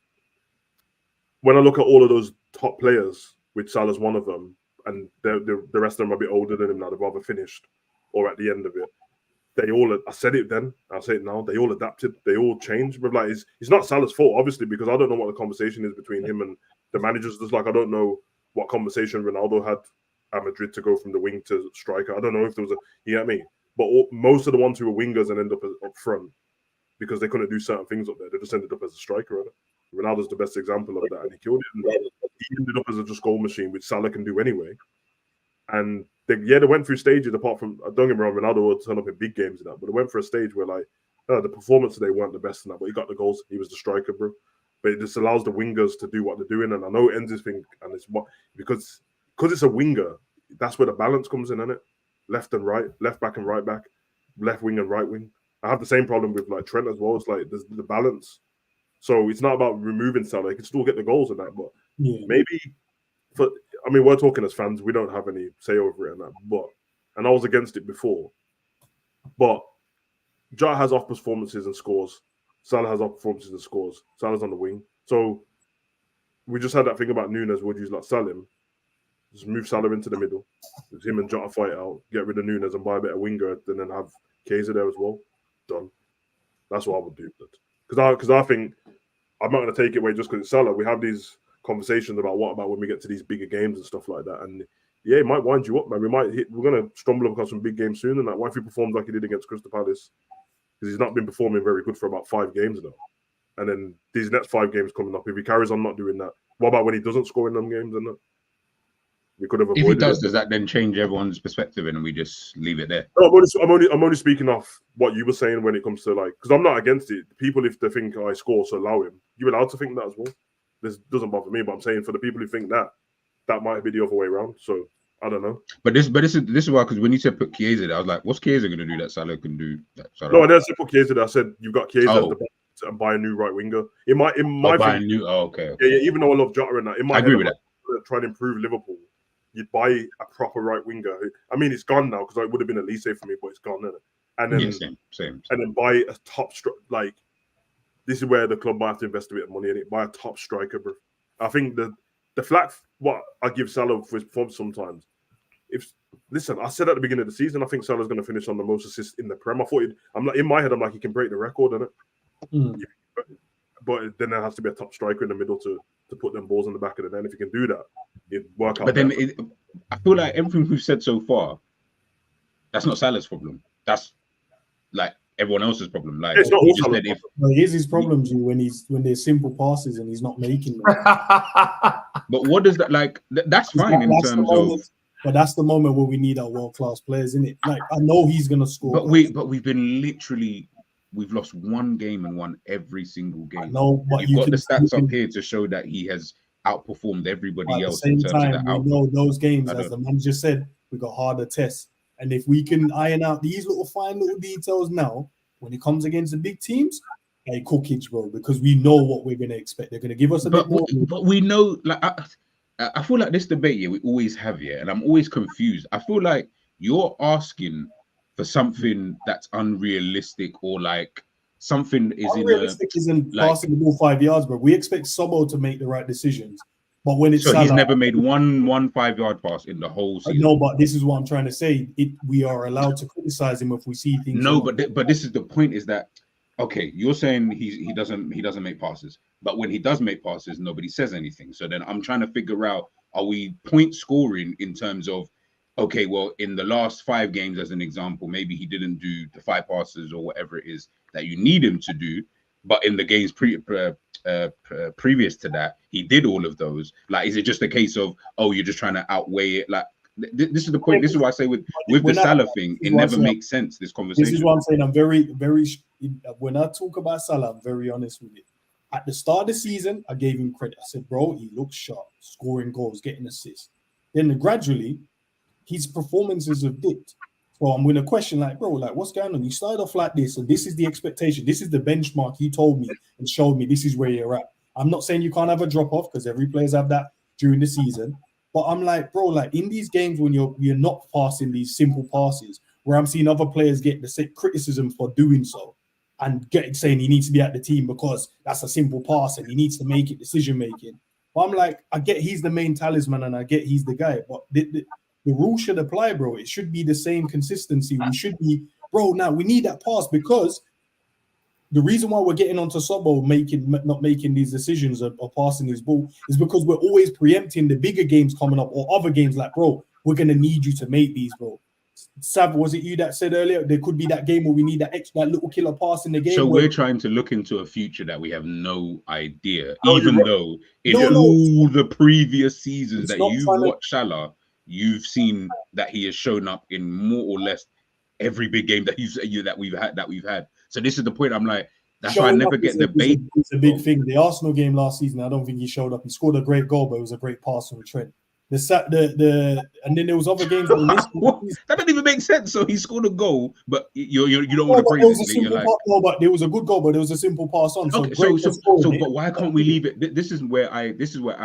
Speaker 2: when I look at all of those top players, which Salah's one of them, and the rest of them are a bit older than him now, they've either finished or at the end of it. They all, I said it then, I'll say it now, they all adapted, they all changed. But like, it's not Salah's fault, obviously, because I don't know what the conversation is between him and the managers. Just like I don't know what conversation Ronaldo had at Madrid to go from the wing to striker. I don't know if there was you get me? But most of the ones who were wingers and end up up front because they couldn't do certain things up there, they just ended up as a striker. Right? Ronaldo's the best example of that, and he killed it. And he ended up as a just goal machine, which Salah can do anyway. And they went through stages. Apart from, don't get me wrong, Ronaldo will turn up in big games and that, but they went for a stage where like the performance today weren't the best in that, but he got the goals. He was the striker, bro. But it just allows the wingers to do what they're doing. And I know Endz's thing, and it's what because it's a winger. That's where the balance comes in, isn't it? Left and right, left back and right back, left wing and right wing. I have the same problem with like Trent as well. It's like there's the balance. So it's not about removing Salah. He can still get the goals and that, but maybe we're talking as fans. We don't have any say over it and that. And I was against it before. But Jota has off performances and scores. Salah has off performances and scores. Salah's on the wing. So we just had that thing about Nunes. Would you like sell him? Just move Salah into the middle. Just him and Jota fight out. Get rid of Nunes and buy a bit of winger. And then have Kaiser there as well. Done. That's what I would do. Because I think I'm not going to take it away just because it's Salah. We have these conversations about what about when we get to these bigger games and stuff like that. And yeah, it might wind you up, man. We're going to stumble across some big games soon. And that, what if he performs like he did against Crystal Palace? Because he's not been performing very good for about 5 games now. And then these next 5 games coming up, if he carries on not doing that, what about when he doesn't score in them games? And that we could have avoided.
Speaker 3: If he does that then change everyone's perspective and we just leave it there?
Speaker 2: No, I'm only speaking off what you were saying when it comes to like, because I'm not against it. People, if they think I score, so allow him. You're allowed to think that as well. this doesn't bother me. But I'm saying for the people who think that might be the other way around. So I don't know.
Speaker 3: But this is why, because when you said put Chiesa there, I was like, what's Chiesa going to do that Salah can do? That Salah?
Speaker 2: No, I didn't say put Chiesa there. I said you've got Chiesa as the back and buy a new right winger. In my
Speaker 3: buy a new. Oh, okay.
Speaker 2: Yeah, even though I love Jota and that, in my
Speaker 3: I agree with that.
Speaker 2: Trying to improve Liverpool, you'd buy a proper right winger. I mean, it's gone now because it would have been Elise for me, but it's gone, isn't it? And then
Speaker 3: same.
Speaker 2: And then buy a top like this is where the club might have to invest a bit of money in it. Buy a top striker, bro. I think the flack what I give Salah for his performance sometimes. Listen, I said at the beginning of the season, I think Salah's going to finish on the most assists in the Prem. I thought I'm like in my head, I'm like he can break the record, innit? But then there has to be a top striker in the middle to put them balls in the back of the net. If you can do that, it work out.
Speaker 3: But then I feel like everything we've said so far, that's not Salah's problem. That's like everyone else's problem. Like
Speaker 2: it's not
Speaker 3: you
Speaker 2: all
Speaker 3: just said,
Speaker 1: here's his problem, G, when there's simple passes and he's not making them.
Speaker 3: But what does that like? That's fine in terms of.
Speaker 1: But that's the moment where we need our world-class players, isn't it? Like I know he's gonna score.
Speaker 3: But we've been literally. We've lost one game and won every single game.
Speaker 1: No, but
Speaker 3: you've got the stats up here to show that he has outperformed everybody else. At the same time,
Speaker 1: we know those games, as the manager said, we got harder tests. And if we can iron out these fine little details now, when it comes against the big teams, hey, cookage, bro, because we know what we're going to expect. They're going to give us a bit more.
Speaker 3: But we know, like, I feel like this debate here we always have here, and I'm always confused. I feel like you're asking for something that's unrealistic, or like something is
Speaker 1: unrealistic isn't passing the ball 5 yards, bro. We expect Sobo to make the right decisions, but when it's
Speaker 3: so
Speaker 1: Salah,
Speaker 3: he's never made one 5-yard pass in the whole season.
Speaker 1: No, but this is what I'm trying to say. We are allowed to criticize him if we see things.
Speaker 3: No, but this is the point: is that okay? You're saying he doesn't make passes, but when he does make passes, nobody says anything. So then I'm trying to figure out: are we point scoring in terms of? Okay, well, in the last 5 games, as an example, maybe he didn't do the 5 passes or whatever it is that you need him to do. But in the games previous to that, he did all of those. Like, is it just a case of, oh, you're just trying to outweigh it? Like, this is the point. This is why I say with the Salah thing, it never makes sense, this conversation.
Speaker 1: This is what I'm saying. I'm very, when I talk about Salah, I'm very honest with it. At the start of the season, I gave him credit. I said, bro, he looks sharp, scoring goals, getting assists. Then gradually, his performances have dipped. So I'm going to question, like, bro, like, what's going on? You started off like this, and this is the expectation. This is the benchmark you told me and showed me. This is where you're at. I'm not saying you can't have a drop-off because every player's have that during the season. But I'm like, bro, like, in these games when you're not passing these simple passes, where I'm seeing other players get the same criticism for doing so and saying he needs to be at the team because that's a simple pass and he needs to make it decision-making. But I'm like, I get he's the main talisman and I get he's the guy, but the rule should apply, bro. It should be the same consistency. We should be, bro. Now we need that pass because the reason why we're getting onto Sobo not making these decisions or passing his ball is because we're always preempting the bigger games coming up or other games. Like, bro, we're gonna need you to make these, bro. Sav, was it you that said earlier there could be that game where we need that little killer pass in the game?
Speaker 3: So we're trying to look into a future that we have no idea, even though in all the previous seasons that you've watched Salah, you've seen that he has shown up in more or less every big game that we've had. So this is the point. I'm like, that's why I never get the debate.
Speaker 1: It's a big thing. The Arsenal game last season, I don't think he showed up. He scored a great goal, but it was a great pass from Trent. And then there was other games that we missed.
Speaker 3: That doesn't even make sense. So he scored a goal, but you don't want to praise it.
Speaker 1: No, but there was a good goal, but there was a simple pass on.
Speaker 3: Okay, so but why can't we leave it? This is where I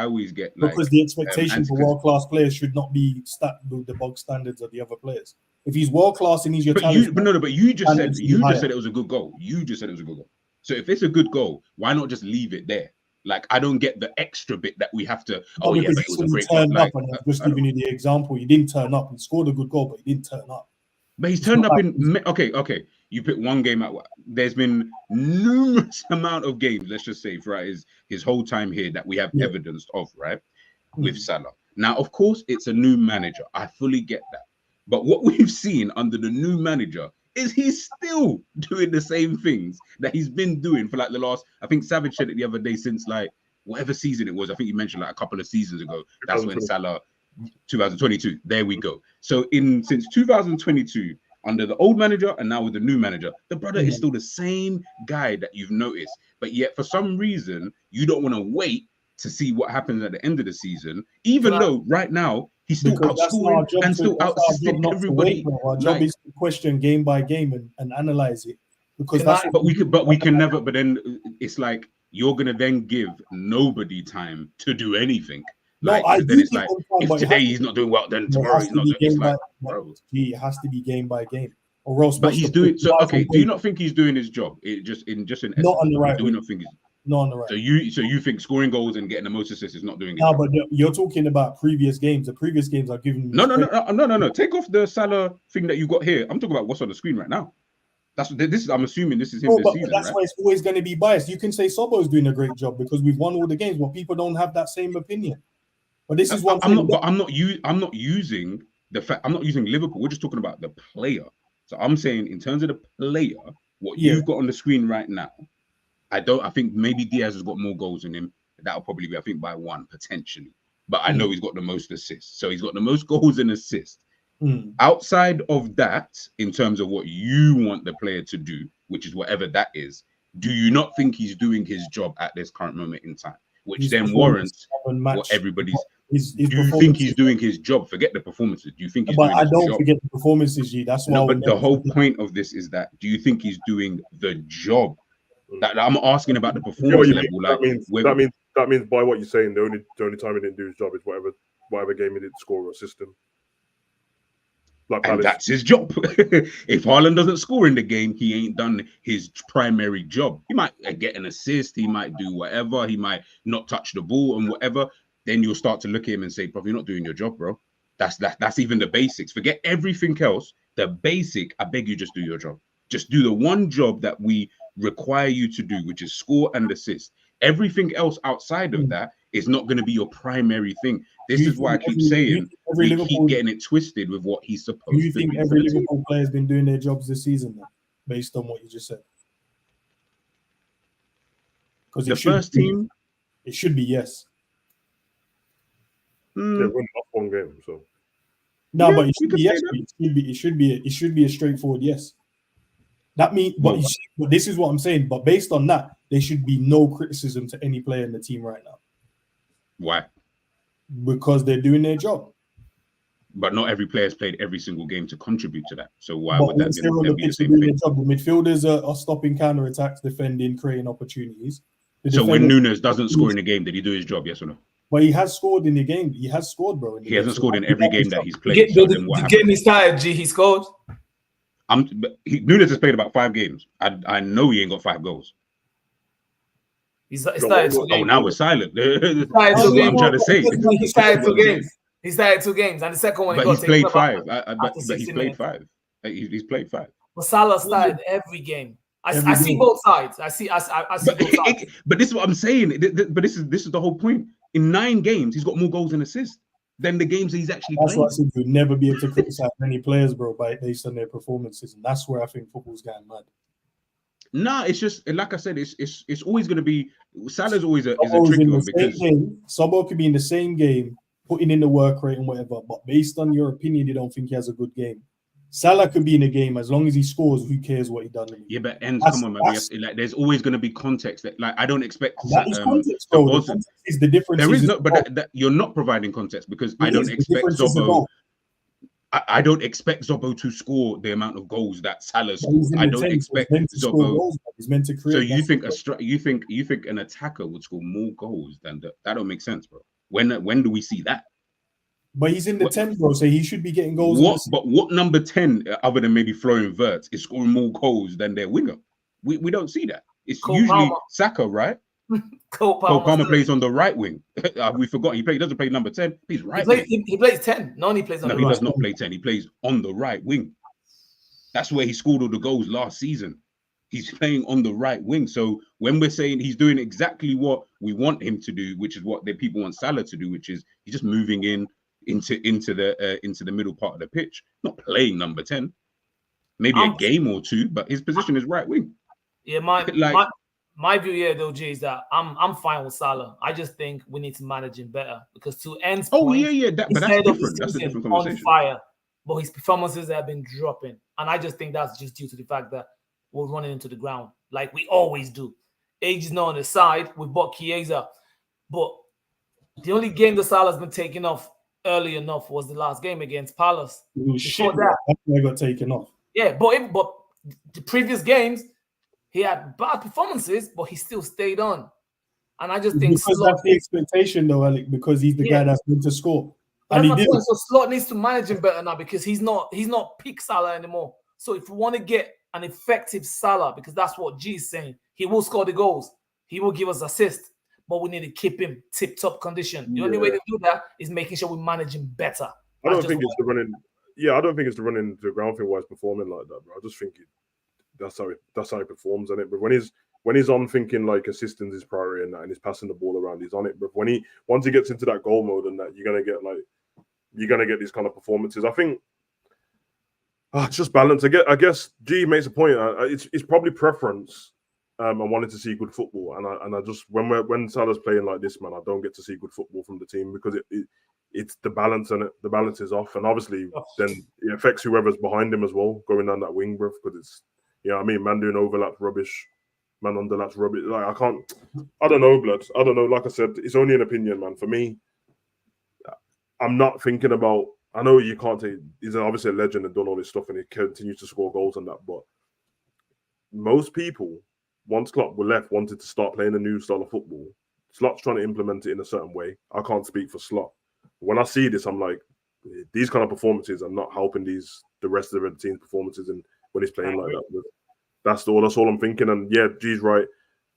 Speaker 3: always get like,
Speaker 1: because the expectation for world class players should not be the bog standards of the other players. If he's world class and he's your talent,
Speaker 3: but you just said it was a good goal. You just said it was a good goal. So if it's a good goal, why not just leave it there? Like, I don't get the extra bit that we have to. Oh yeah, but it was a great goal. Like,
Speaker 1: I'm just giving you the example. He didn't turn up. He scored a good goal, but he didn't turn up.
Speaker 3: But he's turned up in. Okay. You pick one game out. There's been numerous amount of games. Let's just say throughout his whole time here that we have evidence of, right, with Salah. Now, of course, it's a new manager. I fully get that. But what we've seen under the new manager is he's still doing the same things that he's been doing for like the last, I think Savage said it the other day, since like whatever season it was. I think you mentioned like a couple of seasons ago. That's when Salah, 2022. There we go. So since 2022, under the old manager and now with the new manager, the brother is still the same guy that you've noticed. But yet for some reason, you don't want to wait to see what happens at the end of the season, even though right now he's still
Speaker 1: Because that's not our
Speaker 3: outscoring
Speaker 1: job
Speaker 3: and
Speaker 1: to-
Speaker 3: still
Speaker 1: that's our job
Speaker 3: out-assisting
Speaker 1: not to
Speaker 3: everybody.
Speaker 1: wait, bro. Our job is to question game by game and analyze it. Because that's what
Speaker 3: But we can never. But then it's like you're gonna then give nobody time to do anything.
Speaker 1: No,
Speaker 3: Like
Speaker 1: I
Speaker 3: then
Speaker 1: do
Speaker 3: it's
Speaker 1: give
Speaker 3: like
Speaker 1: them time,
Speaker 3: if
Speaker 1: but it
Speaker 3: today
Speaker 1: has
Speaker 3: he's not doing well, then
Speaker 1: it
Speaker 3: tomorrow
Speaker 1: has
Speaker 3: he's
Speaker 1: to
Speaker 3: not
Speaker 1: be
Speaker 3: doing. It's
Speaker 1: game by
Speaker 3: like, bro.
Speaker 1: Gee, it has to be game by game. Or else
Speaker 3: But
Speaker 1: what's
Speaker 3: he's
Speaker 1: the
Speaker 3: doing
Speaker 1: point?
Speaker 3: so.
Speaker 1: Guys
Speaker 3: Okay,
Speaker 1: will
Speaker 3: do you
Speaker 1: wait.
Speaker 3: not think he's doing his job? It just in essence,
Speaker 1: Not on the right
Speaker 3: do
Speaker 1: way.
Speaker 3: you not think he's
Speaker 1: Not on the right.
Speaker 3: so you think scoring goals and getting the most assists is not doing it?
Speaker 1: No, but you're talking about previous games. The previous games are giving
Speaker 3: No. Take off the Salah thing that you got here. I'm talking about what's on the screen right now. This is. I'm assuming this is him
Speaker 1: No,
Speaker 3: this
Speaker 1: but
Speaker 3: season,
Speaker 1: that's
Speaker 3: right?
Speaker 1: why it's always going to be biased. You can say Sobo's doing a great job because we've won all the games, but people don't have that same opinion. But this is what
Speaker 3: I'm not. But I'm not using the fact. I'm not using Liverpool. We're just talking about the player. So I'm saying in terms of the player, what you've got on the screen right now, I think maybe Diaz has got more goals than him. That'll probably be, I think, by one potentially. But I know he's got the most assists. So he's got the most goals and assists. Outside of that, in terms of what you want the player to do, which is whatever that is, do you not think he's doing his job at this current moment in time? Which then warrants what everybody's. Do you think he's doing his job? Forget the performances. Do you think he's doing his job?
Speaker 1: But I don't forget the performances, G. That's why.
Speaker 3: No, but the whole point of this is that do you think he's doing the job? That I'm asking about the performance level. Like
Speaker 2: that means by what you're saying, the only time he didn't do his job is whatever game he didn't score or assist him. Like
Speaker 3: and that's his job. If Haaland doesn't score in the game, he ain't done his primary job. He might get an assist, he might do whatever, he might not touch the ball and whatever. Then you'll start to look at him and say, bro, you're not doing your job, bro. That's even the basics. Forget everything else. The basic, I beg you, just do your job. Just do the one job that we require you to do, which is score and assist. Everything else outside of that is not going to be your primary thing. This is why I keep saying we keep getting it twisted with what he's supposed to be.
Speaker 1: Do you think every Liverpool player has been doing their jobs this season, then, based on what you just said? Because
Speaker 3: the first team,
Speaker 1: it should be yes.
Speaker 2: They're winning off one game, so
Speaker 1: no, but it should be yes. It should be a straightforward yes. That means, but this is what I'm saying. But based on that, there should be no criticism to any player in the team right now.
Speaker 3: Why?
Speaker 1: Because they're doing their job.
Speaker 3: But not every player has played every single game to contribute to that. So why would that be the same
Speaker 1: thing?
Speaker 3: The
Speaker 1: midfielders are stopping counter-attacks, defending, creating opportunities.
Speaker 3: So when Nunes doesn't score in the game, did he do his job? Yes or no?
Speaker 1: But he has scored in the game. He has scored, bro.
Speaker 3: He hasn't scored in every game that he's played.
Speaker 5: The game he started, G, he scored.
Speaker 3: Nunes has played about 5 games. I know he ain't got 5 goals.
Speaker 5: He started 2 games.
Speaker 3: Oh, now we're silent.
Speaker 5: That's
Speaker 3: what I'm trying to say.
Speaker 5: He started 2 games. He started 2 games, and the second one.
Speaker 3: But he's played 5. But he's played 5. He's played 5.
Speaker 5: But Salah started every game. I see both sides. I see both sides.
Speaker 3: But this is what I'm saying. But this is the whole point. In 9 games, he's got more goals and assists than the games that he's actually playing.
Speaker 1: That's why I said you'd never be able to criticize many players, bro, based on their performances, and that's where I think football's getting mad.
Speaker 3: Nah, it's just like I said, it's always going to be. Salah's always is a tricky one because
Speaker 1: Sobo could be in the same game, putting in the work rate and whatever, but based on your opinion, you don't think he has a good game. Salah could be in a game as long as he scores. Who cares what he done?
Speaker 3: Yeah, but Endz, come on, man. Like, there's always going to be context. That, like, I don't expect.
Speaker 1: That is context, bro. The context is the difference.
Speaker 3: There is no, but you're not providing context because I don't expect Zobo. I don't expect Zobo to score the amount of goals that Salah scores. I don't expect Zobo.
Speaker 1: He's meant to create.
Speaker 3: So you think an attacker would score more goals than that? Don't make sense, bro. When do we see that?
Speaker 1: But he's in the 10, bro, so he should be getting goals.
Speaker 3: But what number 10, other than maybe Florian Wirtz, is scoring more goals than their winger? We don't see that. It's usually Palmer. Saka, right? Cole Palmer plays on the right wing. We forgot he doesn't play number 10. He's right.
Speaker 5: He plays 10. No, he plays on the right.
Speaker 3: No, he does not play 10. He plays on the right wing. That's where he scored all the goals last season. He's playing on the right wing. So when we're saying he's doing exactly what we want him to do, which is what the people want Salah to do, which is he's just moving into the middle part of the pitch, not playing number 10. Maybe a game or 2, but his position is right wing.
Speaker 5: Yeah, my view here though, Jay, is that I'm fine with Salah. I just think we need to manage him better because to End's point,
Speaker 3: but that's different. That's a different conversation.
Speaker 5: On fire, but his performances have been dropping, and I just think that's just due to the fact that we're running into the ground like we always do. Age is not on the side. We bought Chiesa, but The only game the Salah's been taken off early enough was the last game against Palace.
Speaker 1: It was
Speaker 5: Before
Speaker 1: shit.
Speaker 5: that,
Speaker 1: That's why I got taken off.
Speaker 5: yeah, but the previous games he had bad performances, but he still stayed on. And I just think
Speaker 1: Because that's the expectation, though, Alec. Because he's the guy that's going to score, and he did.
Speaker 5: So Slot needs to manage him better now because he's not peak Salah anymore. So if we want to get an effective Salah, because that's what G is saying, he will score the goals, he will give us assists, but we need to keep him tip-top condition. The only way to do that is making sure we manage him better.
Speaker 2: I don't think it's the running. Yeah, I don't think it's the running to the ground thing why he's performing like that, bro. I just think that's how he performs on it. But when he's on thinking like assistance is priority and that, and he's passing the ball around, he's on it. But once he gets into that goal mode and that, you're gonna get these kind of performances. I think it's just balance. I guess G makes a point. It's probably preference. I wanted to see good football, and I just when Salah's playing like this, man, I don't get to see good football from the team because it's the balance and the balance is off, and obviously then it affects whoever's behind him as well, going down that wing, bro. Because it's man doing overlaps rubbish, man underlaps rubbish. Like I don't know, blood. I don't know. Like I said, it's only an opinion, man. For me, I'm not thinking about. I know you can't take. He's obviously a legend and done all this stuff, and he continues to score goals and that. But most people, once Klopp were left, wanted to start playing a new style of football. Slot's trying to implement it in a certain way. I can't speak for Slot. When I see this, I'm like, these kind of performances are not helping the rest of the team's performances, and when he's playing like that, that's all I'm thinking. And yeah, G's right.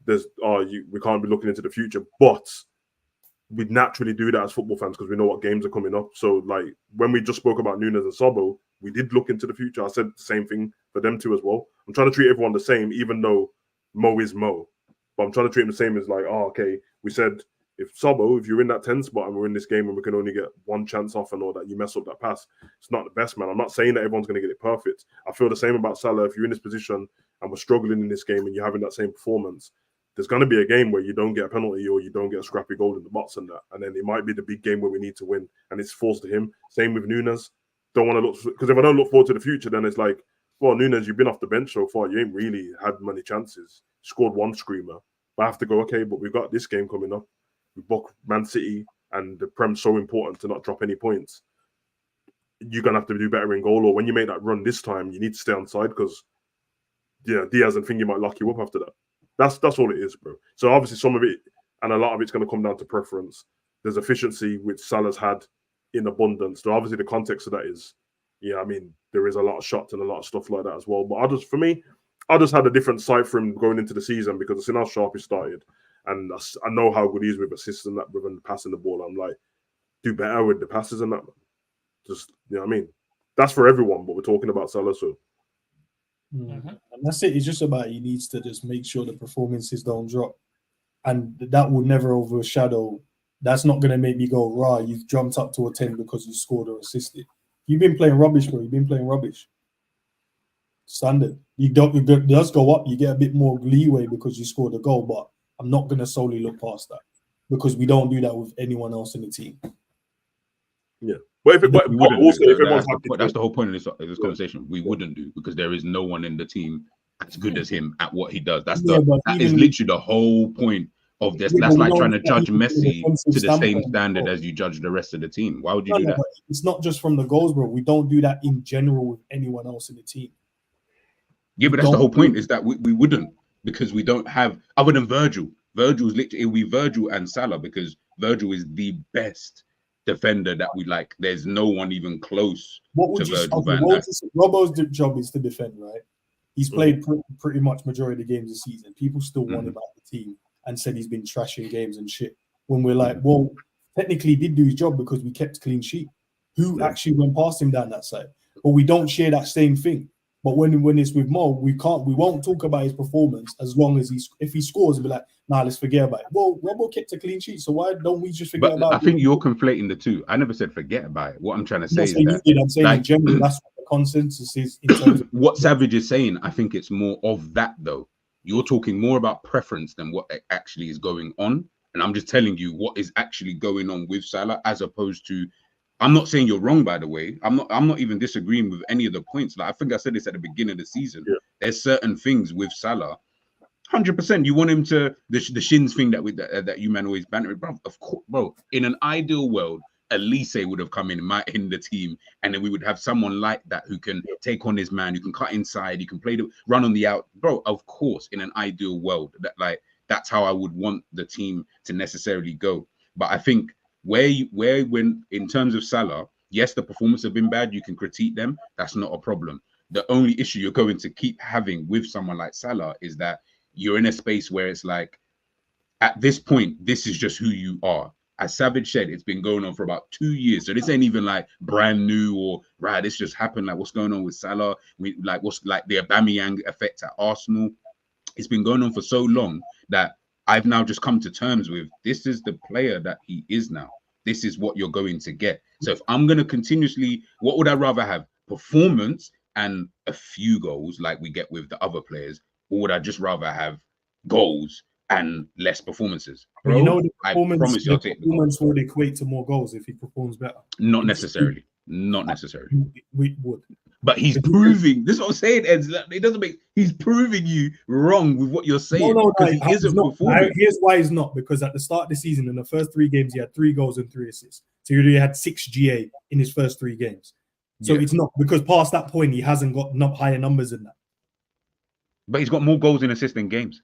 Speaker 2: We can't be looking into the future, but we naturally do that as football fans because we know what games are coming up. So like when we just spoke about Núñez and Sobo, we did look into the future. I said the same thing for them too as well. I'm trying to treat everyone the same, even though Mo is Mo, but I'm trying to treat him the same as like, okay, we said if you're in that 10 spot and we're in this game and we can only get one chance off and all that, you mess up that pass. It's not the best, man. I'm not saying that everyone's going to get it perfect. I feel the same about Salah. If you're in this position and we're struggling in this game and you're having that same performance, there's going to be a game where you don't get a penalty or you don't get a scrappy goal in the box and that. And then it might be the big game where we need to win and it's forced to him. Same with Núñez. Don't want to look, because if I don't look forward to the future, then it's like, well, Núñez, you've been off the bench so far. You ain't really had many chances. Scored one screamer. But I have to go, okay, but we've got this game coming up. We book Man City and the Prem's so important to not drop any points. You're going to have to do better in goal, or when you make that run this time, you need to stay on side because Diaz and Thingy might lock you up after that. That's all it is, bro. So obviously some of it and a lot of it's going to come down to preference. There's efficiency which Salah's had in abundance. So obviously the context of that is, there is a lot of shots and a lot of stuff like that as well. But I just had a different sight for him going into the season because I've seen how sharp he started. And I know how good he is with assists and that, with passing the ball. I'm like, do better with the passes and that. Just, that's for everyone, but we're talking about Salah, so.
Speaker 1: And that's it. It's just about he needs to just make sure the performances don't drop. And that will never overshadow. That's not going to make me go, rah, you've jumped up to a 10 because you scored or assisted. You've been playing rubbish, bro. You've been playing rubbish. Standard. It does go up. You get a bit more leeway because you scored a goal, but I'm not going to solely look past that because we don't do that with anyone else in the team.
Speaker 2: Yeah. But if
Speaker 3: that's the whole point of this conversation. We wouldn't do because there is no one in the team as good as him at what he does. That is literally the whole point of this. That's like trying to judge Messi to the same standard as you judge the rest of the team. Why would you do that?
Speaker 1: It's not just from the goals, bro. We don't do that in general with anyone else in the team.
Speaker 3: Yeah, but that's the whole point is that we wouldn't because we don't have, other than Virgil. Virgil's literally, it'll be Virgil and Salah because Virgil is the best defender that we like. There's no one even close to Virgil van Dijk.
Speaker 1: Robbo's job is to defend, right? He's played pretty much majority of the games this season. People still want him out of the team and said he's been trashing games and shit. When we're like, well, technically he did do his job because we kept clean sheet. Who actually went past him down that side? But we don't share that same thing. But when it's with Mo, we won't talk about his performance as long as if he scores, we'll be like, nah, let's forget about it. Well, Robbo kept a clean sheet, so why don't we just forget about it?
Speaker 3: I think you're conflating the two. I never said forget about it. What I'm trying to say is that
Speaker 1: I'm saying in general, that's what the consensus is in terms of
Speaker 3: what Savage is saying. I think it's more of that though. You're talking more about preference than what actually is going on. And I'm just telling you what is actually going on with Salah as opposed to, I'm not saying you're wrong, by the way. I'm not even disagreeing with any of the points. Like I think I said this at the beginning of the season. Yeah. There's certain things with Salah. 100%. You want him to the shins thing that you man always banter, bro. Of course, bro. In an ideal world, Elise would have come in the team, and then we would have someone like that who can take on his man, who can cut inside, he can run on the out, bro. Of course, in an ideal world, that's how I would want the team to necessarily go. But I think when in terms of Salah, yes, the performance have been bad. You can critique them. That's not a problem. The only issue you're going to keep having with someone like Salah is that you're in a space where it's like, at this point, this is just who you are. As Savage said, it's been going on for about 2 years. So this ain't even like brand new or right. This just happened. Like what's going on with Salah? What's like the Aubameyang effect at Arsenal? It's been going on for so long that I've now just come to terms with this is the player that he is now. This is what you're going to get. So if I'm going to continuously, what would I rather have? Performance and a few goals like we get with the other players, or would I just rather have goals and less performances? Bro,
Speaker 1: you know,
Speaker 3: I promise you I'll take the
Speaker 1: performance would equate to more goals if he performs better.
Speaker 3: Not necessarily. Not necessarily.
Speaker 1: We would.
Speaker 3: But he's proving, this is what I'm saying, Ed. It doesn't make, he's proving you wrong with what you're saying.
Speaker 1: No,
Speaker 3: because he isn't performing.
Speaker 1: Here's why he's not. Because at the start of the season, in the first 3 games, he had 3 goals and 3 assists. So he already had 6 GA in his first 3 games. So it's not, because past that point, he hasn't got higher numbers than that.
Speaker 3: But he's got more goals and assists than games.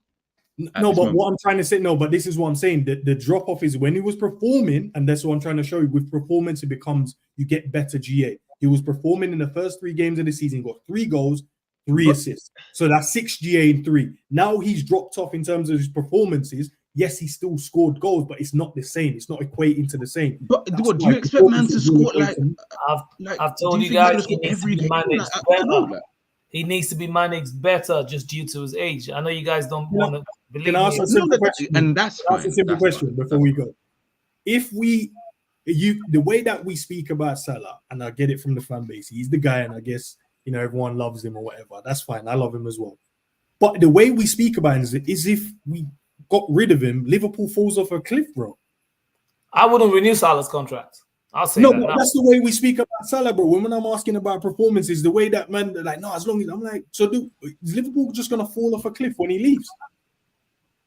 Speaker 1: No, but what I'm trying to say, but this is what I'm saying. The drop off is when he was performing, and that's what I'm trying to show you. With performance, it becomes you get better GA. He was performing in the first 3 games of the season, got 3 goals, 3 assists. So that's 6 GA in 3. Now he's dropped off in terms of his performances. Yes, he still scored goals, but it's not the same. It's not equating to the same.
Speaker 3: But what do you expect man to score
Speaker 5: I've told you guys he needs to be managed better. He needs to be managed better just due to his age. I know you guys don't want to believe
Speaker 1: Can I ask a simple question?
Speaker 3: And that's fine.
Speaker 1: A simple question before we go. If the way that we speak about Salah, and I get it from the fan base, he's the guy, and I guess everyone loves him or whatever. That's fine. I love him as well. But the way we speak about him is if we got rid of him, Liverpool falls off a cliff, bro.
Speaker 5: I wouldn't renew Salah's contract. I'll say
Speaker 1: no,
Speaker 5: that.
Speaker 1: But that's the way we speak about Salah, bro. When I'm asking about performances, the way that man, like, no, as long as I'm like, so is Liverpool just gonna fall off a cliff when he leaves?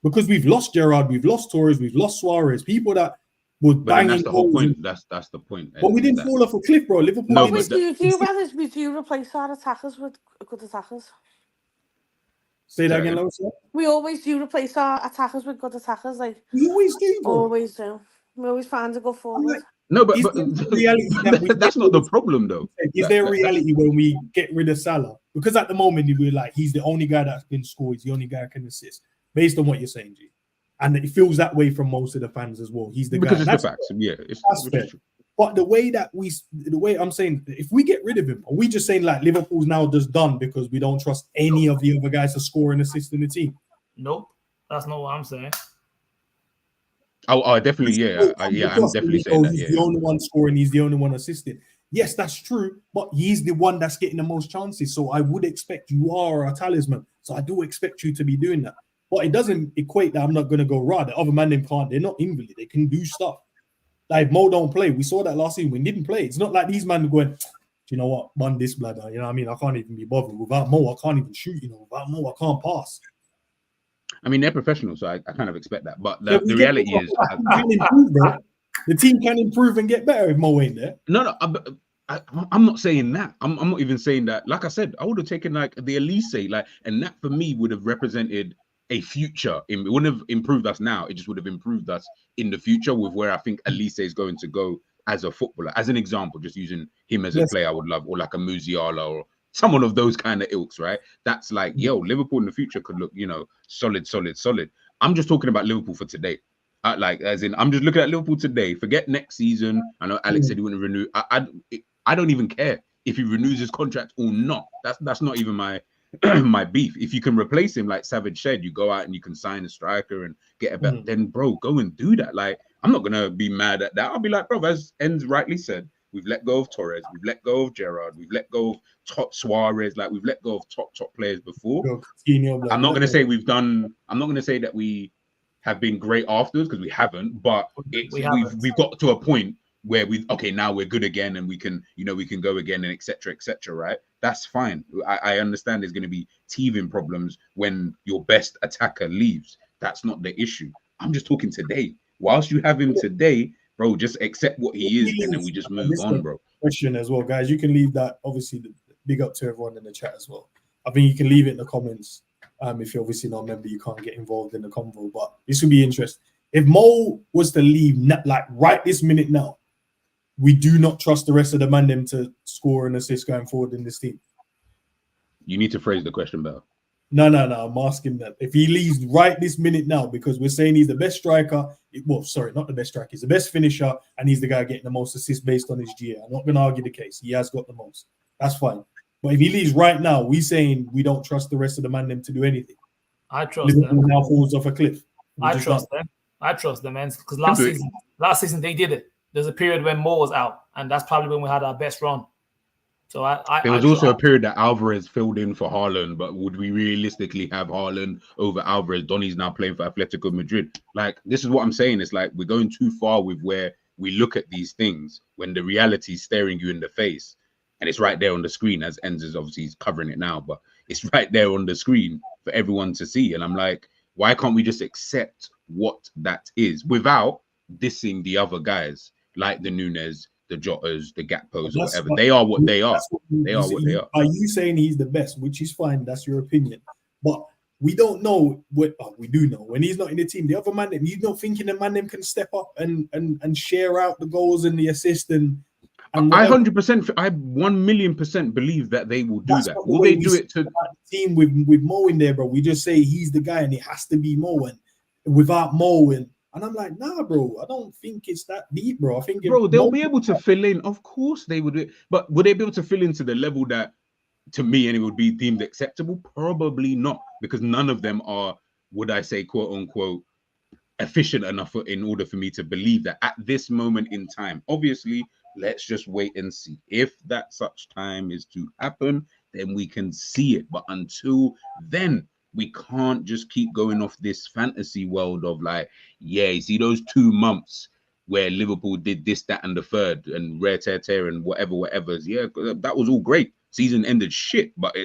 Speaker 1: Because we've lost Gerrard, we've lost Torres, we've lost Suarez, people that would bang.
Speaker 3: That's the whole point. That's the point.
Speaker 1: But we didn't fall off a cliff, bro. Liverpool.
Speaker 4: No, would you replace our attackers with good attackers?
Speaker 1: Say that again, Lois.
Speaker 4: We always do replace our attackers with good attackers. Like
Speaker 1: we always do, bro.
Speaker 4: Always do. We always find a go forward.
Speaker 3: No, but reality that's not the problem, though.
Speaker 1: Is there a reality when we get rid of Salah? Because at the moment, we're like, he's the only guy that's been scored. He's the only guy that can assist. Based on what you're saying, G. And it feels that way from most of the fans as well. He's the guy.
Speaker 3: Because it's the facts. Yeah,
Speaker 1: that's fair. But the way I'm saying, if we get rid of him, are we just saying like Liverpool's now just done because we don't trust any of the other guys to score and assist in the team?
Speaker 5: Nope, that's not what I'm saying.
Speaker 3: Oh, definitely, yeah. I'm definitely saying that.
Speaker 1: He's the only one scoring, he's the only one assisting. Yes, that's true, but he's the one that's getting the most chances. So I would expect you are a talisman. So I do expect you to be doing that. But it doesn't equate that I'm not going to go raw. The other man, them can't. They're not invalid. They can do stuff. Like Mo don't play. We saw that last season. We didn't play. It's not like these men going, you know what, man, this bladder. You know what I mean? I can't even be bothered. Without Mo, I can't even shoot. Without Mo, I can't pass.
Speaker 3: I mean, they're professionals, so I kind of expect that. But the reality is,
Speaker 1: the team can improve and get better if Mo ain't there.
Speaker 3: No, I'm not saying that. I'm not even saying that. Like I said, I would have taken like the Elise, and that for me would have represented a future. It wouldn't have improved us now. It just would have improved us in the future with where I think Elise is going to go as a footballer. As an example, just using him as a player I would love, or like a Musiala or someone of those kind of ilks, right? That's like, Liverpool in the future could look, solid. I'm just talking about Liverpool for today. I'm just looking at Liverpool today. Forget next season. I know Alex said he wouldn't renew. I don't even care if he renews his contract or not. That's not even my my beef. If you can replace him, like Savage said, you go out and you can sign a striker and get a better, then bro, go and do that. Like, I'm not gonna be mad at that. I'll be like, bro, as Endz rightly said, we've let go of Torres, we've let go of Gerrard, we've let go of top Suarez, like we've let go of top players before. I'm not gonna say that we have been great afterwards, because we haven't, but we've got to a point where now we're good again and we can go again and etc. Right? That's fine. I understand there's going to be teething problems when your best attacker leaves. That's not the issue. I'm just talking today. Whilst you have him today, bro, just accept what he is and then we just move on, bro.
Speaker 1: Question as well, guys. You can leave that. Obviously, big up to everyone in the chat as well. I think you can leave it in the comments. If you're obviously not a member, you can't get involved in the convo. But this would be interesting. If Mo was to leave, like right this minute now, we do not trust the rest of the man them to score and assist going forward in this team.
Speaker 3: You need to phrase the question better.
Speaker 1: No. I'm asking that if he leaves right this minute now, because we're saying he's the best striker. Well, sorry, not the best striker. He's the best finisher, and he's the guy getting the most assists based on his GA. I'm not going to argue the case. He has got the most. That's fine. But if he leaves right now, we're saying we don't trust the rest of the man them to do anything.
Speaker 5: I trust
Speaker 1: Liverpool
Speaker 5: them.
Speaker 1: now falls off a cliff.
Speaker 5: I trust them, man. Because last season they did it. There's a period when Mo was out, and that's probably when we had our best run. So
Speaker 3: there was also a period that Alvarez filled in for Haaland, but would we realistically have Haaland over Alvarez? Donny's now playing for Atletico Madrid. Like, this is what I'm saying. It's like we're going too far with where we look at these things when the reality is staring you in the face. And it's right there on the screen, as Endz is obviously covering it now, but it's right there on the screen for everyone to see. And I'm like, why can't we just accept what that is without dissing the other guys like the Nunes, the Jotas, the Gakpos, or whatever? They are what they are. They are what they are.
Speaker 1: Are you saying he's the best, which is fine? That's your opinion. But we don't know what we do know. When he's not in the team, the other man, you're not thinking the man them can step up and share out the goals and the assist and
Speaker 3: I 100%, I 1,000,000% believe that they will do that. Will they do it to
Speaker 1: the team with Mo in there, bro? We just say he's the guy and it has to be Mo, and without Mo and I'm like, nah, bro, I don't think it's that deep, bro. I think
Speaker 3: they'll be able to fill in. Of course they would, but would they be able to fill in to the level that, to me, and it would be deemed acceptable? Probably not, because none of them are, would I say, quote unquote, efficient enough in order for me to believe that at this moment in time. Obviously, let's just wait and see. If that such time is to happen, then we can see it. But until then, we can't just keep going off this fantasy world of like, yeah, you see those 2 months where Liverpool did this, that, and the third, and rare tear and whatever's. Yeah, that was all great. Season ended shit, but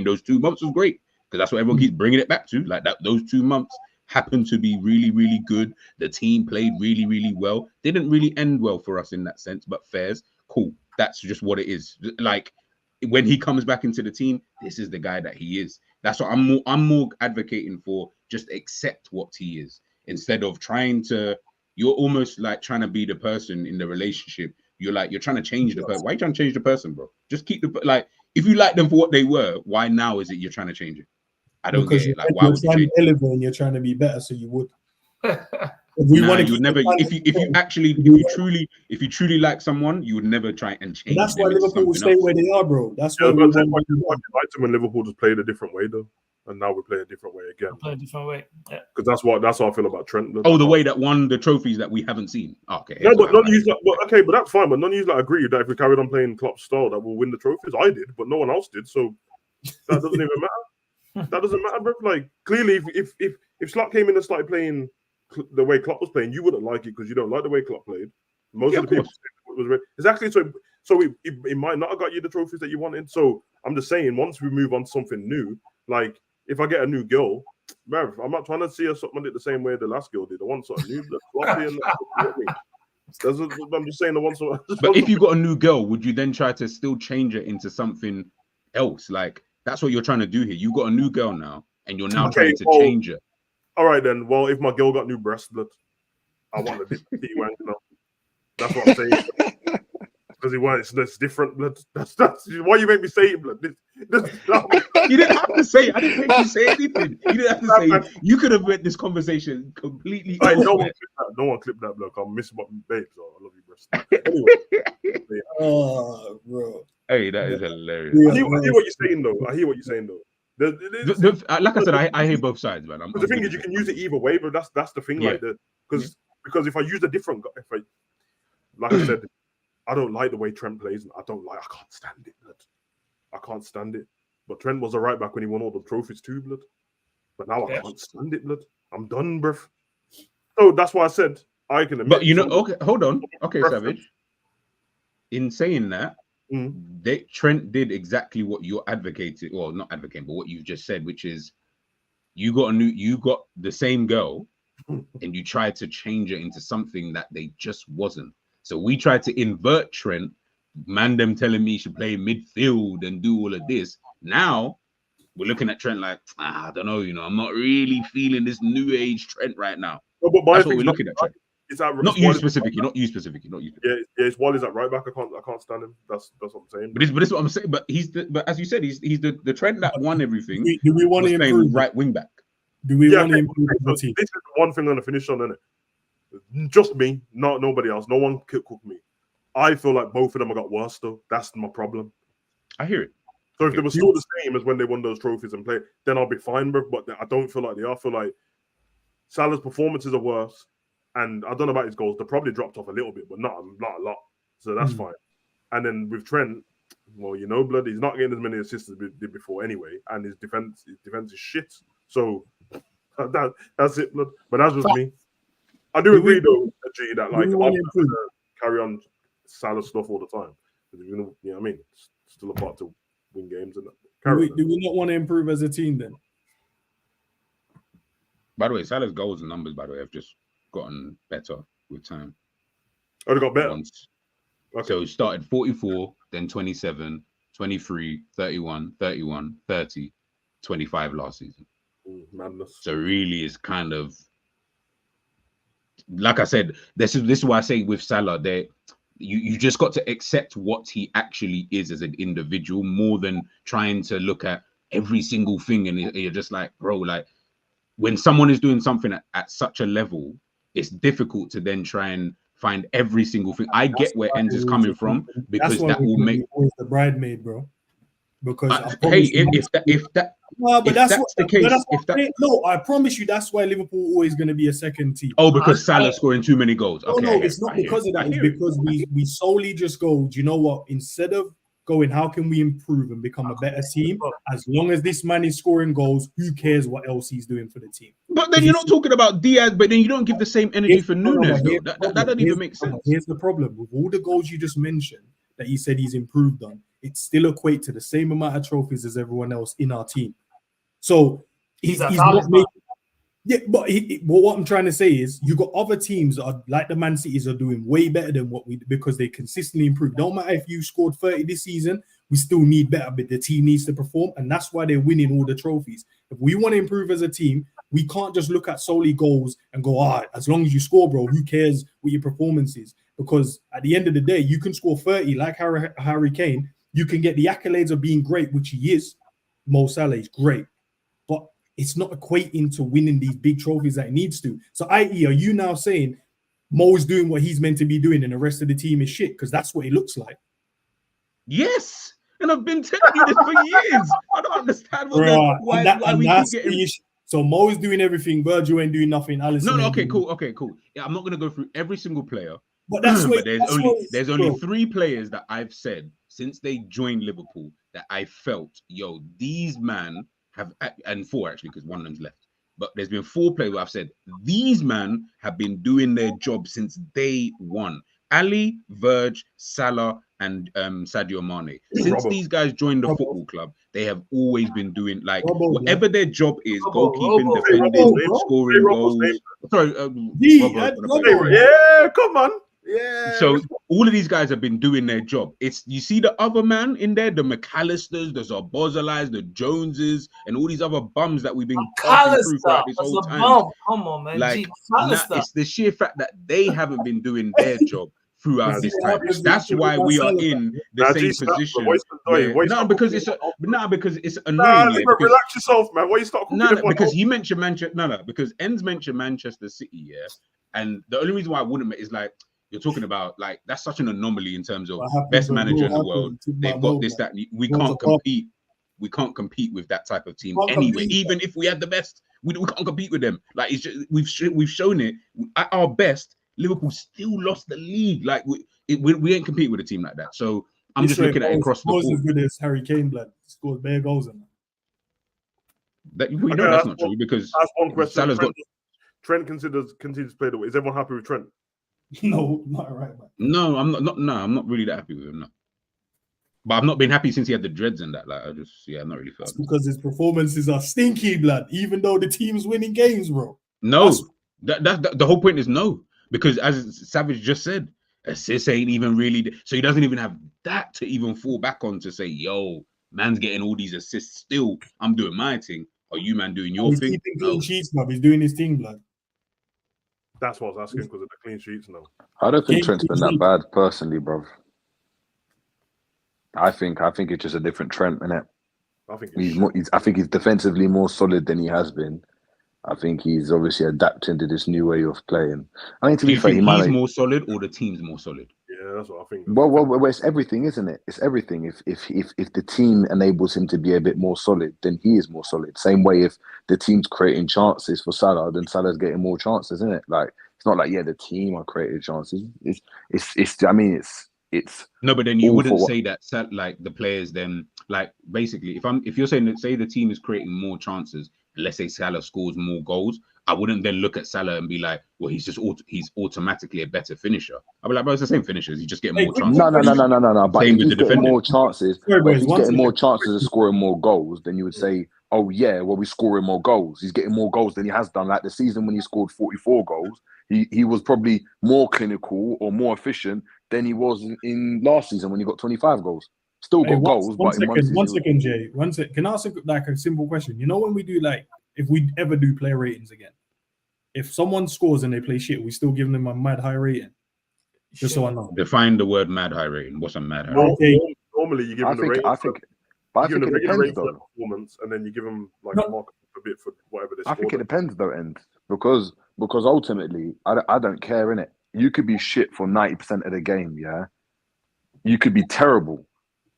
Speaker 3: those 2 months was great because that's what everyone keeps bringing it back to. Like that, those 2 months happened to be really, really good. The team played really, really well. Didn't really end well for us in that sense, but fairs, cool. That's just what it is. Like when he comes back into the team, this is the guy that he is. That's what I'm more advocating for. Just accept what he is instead of trying to. You're almost like trying to be the person in the relationship. You're trying to change the person. Why are you trying to change the person, bro? Just keep if you like them for what they were, why now is it you're trying to change it? I don't get it. Like, why would you change
Speaker 1: it? You're trying to be better, so you would.
Speaker 3: You would never. If you truly like someone, you would never try and change.
Speaker 1: That's why Liverpool will stay where they are, bro. That's why
Speaker 2: we liked them when Liverpool just played a different way, though, and now we play a different way again.
Speaker 5: Play a different way, yeah.
Speaker 2: Because that's how I feel about Trent.
Speaker 3: Oh, the way that won the trophies that we havenn't seen. Oh, okay.
Speaker 2: No, but none use that. But that's fine. But none use that. Agree that if we carried on playing Klopp's style, that we'll win the trophies. I did, but no one else did. So that doesn't even matter. That doesn't matter, bro. Like clearly, if Slot came in and started playing the way Klopp was playing, you wouldn't like it because you don't like the way Klopp played. Most of the people was exactly so it might not have got you the trophies that you wanted. So I'm just saying, once we move on to something new, like if I get a new girl, bruv, I'm not trying to see her something the same way the last girl did. I want something new, floppy and I'm just saying the one.
Speaker 3: But if you got a new girl, would you then try to still change it into something else? Like that's what you're trying to do here. You got a new girl now, and you're now trying to change it.
Speaker 2: All right then. Well, if my girl got new breast blood, I want a different T1, you know. That's what I'm saying. Because he wants that's different blood. That's why you make me say it, blood.
Speaker 3: You didn't have to say it. I didn't make you say anything. You didn't have to say it. You could have read this conversation completely.
Speaker 2: No one clip that, blood. I'm missing my babes. So I love you, breast. Anyway.
Speaker 1: Oh, bro.
Speaker 3: Hey, that is hilarious.
Speaker 2: I hear what you're saying, though.
Speaker 3: Like I said, I hear both sides, man.
Speaker 2: The thing is, you can use it either way, but that's the thing, like because if I use a different, like I said, I don't like the way Trent plays, and I can't stand it, blood. I can't stand it. But Trent was a right back when he won all the trophies too, blood. But now I can't stand it, blood. I'm done, bruv. So that's why I said I can admit.
Speaker 3: But you know, okay, hold on. Okay,
Speaker 2: preference.
Speaker 3: Savage. In saying that, Trent did exactly what you're advocating, well, not advocating, but what you've just said, which is you got the same girl, and you tried to change it into something that they just wasn't. So we tried to invert Trent. Man, them telling me he should play midfield and do all of this. Now we're looking at Trent like, I don't know, I'm not really feeling this new age Trent right now.
Speaker 2: No, but
Speaker 3: that's what we're looking at, Trent.
Speaker 2: Is that
Speaker 3: not you specifically, not you specifically.
Speaker 2: Yeah, it's Wally's at right back. I can't stand him. That's what I'm saying.
Speaker 3: But this is what I'm saying. But but as you said, he's the Trent that won everything.
Speaker 1: Do we want to improve
Speaker 3: right wing back?
Speaker 1: Do we want to improve the team?
Speaker 2: This is the one thing I'm gonna finish on, isn't it? Just me, not nobody else. No one could cook me. I feel like both of them have got worse though. That's my problem.
Speaker 3: I hear it.
Speaker 2: So if they were still the same as when they won those trophies and played, then I'll be fine, bro. But I don't feel like they are. I feel like Salah's performances are worse. And I don't know about his goals. They probably dropped off a little bit, but not a lot. So that's fine. And then with Trent, well, blood, he's not getting as many assists as he did before anyway. And his defense is shit. So that's it, blood. But that's just me. I do agree though, G, that like I'm not gonna carry on Salah stuff all the time. You know what I mean? It's still a part to win games and that.
Speaker 1: Do we not want to improve as a team then?
Speaker 3: By the way, Salah's goals and numbers, by the way, have just gotten better with time.
Speaker 2: Oh, they got better.
Speaker 3: Okay. So he started 44, then 27, 23, 31, 31, 30, 25 last season.
Speaker 2: Madness.
Speaker 3: So really is kind of, like I said, this is why I say with Salah, you just got to accept what he actually is as an individual more than trying to look at every single thing. And you're just like, bro, like when someone is doing something at such a level, it's difficult to then try and find every single thing. I get where Endz is coming from because that will make
Speaker 1: the bridesmaid, bro. Because
Speaker 3: if that's the case,
Speaker 1: no, I promise you, that's why Liverpool always going to be a second team.
Speaker 3: Oh, because Salah's scoring too many goals. Okay,
Speaker 1: no, it's not because of that. It's because we solely just go. Do you know what? Instead of going, how can we improve and become a better team? As long as this man is scoring goals, who cares what else he's doing for the team?
Speaker 3: But then you're not talking about Diaz, but then you don't give the same energy for Nunes. That doesn't even make sense.
Speaker 1: Here's the problem. With all the goals you just mentioned that he said he's improved on, it still equate to the same amount of trophies as everyone else in our team. So he's not making... Yeah, but what I'm trying to say is you got other teams that are like the Man Cities are doing way better than what we, because they consistently improve. Don't matter if you scored 30 this season, we still need better, but the team needs to perform, and that's why they're winning all the trophies. If we want to improve as a team, we can't just look at solely goals and go, as long as you score, bro, who cares what your performance is? Because at the end of the day, you can score 30 like Harry Kane. You can get the accolades of being great, which he is. Mo Salah is great. But it's not equating to winning these big trophies that it needs to. So, i.e., are you now saying Mo is doing what he's meant to be doing and the rest of the team is shit? Because that's what it looks like.
Speaker 3: Yes. And I've been telling you this for years. I don't understand why we keep getting...
Speaker 1: So Mo is doing everything. Virgil ain't doing nothing. Alisson
Speaker 3: okay, cool. Yeah, I'm not going to go through every single player.
Speaker 1: But
Speaker 3: there's only 3 players that I've said since they joined Liverpool that I felt, these man have, and 4 actually, because one of them's left. But there's been 4 players where I've said these man have been doing their job since day one. Ali, Verge, Salah, and Sadio Mane. Since these guys joined the football club, they have always been doing whatever their job is: goalkeeping, defending, scoring goals. Sorry,
Speaker 2: yeah, come on. Yeah.
Speaker 3: So all of these guys have been doing their job. You see the other man in there, the McAllisters, the Zabozalais, the Joneses, and all these other bums that we've been passing through throughout this whole time.
Speaker 5: Come on, man.
Speaker 3: It's the sheer fact that they haven't been doing their job throughout this time. That's why we are in the same position. Because it's annoying.
Speaker 2: Relax yourself, man. Why you start?
Speaker 3: Because he mentioned Manchester. Because Endz mentioned Manchester City, and the only reason why I wouldn't is you're talking about that's such an anomaly in terms of best manager in the world. They've got this, that we can't compete. We can't compete with that type of team anyway. Even if we had the best, we can't compete with them. It's just, we've shown it at our best. Liverpool still lost the league. We ain't compete with a team like that. So I'm just looking at it across the board.
Speaker 1: As good as Harry Kane, blood. He scored bare goals in
Speaker 3: that. We know that's not true because
Speaker 2: that's one question.
Speaker 3: Salah's got.
Speaker 2: Trent continues to play the way. Is everyone happy with Trent?
Speaker 1: No, not right, man.
Speaker 3: No, I'm not. No, I'm not really that happy with him. No. But I've not been happy since he had the dreads and that. Like, I'm not really felt.
Speaker 1: Because his performances are stinky, blood. Even though the team's winning games, bro.
Speaker 3: No, that the whole point is no. Because as Savage just said, assists ain't even really. So he doesn't even have that to even fall back on to say, yo, man's getting all these assists still. I'm doing my thing. Are you, man, doing your thing?
Speaker 1: He's keeping clean sheets, man. He's doing his thing, blood.
Speaker 2: That's what I was asking because of the clean sheets now.
Speaker 6: I don't think Trent's been that bad personally, bro. I think it's just a different Trent, innit? I think he's defensively more solid than he has been. I think he's obviously adapting to this new way of playing. I mean, to be fair, he's
Speaker 3: more solid or the team's more solid.
Speaker 2: Yeah, that's what I think.
Speaker 6: Well, it's everything, isn't it? It's everything. If the team enables him to be a bit more solid, then he is more solid. Same way, if the team's creating chances for Salah, then Salah's getting more chances, isn't it? Like, it's not like the team are creating chances. It's
Speaker 3: no, but then you wouldn't say that like the players then, like, basically if you're saying that, say the team is creating more chances, and let's say Salah scores more goals, I wouldn't then look at Salah and be like, well, he's automatically a better finisher. I'd be like, but it's the same finishers. He's just getting more chances.
Speaker 6: No. But
Speaker 3: same
Speaker 6: if
Speaker 3: with
Speaker 6: he's
Speaker 3: the
Speaker 6: getting
Speaker 3: defender.
Speaker 6: more chances, if he's getting more chances of scoring more goals, then you would say, oh yeah, well, we're scoring more goals. He's getting more goals than he has done. Like the season when he scored 44 goals, he was probably more clinical or more efficient than he was in last season when he got 25 goals. Still got goals, but
Speaker 1: one second, Jay. One second. Can I ask a simple question? You know, when we do if we ever do player ratings again, if someone scores and they play shit, we still give them a mad high rating. Just so I know.
Speaker 3: Define the word mad high rating. What's a mad high rating?
Speaker 2: Normally, you give them the rating.
Speaker 6: I think it depends though.
Speaker 2: Performance, and then you give them like a mark a bit for whatever they.
Speaker 6: I think it depends though, End, because ultimately, I don't care, innit? You could be shit for 90% of the game, yeah. You could be terrible,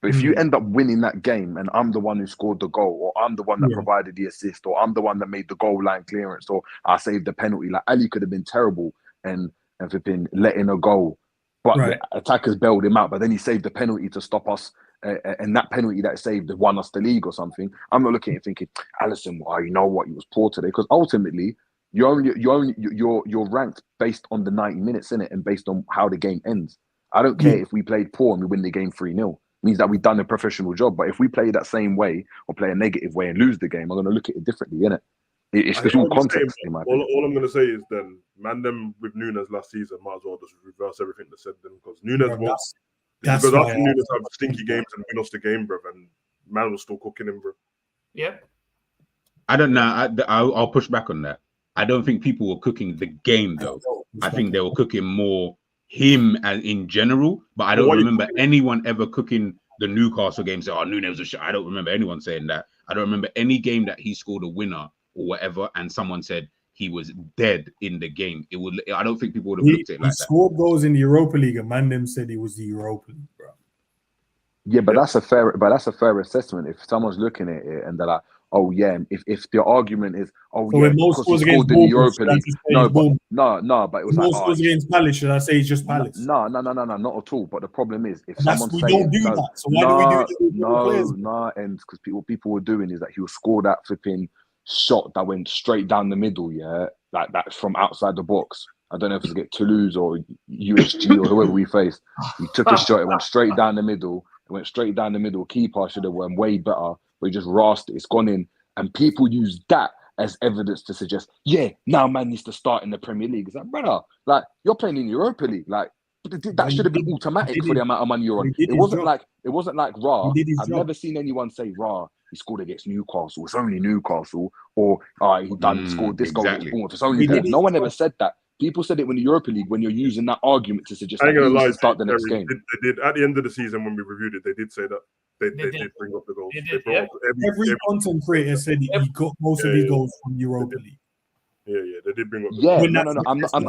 Speaker 6: but if you end up winning that game, and I'm the one who scored the goal, or I'm the one that provided the assist, or I'm the one that made the goal line clearance, or I saved the penalty, like Ali could have been terrible and flipping letting a goal, but the attackers bailed him out, but then he saved the penalty to stop us. And that penalty that saved won us the league or something. I'm not looking at it thinking, Alisson, you know what, he was poor today, because ultimately you're ranked based on the 90 minutes in it and based on how the game ends. I don't care if we played poor and we win the game 3-0. Means that we've done a professional job. But if we play that same way or play a negative way and lose the game, I'm going to look at it differently, innit? It's just all context.
Speaker 2: All I'm going to say is then, man, them with Nunes last season might as well just reverse everything they said then, because Nunes was. Because after Nunes had stinky games and we lost the game, bro, and man was still cooking him, bro.
Speaker 5: Yep.
Speaker 3: I don't know. I'll push back on that. I don't think people were cooking the game though. I think they were cooking more him and in general. But I don't remember anyone ever cooking the Newcastle game. Say, "Oh, Nunes was a shit." I don't remember anyone saying that. I don't remember any game that he scored a winner or whatever, and someone said he was dead in the game. It would. I don't think people would have looked at it like that. He
Speaker 1: scored goals in the Europa League, and man them said he was the Europa League, bro.
Speaker 6: Yeah, but that's a fair assessment. If someone's looking at it and they're like, oh yeah, if the argument is, oh so yeah, because he scored in the Europa League, no, but it was like,
Speaker 1: scores against Palace, should I say it's just Palace?
Speaker 6: No, not at all. But the problem is, if
Speaker 1: someone we don't do that, so why do we do it?
Speaker 6: And because people were doing is that he will score that flipping shot that went straight down the middle, yeah, like that from outside the box. I don't know if it's against Toulouse or USG or whoever we faced. He took a shot, it went straight down the middle. Keeper should have went way better, but he just rasped it. It's gone in, and people use that as evidence to suggest, yeah, now man needs to start in the Premier League. It's like, brother, like you're playing in Europa League, like that should have been automatic for the amount of money you're on. It wasn't like rah. I've never seen anyone say rah. He scored against Newcastle. It's only Newcastle, or he scored this goal against Bournemouth. It's only them. No one ever said that. People said it in the Europa League when you're using that argument to suggest that he needs to start the next game.
Speaker 2: They did at the end of the season when we reviewed it. They did say that they did bring up the goals.
Speaker 1: Every content creator said he got most of his goals from Europa League.
Speaker 2: Yeah, they did bring up.
Speaker 3: No.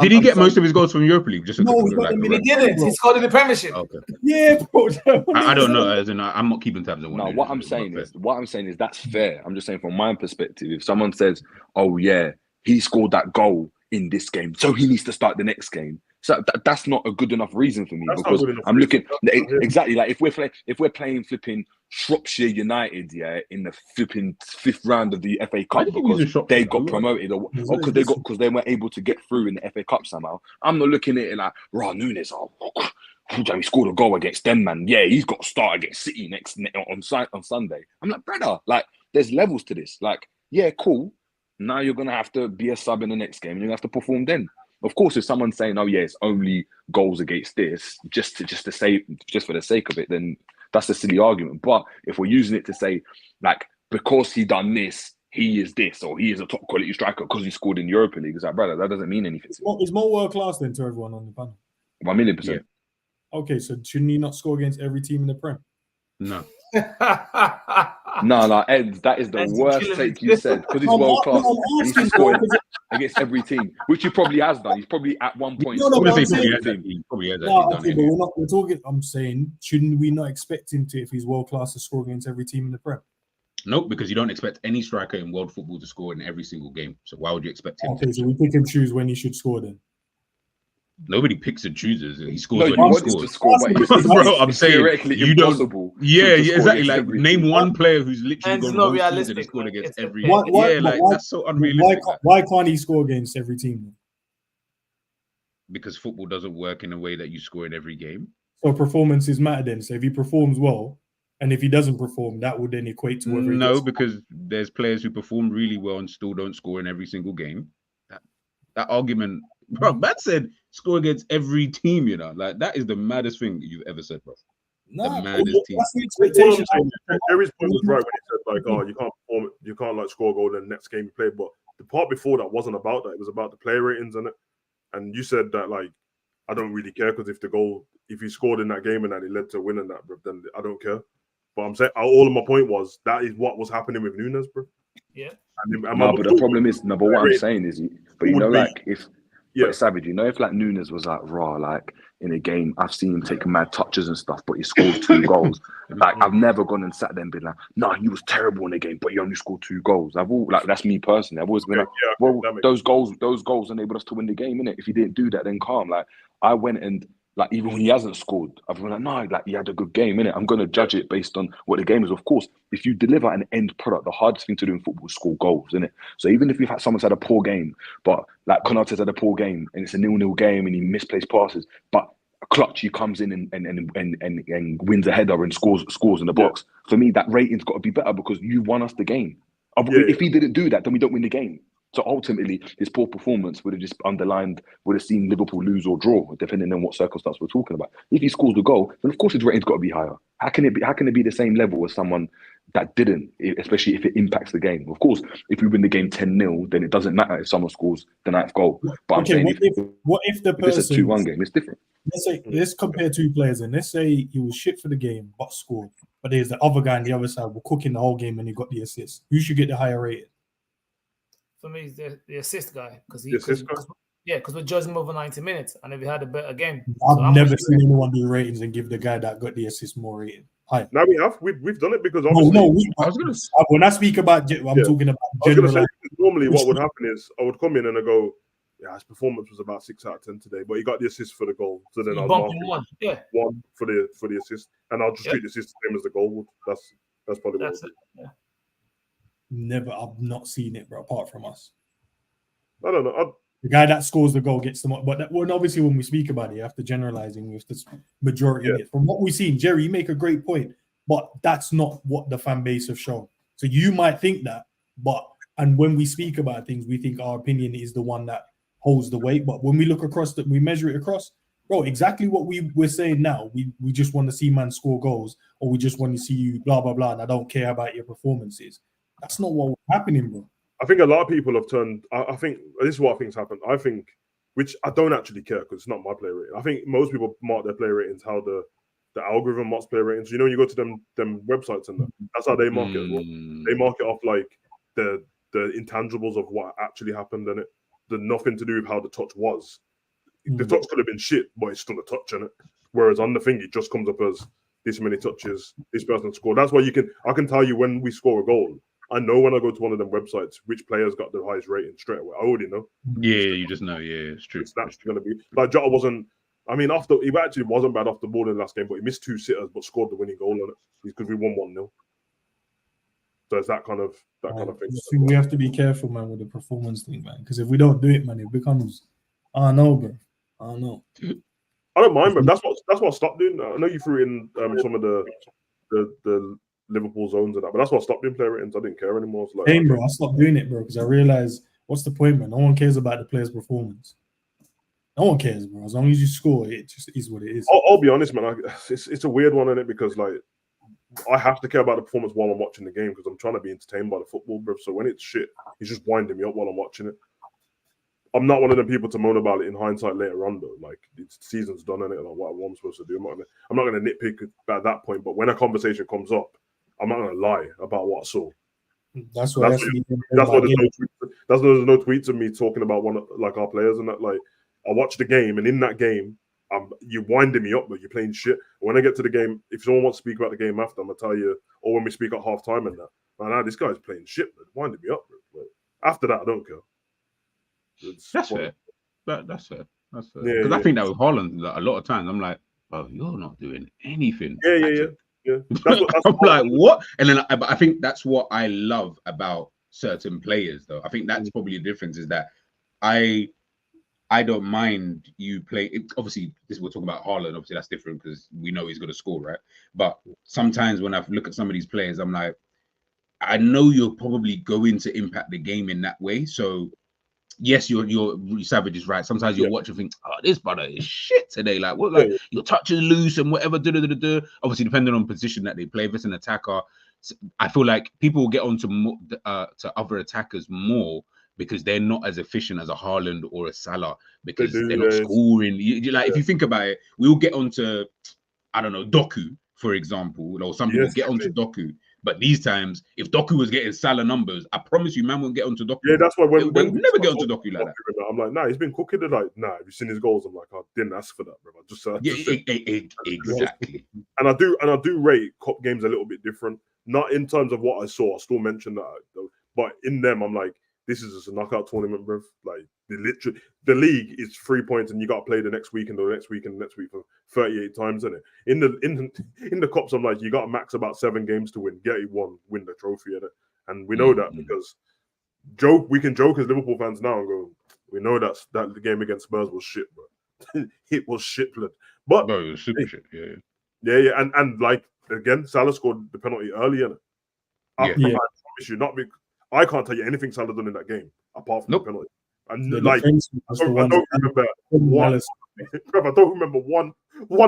Speaker 3: Did he get most of his goals from Europa League? Just
Speaker 1: no,
Speaker 5: he didn't. He scored in the Premiership.
Speaker 3: Okay.
Speaker 1: Yeah, bro.
Speaker 3: I don't know. As in, I'm not keeping tabs on.
Speaker 6: No, what I'm saying is that's fair. I'm just saying from my perspective, if someone says, "Oh yeah, he scored that goal in this game, so he needs to start the next game," so that's not a good enough reason for me, because I'm looking exactly like if we're playing flipping Shropshire United, yeah, in the flipping 5th round of the FA
Speaker 3: Why
Speaker 6: Cup
Speaker 3: do you think
Speaker 6: because
Speaker 3: he's in Shropshire?
Speaker 6: they got promoted, or because they weren't able to get through in the FA Cup somehow. I'm not looking at it like, Raw Nunes, he scored a goal against them, man. Yeah, he's got to start against City on Sunday. I'm like, brother, like, there's levels to this. Like, yeah, cool. Now you're gonna have to be a sub in the next game, and you have to perform then. Of course, if someone's saying, "Oh, yeah, it's only goals against this," just for the sake of it, then that's a silly argument. But if we're using it to say, like, because he done this, he is this, or he is a top quality striker because he scored in Europa League, it's like, brother, that doesn't mean anything.
Speaker 1: It's more world class than to everyone on the panel.
Speaker 6: 1,000,000%.
Speaker 3: Yeah.
Speaker 1: Okay, so shouldn't he not score against every team in the Prem?
Speaker 3: No.
Speaker 6: No, Ed, that is the worst take you said because he's world class. And he's scoring against every team, which he probably has done. He's probably at one point.
Speaker 1: No,
Speaker 3: He
Speaker 1: I'm
Speaker 3: probably has
Speaker 1: No,
Speaker 3: actually
Speaker 1: okay,
Speaker 3: done
Speaker 1: but we're talking. I'm saying, shouldn't we not expect him to, if he's world class, to score against every team in the Prem?
Speaker 3: Nope, because you don't expect any striker in world football to score in every single game. So why would you expect him
Speaker 1: Okay,
Speaker 3: to?
Speaker 1: so we pick and choose when he should score then.
Speaker 3: Nobody picks and chooses. He
Speaker 6: No,
Speaker 3: scores
Speaker 6: you
Speaker 3: when he
Speaker 6: want him to
Speaker 3: scores.
Speaker 6: score, but
Speaker 3: Bro, I'm saying
Speaker 6: theoretically
Speaker 3: you don't.
Speaker 6: impossible.
Speaker 3: Yeah,
Speaker 6: to score
Speaker 3: exactly.
Speaker 6: against
Speaker 3: Like
Speaker 6: every
Speaker 3: name
Speaker 6: team.
Speaker 3: one player who's literally
Speaker 5: And it's
Speaker 3: gone
Speaker 5: not
Speaker 3: whole season and
Speaker 5: realistic,
Speaker 3: scored
Speaker 5: like,
Speaker 3: against
Speaker 5: it's
Speaker 3: every.
Speaker 5: the-
Speaker 3: Yeah, like that's so unrealistic.
Speaker 1: Why can't he score against every team?
Speaker 3: Because football doesn't work in a way that you score in every game.
Speaker 1: So performances matter then. So if he performs well, and if he doesn't perform, that would then equate to whether he
Speaker 3: No,
Speaker 1: gets...
Speaker 3: because there's players who perform really well and still don't score in every single game. That argument, bro, Matt said score against every team, you know, like that is the maddest thing you've ever said, bro.
Speaker 1: Nah,
Speaker 3: the maddest team.
Speaker 1: that's the
Speaker 2: What
Speaker 1: expectation.
Speaker 2: I'm saying, Jerry's point was right when he said, like, oh, you can't perform, you can't like score a goal in the next game you play. But the part before that wasn't about that. It was about the player ratings in it. And you said that, like, I don't really care because if he scored in that game and that it led to winning that, bro, then I don't care. But I'm saying all of my point was that is what was happening with Nunes, bro.
Speaker 5: Yeah.
Speaker 6: No, but the problem is, no, but what I'm saying is, but you know, like if,
Speaker 2: yeah,
Speaker 6: Savage, you know, if like Nunes was like raw, like in a game, I've seen him take mad touches and stuff, but he scored 2 goals. Like I've never gone and sat there and been like, no, he was terrible in the game, but he only scored 2 goals. That's me personally. I've always been like, well, those goals enabled us to win the game, innit? If he didn't do that, then calm. Like I went and, like, even when he hasn't scored, I've been like, no, like he had a good game, innit? I'm going to judge it based on what the game is. Of course, if you deliver an end product, the hardest thing to do in football is score goals, innit? So even if someone's had a poor game, but like Konate's had a poor game and it's a 0-0 game and he misplaced passes, but clutch, he comes in and wins a header and scores in the box. For me, that rating's got to be better because you won us the game. If he didn't do that, then we don't win the game. So ultimately, his poor performance would have just would have seen Liverpool lose or draw, depending on what circumstance we're talking about. If he scores the goal, then of course his rating's got to be higher. How can it be the same level as someone that didn't, especially if it impacts the game? Of course, if we win the game 10-0, then it doesn't matter if someone scores the 9th goal. But
Speaker 1: okay, what if the person,
Speaker 6: it's a 2-1 game, it's different.
Speaker 1: Let's compare 2 players and let's say he was shit for the game but scored, but there's the other guy on the other side who cooking the whole game and he got the assist. Who should get the higher rating?
Speaker 5: For me, it's the assist guy because we're judging him over 90 minutes, and if he had a better game,
Speaker 1: I've never seen anyone do ratings and give the guy that got the assist more rating. Hi.
Speaker 2: Now we've done it because
Speaker 1: obviously when I speak about, I'm talking about general.
Speaker 2: Normally, what would happen is I would come in and I go, yeah, his performance was about 6 out of 10 today, but he got the assist for the goal. So then I'll mark one for the assist, and I'll just treat the assist the same as the goal would. That's probably what.
Speaker 1: I've not seen it, bro. Apart from us,
Speaker 2: I don't know.
Speaker 1: The guy that scores the goal gets the most. But obviously, when we speak about it, you have to generalizing with the majority of it. From what we've seen, Jerry, you make a great point, but that's not what the fan base have shown. So you might think that, and when we speak about things, we think our opinion is the one that holds the weight. But when we look across, we measure it across, bro, exactly what we're saying now. We just want to see man score goals, or we just want to see you blah blah blah, and I don't care about your performances. That's not what's happening, bro.
Speaker 2: I think a lot of people have turned. I think this is what I think's happened. I think, which I don't actually care because it's not my player rating. I think most people mark their player ratings how the algorithm marks player ratings. You know, when you go to them websites and that's how they mark it as well. They mark it off like the intangibles of what actually happened in it. The nothing to do with how the touch was. The touch could have been shit, but it's still a touch in it. Whereas on the thing, it just comes up as this many touches, this person scored. That's why I can tell you when we score a goal. I know when I go to one of them websites which players got the highest rating straight away. I already know.
Speaker 3: Yeah, you just know. Yeah, it's true.
Speaker 2: It's naturally going to be like Jota wasn't. I mean, he actually wasn't bad off the ball in the last game, but he missed 2 sitters, but scored the winning goal on it because we won 1-0. So it's that kind of thing.
Speaker 1: We have to be careful, man, with the performance thing, man. Because if we don't do it, man, it becomes, I know, bro. I know.
Speaker 2: I don't mind, bro. That's what I stopped doing. I know you threw in some of the Liverpool zones and that, but that's why I stopped doing player ratings. I didn't care anymore. It's like,
Speaker 1: bro, I stopped doing it, bro, because I realized what's the point, man? No one cares about the player's performance. No one cares, bro. As long as you score, it just is what it is.
Speaker 2: I'll be honest, man. It's a weird one, isn't it? Because like I have to care about the performance while I'm watching the game because I'm trying to be entertained by the football, bro. So when it's shit, he's just winding me up while I'm watching it. I'm not one of the people to moan about it in hindsight later on, though. Like, the season's done, innit? Like, what I'm supposed to do. I'm not going to nitpick at that point, but when a conversation comes up, I'm not going to lie about what I saw.
Speaker 1: That's why there's
Speaker 2: no tweets of me talking about our players and that. Like, I watched the game, and in that game, you're winding me up, but you're playing shit. When I get to the game, if someone wants to speak about the game after, I'm going to tell you, or when we speak at half time and that, man, this guy's playing shit, but winding me up. Bro. Like, after that, I don't care.
Speaker 3: That's fair. That's fair. That's fair. Because I think that with Haaland, like, a lot of times, I'm like, oh, you're not doing anything.
Speaker 2: Yeah.
Speaker 3: I'm like, what? And then I think that's what I love about certain players, though. I think that's probably the difference is that I don't mind you play. Obviously, we're talking about Haaland. Obviously, that's different because we know he's going to score, right? But sometimes when I look at some of these players, I'm like, I know you're probably going to impact the game in that way. So, yes, you're Savage is right. Sometimes you'll watch and think, oh, this brother is shit today. Like, what? Like, your touch is loose and whatever. Obviously, depending on position that they play. If it's an attacker, I feel like people will get onto to other attackers more because they're not as efficient as a Haaland or a Salah because they're not scoring. If you think about it, we'll get onto, I don't know, Doku, for example, or some people get onto Doku. But these times, if Doku was getting Salah numbers, I promise you, man, won't get onto Doku.
Speaker 2: Yeah, that's why when
Speaker 3: never get onto Doku like that.
Speaker 2: I'm like, nah, he's been cooking it. Like, nah, have you seen his goals? I'm like, I didn't ask for that, bro.
Speaker 3: Exactly.
Speaker 2: And I do rate cup games a little bit different. Not in terms of what I saw. I still mentioned that, but in them, I'm like, this is just a knockout tournament, bro. Like, the league is 3 points, and you got to play the next week and the next week and the next week for 38 times, isn't it? In the cups, I'm like, you got to max about 7 games to win. Get it one, win the trophy, innit? And we know that because we can joke as Liverpool fans now and go, we know that the game against Spurs was shit, bro. It was shit, blood. But
Speaker 3: it was super shit.
Speaker 2: Yeah. And like again, Salah scored the penalty early, innit? I promise you, I can't tell you anything Salah done in that game apart from the penalty. And I don't remember one. I don't remember one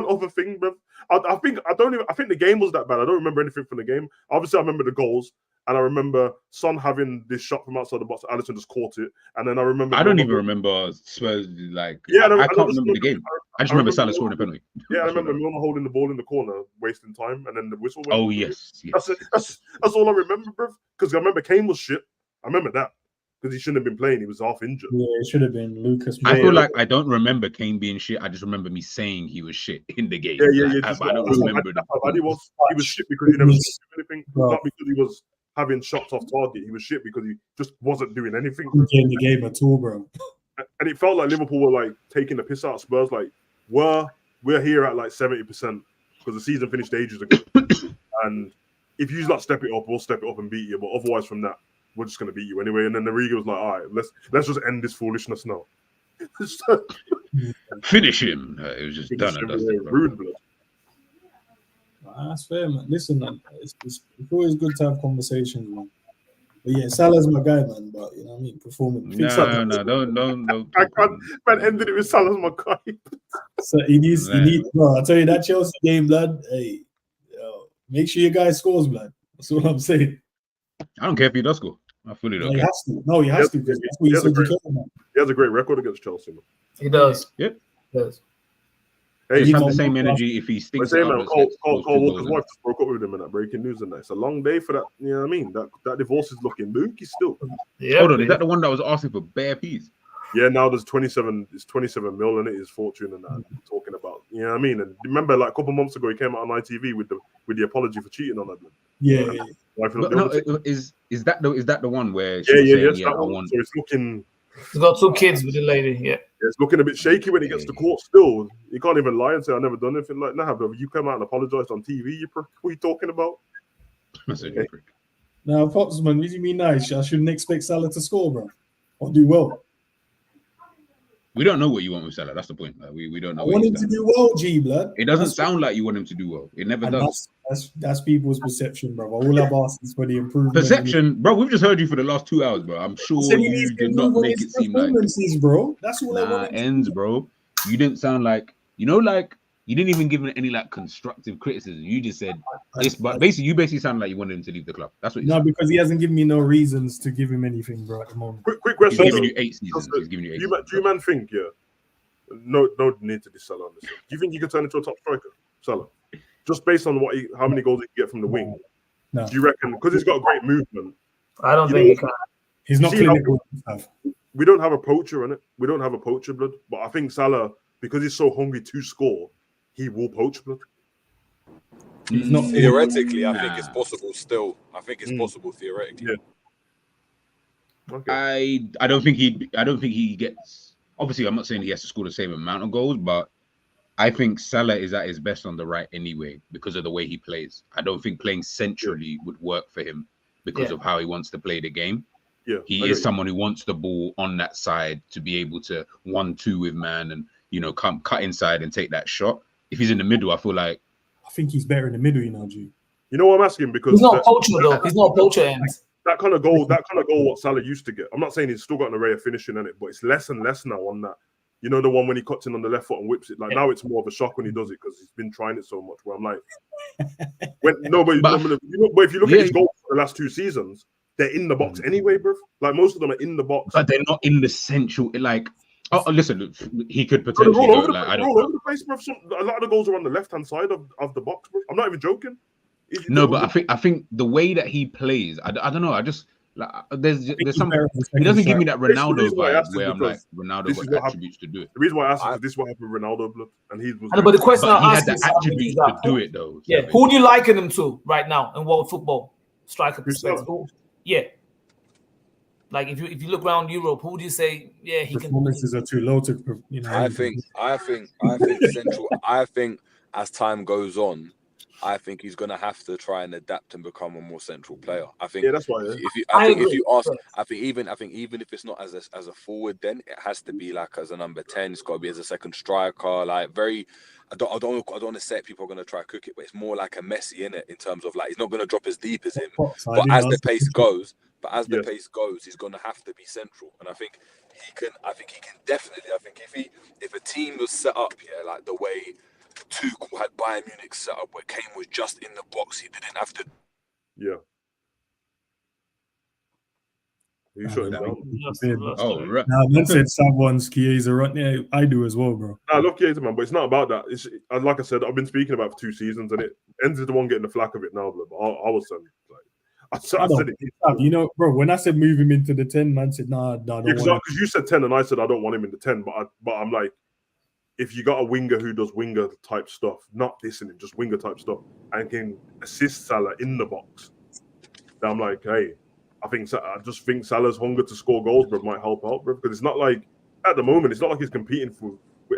Speaker 2: other thing, bro. I think the game was that bad. I don't remember anything from the game. Obviously, I remember the goals, and I remember Son having this shot from outside the box. Alisson just caught it, and then I remember.
Speaker 3: I don't even remember Spurs. Like, I can't remember the game. I just remember Salah scoring a penalty.
Speaker 2: Yeah, I remember Milner holding the ball in the corner, wasting time, and then the whistle went.
Speaker 3: Oh yes.
Speaker 2: That's all I remember, bro. Because I remember Kane was shit. I remember that. Because he shouldn't have been playing. He was half injured.
Speaker 1: Yeah, it should have been Lucas.
Speaker 3: I feel like I don't remember Kane being shit. I just remember me saying he was shit in the game. I don't remember
Speaker 2: he was shit because he never did anything. Not because he was having shots off target. He was shit because he just wasn't doing anything.
Speaker 1: In the game at all, bro.
Speaker 2: And it felt like Liverpool were like taking the piss out of Spurs. Like, we're here at like 70% because the season finished ages ago. And if you like step it up, we'll step it up and beat you. But otherwise from that, we're just going to beat you anyway. And then the Riga was like, all right, let's just end this foolishness now.
Speaker 3: Finish him. It was just done.
Speaker 2: Rude blood.
Speaker 1: That's fair, man. Listen, man, it's always good to have conversations, man. But yeah, Salah's my guy, man. But you know what I mean? Performance.
Speaker 3: No, don't.
Speaker 2: I can't. Man, ended it with Salah's my guy.
Speaker 1: So he needs. Bro, I tell you that Chelsea game, blood. Hey, make sure your guy scores, blood. That's what I'm saying.
Speaker 3: I don't care if he does score. I fully don't care.
Speaker 1: He has to. Because that's what
Speaker 2: he has a great record against Chelsea, man.
Speaker 5: He does.
Speaker 3: Yep.
Speaker 5: He does.
Speaker 2: Hey,
Speaker 3: he has the same energy if he stinks.
Speaker 2: Cole Walker's wife just broke up with him in that breaking news, and that it's a long day for that. You know what I mean? That divorce is looking looky still.
Speaker 5: Yeah.
Speaker 3: Hold on, is that the one that was asking for bare peas?
Speaker 2: Yeah, now there's 27 mil in it, his fortune and that. Talking about, you know what I mean? And remember, like a couple months ago, he came out on ITV with the apology for cheating on her.
Speaker 1: Yeah.
Speaker 3: Is that the one where?
Speaker 2: Yeah. So it's looking.
Speaker 5: He's got 2 kids with the lady. Yeah.
Speaker 2: It's looking a bit shaky when he gets to court still. He can't even lie and say, I never done anything like that. Nah, bro, you come out and apologize on TV, you prick. What are you talking about?
Speaker 3: Okay.
Speaker 1: Now, Pops, man, what do you mean nice? I shouldn't expect Salah to score, bro, or do well.
Speaker 3: We don't know what you want with Salah. That's the point. Like, we don't know.
Speaker 1: I want him to do well, G blood.
Speaker 3: It doesn't sound like you want him to do well. It never does.
Speaker 1: That's people's perception, bro. All I've asked is for the improvement.
Speaker 3: Perception, bro. We've just heard you for the last 2 hours, bro. I'm sure you did not make it seem like
Speaker 1: bro. That's all I want.
Speaker 3: Ends, bro. You didn't sound like like you didn't even give him any like constructive criticism. You just said this, but you basically sound like you wanted him to leave the club. That's what. No,
Speaker 1: because he hasn't given me no reasons to give him anything, bro. At the moment.
Speaker 2: Quick question.
Speaker 3: He's giving you 8 seasons. He's giving you 8.
Speaker 2: Do you man think? Yeah. No need to be Salah on this. Do you think he could turn into a top striker, Salah? Just based on how many goals he can get from the wing.
Speaker 1: No.
Speaker 2: Do you reckon? Because he's got a great movement.
Speaker 5: I don't think he can.
Speaker 1: He's not clinical.
Speaker 2: We don't have a poacher in it. We don't have a poacher blood. But I think Salah, because he's so hungry to score, he will poach blood.
Speaker 1: He's not
Speaker 7: theoretically. I think it's possible. Still, I think it's possible theoretically.
Speaker 2: Yeah. Okay.
Speaker 3: I don't think he gets. Obviously, I'm not saying he has to score the same amount of goals, but I think Salah is at his best on the right anyway because of the way he plays. I don't think playing centrally would work for him because of how he wants to play the game.
Speaker 2: Yeah,
Speaker 3: he is someone who wants the ball on that side to be able to 1-2 with man and cut inside and take that shot. If he's in the middle, I think
Speaker 1: he's better in the middle, G.
Speaker 2: You know what I'm asking? Because
Speaker 5: he's not a poacher though. He's not a poacher, Ends.
Speaker 2: That kind of goal, what Salah used to get. I'm not saying he's still got an array of finishing in it, but it's less and less now on that. You know, the one when he cuts in on the left foot and whips it. Like now, it's more of a shock when he does it because he's been trying it so much. Where I'm like, but if you look at his goals for the last 2 seasons, they're in the box anyway, bro. Like most of them are in the box,
Speaker 3: but they're not in the central. Like, listen, he could potentially go. Like, I don't know.
Speaker 2: All over the place, bro. A lot of the goals are on the left-hand side of the box, bro. I'm not even joking.
Speaker 3: No, but I think the way that he plays, I don't know. I just like there's some. He doesn't give me that Ronaldo vibe where I'm like Ronaldo got attributes to do it.
Speaker 2: The reason why I asked is this is what happened with Ronaldo, blood, and he was.
Speaker 5: But the question
Speaker 3: he had the attributes to do it though.
Speaker 5: Yeah, who do you liken him to right now in world football striker perspective? Yeah, like if you look around Europe, who do you say? Yeah, he
Speaker 1: performances are too low to.
Speaker 7: I think central. I think as time goes on, I think he's going to have to try and adapt and become a more central player. I think.
Speaker 2: Yeah, that's why.
Speaker 7: If you ask, I think even if it's not as a forward, then it has to be like as a number 10. It's got to be as a second striker. Like very. I don't want to say people are going to try to cook it, but it's more like a Messi in it in terms of like he's not going to drop as deep as him. But as the pace goes, he's going to have to be central. And I think he can. I think he can definitely. I think if a team was set up here like the way Tuchel had Bayern Munich set up, where Kane was just in the box, he didn't have to.
Speaker 2: Yeah. You shut him down.
Speaker 3: Oh, right.
Speaker 1: Now, man said someone's Chiesa right now. Yeah, I do as well, bro.
Speaker 2: I love Chiesa, man, but it's not about that. It's like I said, I've been speaking about it for 2 seasons, and Endz is the one getting the flack of it now. But I was saying, I said it.
Speaker 1: You know, bro. When I said move him into the 10, man said, nah, don't
Speaker 2: because you said 10, and I said I don't want him in the 10. But I'm like, if you got a winger who does winger type stuff, not this and just winger type stuff, and can assist Salah in the box, then I'm like, hey. I just think Salah's hunger to score goals, bro, might help out, bro. Because it's not like at the moment, it's not like he's competing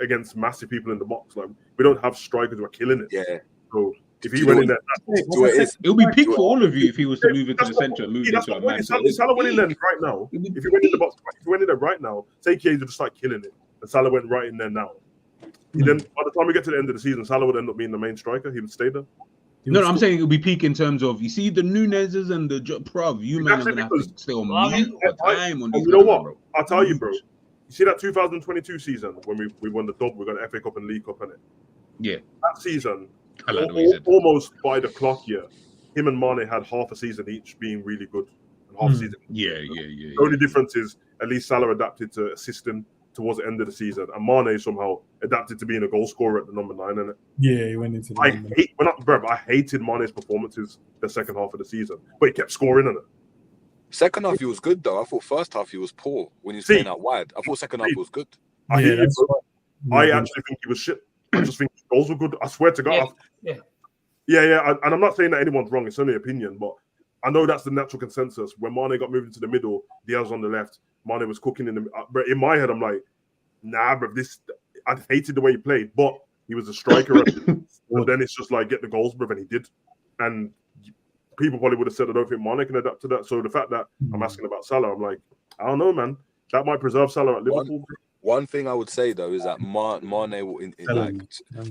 Speaker 2: against massive people in the box. Like we don't have strikers who are killing it.
Speaker 7: Yeah.
Speaker 2: So if he went in there,
Speaker 3: it'll be peak for all of you if he was to move into the centre and move into a man.
Speaker 2: If Salah went in there right now, if he went in the box, if he went in there right now, say Chiesa just start killing it, and Salah went right in there now. Then by the time we get to the end of the season, Salah would end up being the main striker. He would stay there.
Speaker 3: No, I'm saying it'll be peak in terms of you see the Nunez's and the you man are gonna have to stay on mute for time on these.
Speaker 2: You know what? Bro. I'll tell you, bro. You see that 2022 season when we won the dub, we got an FA Cup and League Cup in it.
Speaker 3: Yeah,
Speaker 2: that season, almost by the clock year, him and Mane had half a season each being really good, and half a season.
Speaker 3: Yeah.
Speaker 2: The only difference is at least Salah adapted to assisting towards the end of the season, and Mane somehow adapted to being a goal scorer at the number 9 in it.
Speaker 1: Yeah, he went into.
Speaker 2: I hated Mane's performances the second half of the season, but he kept scoring in it.
Speaker 7: Second half he was good though. I thought first half he was poor when he was playing out wide. I thought second half he was good.
Speaker 2: I actually think he was shit. I just think his goals were good. I swear to God. Yeah. And I'm not saying that anyone's wrong. It's only opinion, but I know that's the natural consensus. When Mane got moved into the middle, Diaz on the left, Mane was cooking in the. But in my head, I'm like, Nah, bro. I hated the way he played, but he was a striker. But then it's just like get the goals, bro, and he did. And people probably would have said, I don't think Mane can adapt to that. So the fact that I'm asking about Salah, I'm like, I don't know, man. That might preserve Salah at Liverpool.
Speaker 7: One thing I would say though is that Mane will,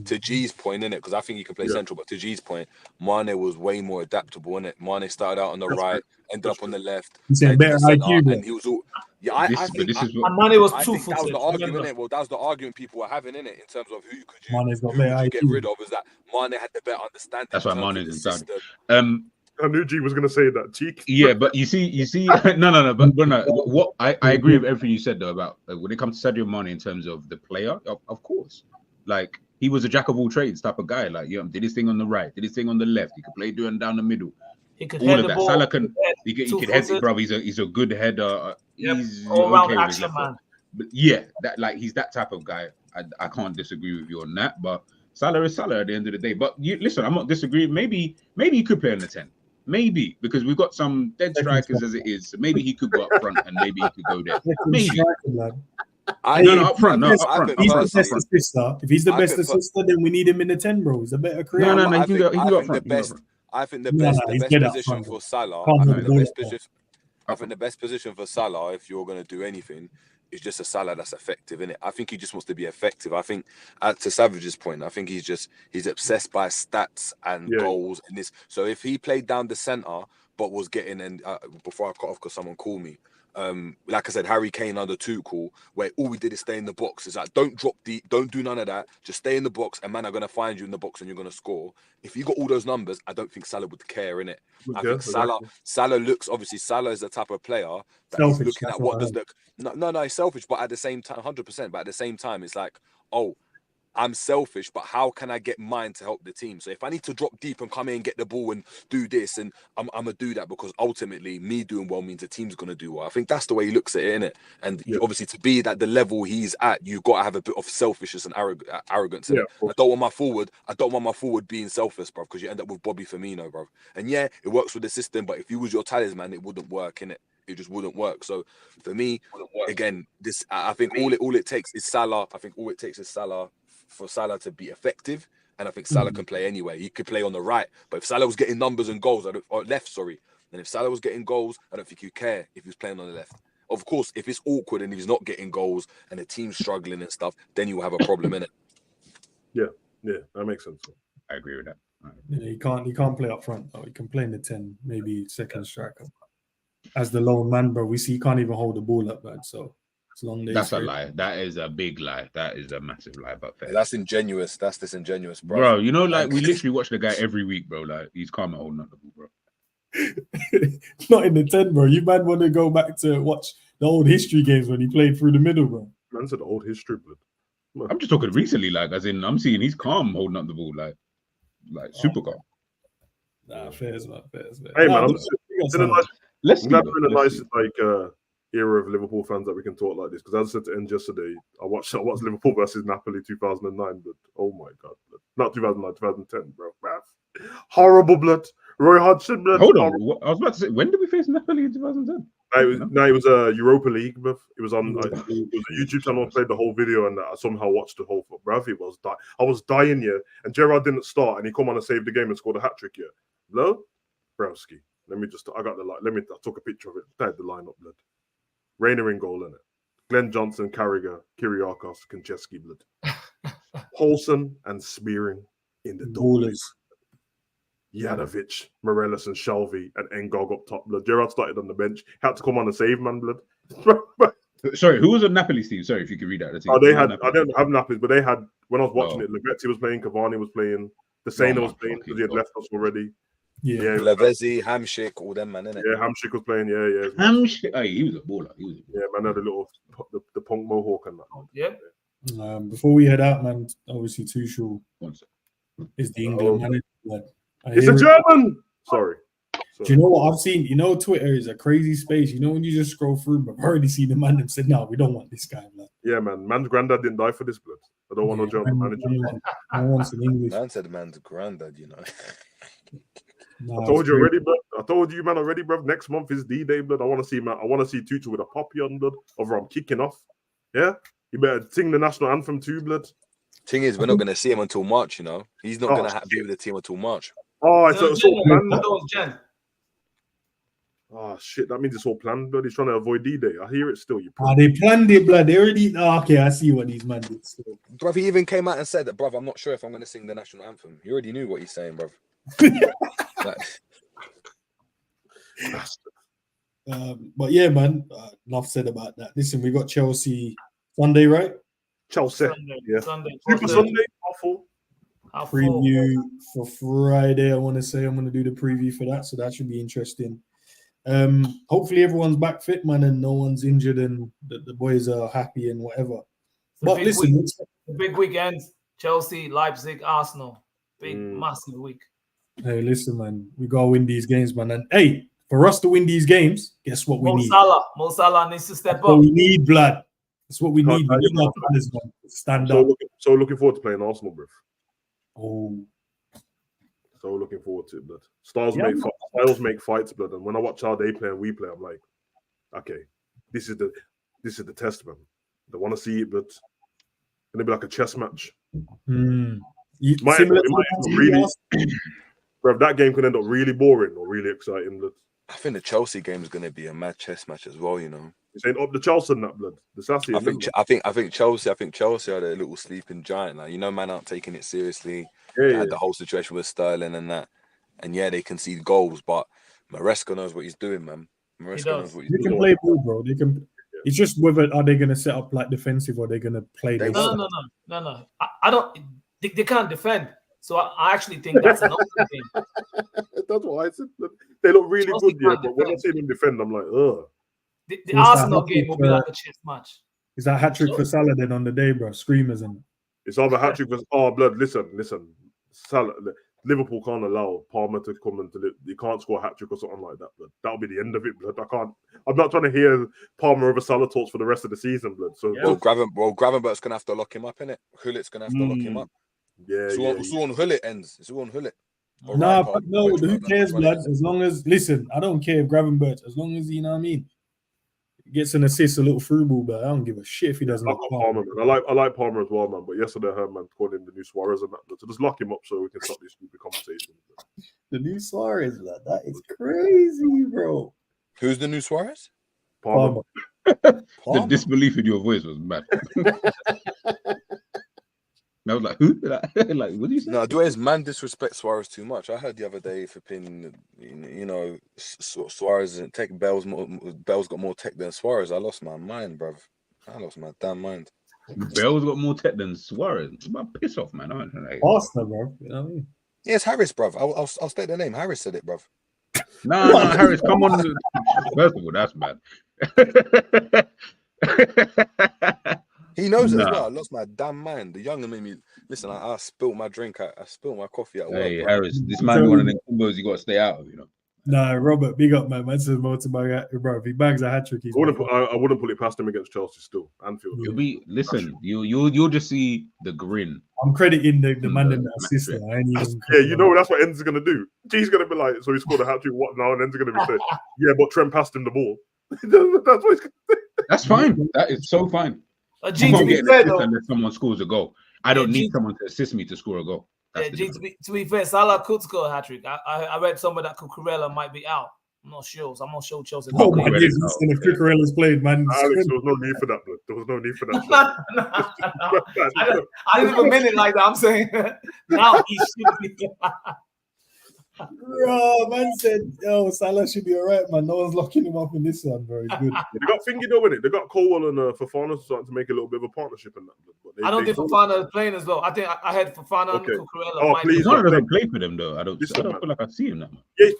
Speaker 7: to G's point, in it, because I think he can play central, but to G's point, Mane was way more adaptable, in it. Mane started out on the right, ended up on the left,
Speaker 1: better IQ,
Speaker 7: and he was all. Yeah, I think
Speaker 5: Mane was
Speaker 7: I think that was the argument, innit? Well, that was the argument people were having, in it, in terms of who could you get rid of, is that Mane had the better understanding.
Speaker 3: That's why Mane is in
Speaker 2: charge. I knew G was going to say that, cheek.
Speaker 3: Yeah, but you see, no, but no. What I agree with everything you said though about when it comes to Sadio Mane in terms of the player, of course, like he was a jack of all trades type of guy. Like, did his thing on the right, did his thing on the left. He could play doing down the middle.
Speaker 5: He could
Speaker 3: all of that. Salah can. He could head it, bro. He's a good header. He's all-round action man. But yeah, he's that type of guy. I can't disagree with you on that. But Salah is Salah at the end of the day. But listen, I'm not disagreeing. Maybe he could play on the 10. Maybe, because we've got some dead strikers as it is. So maybe he could go up front and maybe he could go there. Maybe. Up front.
Speaker 1: If he's the best assister, then we need him in the 10, bro. He's a better creator.
Speaker 7: No, he can go up front. I think the best position for Salah. I think the best position for Salah, if you're going to do anything, is just a Salah that's effective, innit? I think he just wants to be effective. I think, to Savage's point, I think he's obsessed by stats and goals and this. So if he played down the centre, but was getting, and before I cut off because someone called me, like I said, Harry Kane under Tuchel, where all we did is stay in the box. It's like, don't drop deep, don't do none of that. Just stay in the box, and man are going to find you in the box and you're going to score. If you got all those numbers, I don't think Salah would care, innit? I think Salah looks, obviously, Salah is the type of player that he's looking at what does the... No, he's selfish, but at the same time, 100%, but at the same time, it's like, oh, I'm selfish, but how can I get mine to help the team? So if I need to drop deep and come in and get the ball and do this, and I'm gonna do that because ultimately me doing well means the team's gonna do well. I think that's the way he looks at it, innit? And obviously to be at the level he's at, you've got to have a bit of selfishness and arrogance. I don't want my forward being selfish, bro, because you end up with Bobby Firmino, bro. And yeah, it works with the system, but if you was your talisman, it wouldn't work, innit? It just wouldn't work. So for me, again, I think all it takes is Salah. I think all it takes is Salah for Salah to be effective, and I think Salah can play anyway. He could play on the right, but if Salah was getting numbers and goals, or left, and if Salah was getting goals, I don't think he'd care if he was playing on the left. Of course, if it's awkward and he's not getting goals and the team's struggling and stuff, then you will have a problem in it.
Speaker 2: Yeah, that makes sense.
Speaker 3: I agree with that.
Speaker 1: He can't play up front though. He can play in the 10, maybe second striker. As the lone man, bro, we see he can't even hold the ball up, man. So it's long days.
Speaker 3: That's a lie. That is a big lie. That is a massive lie. But fair.
Speaker 7: That's ingenuous. That's disingenuous, bro.
Speaker 3: Bro, you know, like we literally watch the guy every week, bro. Like he's calm at holding up the ball,
Speaker 1: bro. Not in the 10, bro. You might want to go back to watch the old history games when he played through the middle, bro.
Speaker 2: Man said the old history, bro.
Speaker 3: I'm just talking recently, like as in I'm seeing he's calm holding up the ball, like super calm.
Speaker 1: Nah, fairs, man.
Speaker 2: Hey, man, I'm glad we're in a nice era of Liverpool fans that we can talk like this. Because as I said to Endz yesterday, I watched Liverpool versus Napoli 2009, but oh my god, not 2009, 2010, bro. Horrible blood. Roy Hodgson blood.
Speaker 3: Hold on, I was about to say, when did we face Napoli in 2010?
Speaker 2: It was a Europa League, bruv. It was on it was a YouTube channel. I played the whole video and I somehow watched the whole. Bruv, I was dying, yeah. And Gerrard didn't start, and he come on and saved the game and scored a hat trick, yeah. Blood, Browski. I took a picture of it. Tied the lineup, blood. Reina in goal, innit? Glenn Johnson, Carragher, Kiriakos, Konchesky, blood. Paulson and Spearing in the doors. Janovic, Morelos and Shelvey and Ngog up top, blood. Gerrard started on the bench. Had to come on and save, man, blood.
Speaker 3: Sorry, who was on Napoli's team? Sorry, if you could read that.
Speaker 2: I don't have Napoli's, but they had, when I was watching it, Lavetti was playing, Cavani was playing, Desena was playing because he had left us already.
Speaker 7: Yeah, Lavezzi, Hamsik, all them, man, innit?
Speaker 2: Yeah, Hamsik was playing, yeah.
Speaker 3: Hamsik, he was a baller.
Speaker 2: Yeah, man, had a little, the punk mohawk and that.
Speaker 5: Yeah.
Speaker 1: Before we head out, man, obviously Tuchel is the England manager.
Speaker 2: It's a German! Sorry.
Speaker 1: Do you know what I've seen? You know, Twitter is a crazy space. You know, when you just scroll through, but I've already seen the man that said, no, we don't want this guy, man.
Speaker 2: Yeah, man. Man's granddad didn't die for this blood. I don't want no German manager.
Speaker 1: I want some English.
Speaker 7: Man said man's granddad, you know.
Speaker 2: I told you already, bro. I told you, man, already, bro. Next month is D-Day, blood. I want to see, man. I want to see Tuchel with a poppy on, blood. Over I'm kicking off. Yeah? You better sing the national anthem too, blood.
Speaker 7: Thing is, we're not going to see him until March. You know, he's not going to be with the team until March.
Speaker 2: Oh, it's all planned.
Speaker 5: That was Jen.
Speaker 2: Oh shit, that means it's all planned, blood. He's trying to avoid D-Day. I hear it still. You.
Speaker 1: They planned it, blood. They already. Oh, okay, I see what these men did. So.
Speaker 7: Bruv, he even came out and said that, bruv, I'm not sure if I'm going to sing the national anthem. You already knew what he's saying, bruv.
Speaker 1: But yeah, man, enough said about that. Listen, we got Chelsea Sunday, right?
Speaker 2: Chelsea,
Speaker 5: Sunday.
Speaker 2: Super Sunday, awful.
Speaker 1: Preview for Friday. I want to say I'm going to do the preview for that, so that should be interesting. Hopefully everyone's back fit, man, and no one's injured, and the boys are happy and whatever. But listen,
Speaker 5: the big weekend: Chelsea, Leipzig, Arsenal. Big, massive week.
Speaker 1: Hey, listen, man, we gotta win these games, man. And hey, for us to win these games, guess what we need?
Speaker 5: Mo Salah needs to step
Speaker 1: up. We
Speaker 5: need
Speaker 1: blood. That's what we need. We need our players, man. Stand up.
Speaker 2: So looking forward to playing Arsenal, bro.
Speaker 1: Oh.
Speaker 2: So looking forward to it, blood. Styles make fights, blood. And when I watch how they play and we play, I'm like, okay, this is the test, man. They want to see it, but it's gonna be like a chess match. Really, bro, that game could end up really boring or really exciting, blood.
Speaker 7: I think the Chelsea game is gonna be a mad chess match as well, you know.
Speaker 2: It's ain't up the Chelsea and that, blood. The sassy.
Speaker 7: I think Chelsea are the little sleeping giant. Like, you know, man aren't taking it seriously. They had the whole situation with Sterling and that. And yeah, they concede goals, but Maresca knows what he's doing, man. Maresca knows what he's doing.
Speaker 1: They can play ball, bro. They can. It's just whether are they going to set up like defensive or they're going to play.
Speaker 5: No. I don't. They can't defend. So I actually think that's an open thing.
Speaker 2: That's what I said. They look really good, yeah. But when I see them defend, I'm like, ugh.
Speaker 5: The Arsenal game will be like a chess match.
Speaker 1: Is that hat trick for Salah then on the day, bro? Screamers and.
Speaker 2: It's either hat trick for blood. Listen. Salah. Liverpool can't allow Palmer to come and he can't score a hat trick or something like that, blood. That'll be the end of it, blood. I'm not trying to hear Palmer over Salah talks for the rest of the season, blood. So
Speaker 7: Gravenberch's gonna have to lock him up, innit? Hullit's gonna have to lock him up.
Speaker 2: Yeah,
Speaker 7: it's all on Hullit ends. It's all on Hullit.
Speaker 1: No, who cares, blood? As long as I don't care if Gravenberch, as long as you know what I mean. Gets an assist, a little through ball, but I don't give a shit if he doesn't.
Speaker 2: Palmer, man. I like Palmer as well, man. But yesterday I heard man calling him the new Suarez and that. So just lock him up so we can stop this stupid conversation.
Speaker 1: The new Suarez, lad. That is crazy, bro.
Speaker 7: Who's the new Suarez?
Speaker 2: Palmer.
Speaker 3: The disbelief in your voice was mad. I was like, who? Like, what do you say?
Speaker 7: No, Dwayne's man disrespect Suarez too much. I heard the other day flipping, you know, Suarez and tech Bell's got more tech than Suarez. I lost my mind, bruv. I lost my damn mind.
Speaker 3: Bell's got more tech than Suarez. Piss off, man.
Speaker 1: Arsenal, bro. You know what I mean?
Speaker 7: Yeah, it's Harris, bruv. I'll state the name. Harris said it, bruv.
Speaker 3: No, Harris, come on. First of all, that's bad.
Speaker 7: He knows it as well. I lost my damn mind. The younger made me listen. I spilled my drink. I spilled my coffee at work.
Speaker 3: Hey, Harris, this man one of them combos you got to stay out of, you know.
Speaker 1: Nah, Robert, big up, man. Man says motorbike, bro. If he bags a hat trick,
Speaker 2: I wouldn't put it past him against Chelsea still. Anfield.
Speaker 3: You'll just see the grin.
Speaker 1: I'm crediting the man in the assistant.
Speaker 2: You know that's what Endz is gonna do. He's gonna be like, so he scored a hat trick. What now? And Endz is gonna be saying, yeah, but Trent passed him the ball. That's what he's gonna do.
Speaker 3: That's fine. That is so fine.
Speaker 5: G, to be fair, though,
Speaker 3: unless someone scores a goal. I don't need someone to assist me to score a goal.
Speaker 5: To be fair, Salah could score a hat trick. I read somewhere that Cucurella might be out. I'm not sure. So I'm not sure Chelsea.
Speaker 1: Oh my goodness! If Cucurella's played, man.
Speaker 2: Alex, there was no need for that. Bro. There was no need for that.
Speaker 5: No. I didn't even mean it like that. I'm saying now he should be.
Speaker 1: Bro, man said, Salah should be all right, man. No one's locking him up in this one, bro. He's good.
Speaker 2: They got Thingy though, innit? They got Colwell and Fofana starting to make a little bit of a partnership in that. But
Speaker 5: I don't think Fofana is playing as well. I think I had Fofana and Cucurella.
Speaker 2: Oh, please.
Speaker 3: None of them play for them, though. I don't feel like I see him that much.
Speaker 2: Yeah, he's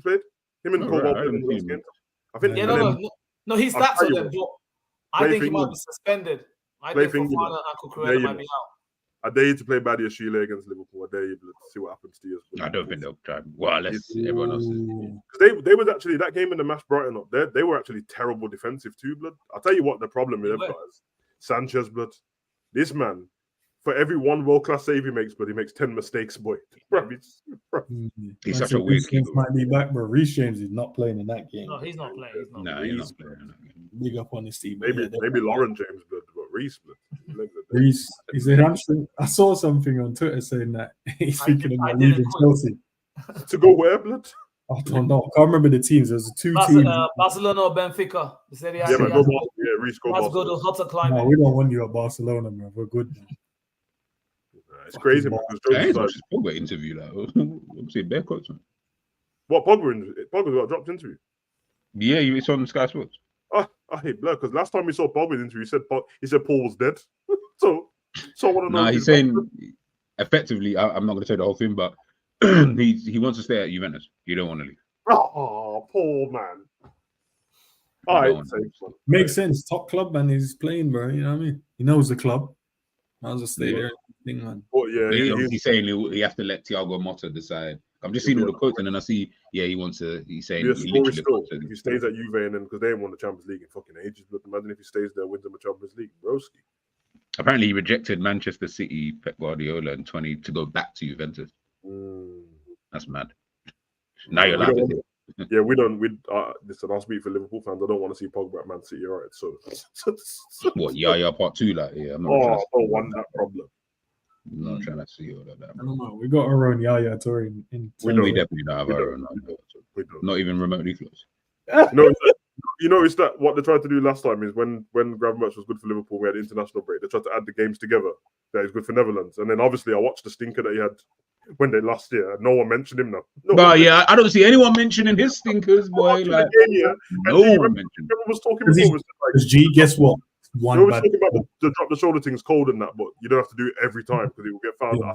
Speaker 2: played. Him and Colwell played in the last game. I think.
Speaker 5: No, he starts with them, but I think he might be suspended. I think Fofana and Cucurella might be out.
Speaker 2: I dare you to play Badia Chile against Liverpool. I dare you to see what happens to you.
Speaker 3: I don't think they'll try. Well, unless everyone else is.
Speaker 2: Because they was actually, that game in the match Brighton up, they were actually terrible defensive too, blood. I'll tell you what the problem with them guys. Sanchez, blood. This man, for every one world-class save he makes, but he makes 10 mistakes, boy.
Speaker 3: He's such a weird keeper.
Speaker 1: Might be back, but Reece James is not playing in that game.
Speaker 5: No, he's not playing.
Speaker 3: He's not playing.
Speaker 1: big up on his team. But
Speaker 2: Maybe
Speaker 1: yeah,
Speaker 2: maybe Lauren James blood, but Reese blood.
Speaker 1: Reese is a hamstring. I saw something on Twitter saying that he's thinking about leaving Chelsea.
Speaker 2: To go where, blood?
Speaker 1: I don't know. I can't remember the teams. There's two teams.
Speaker 5: Barcelona or Benfica. They said
Speaker 2: Yeah, but Reese go
Speaker 5: let's go to hotter
Speaker 1: No,
Speaker 5: climate.
Speaker 1: we don't want you at Barcelona, man. We're good. Man.
Speaker 2: It's crazy because Jones like,
Speaker 3: Pogba interview that. Say bare quotes, man.
Speaker 2: what Pogba's got dropped into.
Speaker 3: Yeah, it's on Sky Sports.
Speaker 2: I hate blood because last time we saw Pogba's interview, he said Paul was dead. so I want to know.
Speaker 3: No, he's saying effectively. I'm not going to say the whole thing, but he wants to stay at Juventus. You don't want to leave.
Speaker 2: Oh, poor man. All right,
Speaker 1: makes sense. Top club, man. He's playing, bro. You know what I mean? He knows the club. Might as well stay there. Thing, man.
Speaker 2: But yeah,
Speaker 3: he's saying he have to let Thiago Motta decide. I'm just seeing all the quotes, and then I see, he wants to. He's saying
Speaker 2: if he stays at Juve, and then because they haven't won the Champions League in fucking ages. But imagine if he stays there, wins them a Champions League, broski.
Speaker 3: Apparently, he rejected Manchester City, Pep Guardiola, in 20 to go back to Juventus. That's mad. Now you're laughing.
Speaker 2: Yeah, we don't. Listen, I'll speak for Liverpool fans. I don't want to see Pogba at Man City, all right? So,
Speaker 3: what? Yaya part 2, like, yeah.
Speaker 2: I don't want that problem.
Speaker 3: I'm not trying to see all of that.
Speaker 1: I don't know. We got our own Yaya tour in
Speaker 3: we definitely don't have our own. Not even remotely close.
Speaker 2: No, you noticed that what they tried to do last time is when Gravenberch was good for Liverpool, we had international break. They tried to add the games together. That is good for Netherlands, and then obviously I watched the stinker that he had when they lost here, and no one mentioned him now.
Speaker 3: I don't see anyone mentioning his stinkers, boy. Like, no one mentioned.
Speaker 2: Everyone was talking before.
Speaker 1: G, guess what?
Speaker 2: One was talking about the drop the shoulder thing's cold and that, but you don't have to do it every time because he will get found. Yeah. I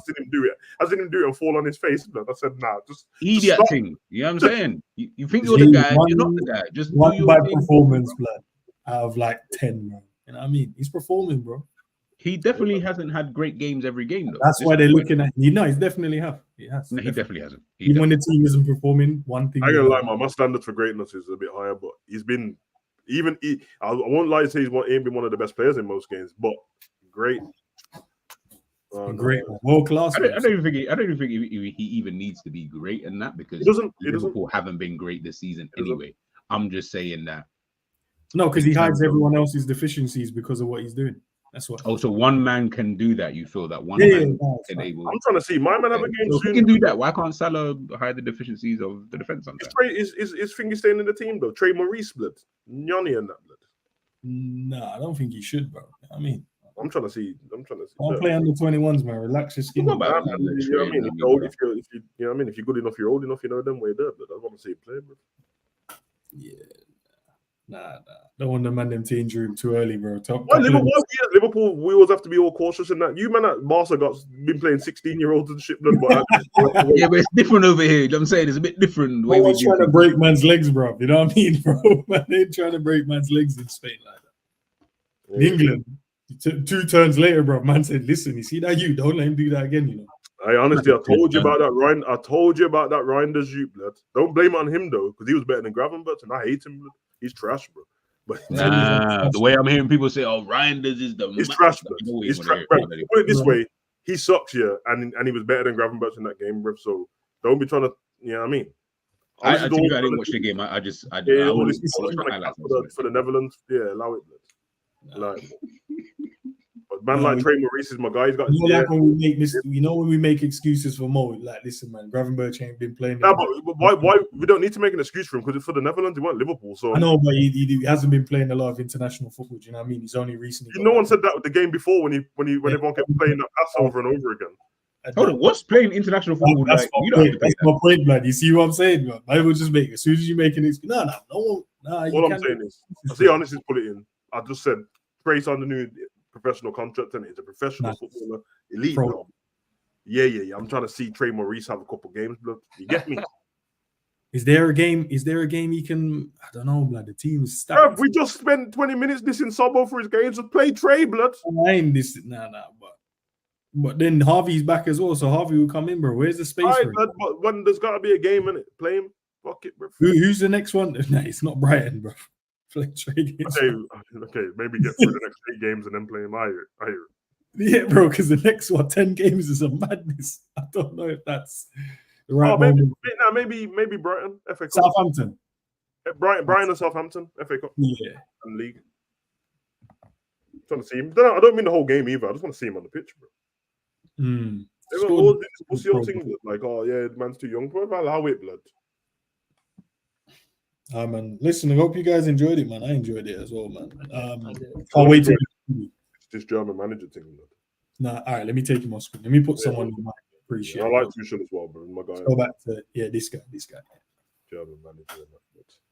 Speaker 2: seen him do it and fall on his face. Blood. I said, nah, just
Speaker 3: idiot thing. You know what I'm saying? You think you're the guy, you're not the guy. Just
Speaker 1: one bad performance, blood, out of like 10, man. You know what I mean? He's performing, bro.
Speaker 3: He definitely hasn't had great games every game, though.
Speaker 1: That's why they're looking at. He's definitely have. He has.
Speaker 3: No, he definitely hasn't.
Speaker 1: Even when the team isn't performing, one thing.
Speaker 2: I ain't gonna lie, my standard for greatness is a bit higher, but he's been. I won't lie to say he ain't been one of the best players in most games, but great.
Speaker 1: Great, world class.
Speaker 3: I don't even think he even needs to be great in that because Liverpool haven't been great this season anyway. I'm just saying that.
Speaker 1: No, because he hides everyone else's deficiencies because of what he's doing. That's what.
Speaker 3: Oh, so one man can do that. You feel that one man can able.
Speaker 2: I'm trying to see my man have a game soon.
Speaker 3: He can do that. Why can't Salah hide the deficiencies of the defense sometimes?
Speaker 2: Is Fingy staying in the team though? Trey Maurice blood, Nyani and that blood.
Speaker 1: No, I don't think he should, bro. I mean,
Speaker 2: I'm trying to see.
Speaker 1: Don't play under 21s, man. Relax your skin.
Speaker 2: You know what I mean? If you're good enough, you're old enough. You know them way there. But I want to see him play, bro.
Speaker 1: Yeah. Nah. Don't want the man them to injure him too early, bro.
Speaker 2: Liverpool, we always have to be all cautious in that. You man at Barca been playing 16-year-olds and shit. But
Speaker 3: yeah, but it's different over here. You know what I'm saying? It's a bit different.
Speaker 1: No one's trying to break man's legs, bro. You know what I mean, bro? Man, they ain't trying to break man's legs in Spain like that. In England, 2 turns later, bro, man said, listen, you see that don't let him do that again, you know.
Speaker 2: I told you about that Ryan. I told you about that Ryan de Zoop, blood. Don't blame it on him though, because he was better than Gravenberch, and I hate him, blood. He's trash, bro. But
Speaker 3: the way I'm hearing people say, "Oh, Ryan does is the."
Speaker 2: He's trash, bro. He's trash, bro. Put it this way: he sucks, yeah, and he was better than Gravenberch in that game, bro. So don't be trying to, you know what I mean?
Speaker 3: I didn't watch the game. I
Speaker 2: for the Netherlands, yeah, allow it, bro. Like, but man, like Trey Maurice is my guy. He's got.
Speaker 1: Like when we make this, when we make excuses for Mo, like, listen, man, Gravenberch ain't been playing.
Speaker 2: No, but why? We don't need to make an excuse for him because for the Netherlands, he went Liverpool. So
Speaker 1: I know, but he hasn't been playing a lot of international football. Do you know what I mean? He's only recently.
Speaker 2: No one said that with the game before when everyone kept playing that pass over and over again.
Speaker 3: Hold on, what's playing international football?
Speaker 1: That's my point, man. You see what I'm saying, man? I will just make as soon as you make an excuse. No one.
Speaker 2: All I'm saying is, I see honest is put it in. I just said Trey's on the new professional contract and he's a professional footballer, elite. Yeah. I'm trying to see Trey Maurice have a couple games, blood. You get me?
Speaker 1: Is there a game he can? I don't know, blood. The team is stacked.
Speaker 2: Yeah, we just spent 20 minutes dissing Sobo for his games. Just play Trey, blood.
Speaker 1: I ain't this. But then Harvey's back as well, so Harvey will come in, bro. Where's the space for him?
Speaker 2: But when there's got to be a game in it, play him. Fuck it, bro.
Speaker 1: Who's the next one? No, it's not Brighton, bro. Play Trey.
Speaker 2: Okay, maybe get through the next 8 games and then play him. I hear it.
Speaker 1: Yeah, bro, because the next 10 games is a madness. I don't know if that's the right moment.
Speaker 2: Maybe Brighton. FA Cup.
Speaker 1: Southampton.
Speaker 2: Brian and Southampton, FA Cup
Speaker 1: Yeah.
Speaker 2: and League. I'm trying to see him. I don't mean the whole game either. I just want to see him on the pitch, bro. What's your thing? Like, oh yeah, the man's too young, bro. Allow it, blood.
Speaker 1: Man, listen, I hope you guys enjoyed it, man. I enjoyed it as well, man.
Speaker 2: Can't wait to it's this German manager thing, blood.
Speaker 1: Nah, all right, let me take him on screen. Let me put someone in mind. Appreciate
Speaker 2: I
Speaker 1: it.
Speaker 2: like Tuchel as well, bro. My guy.
Speaker 1: Go back to this guy.
Speaker 2: German manager.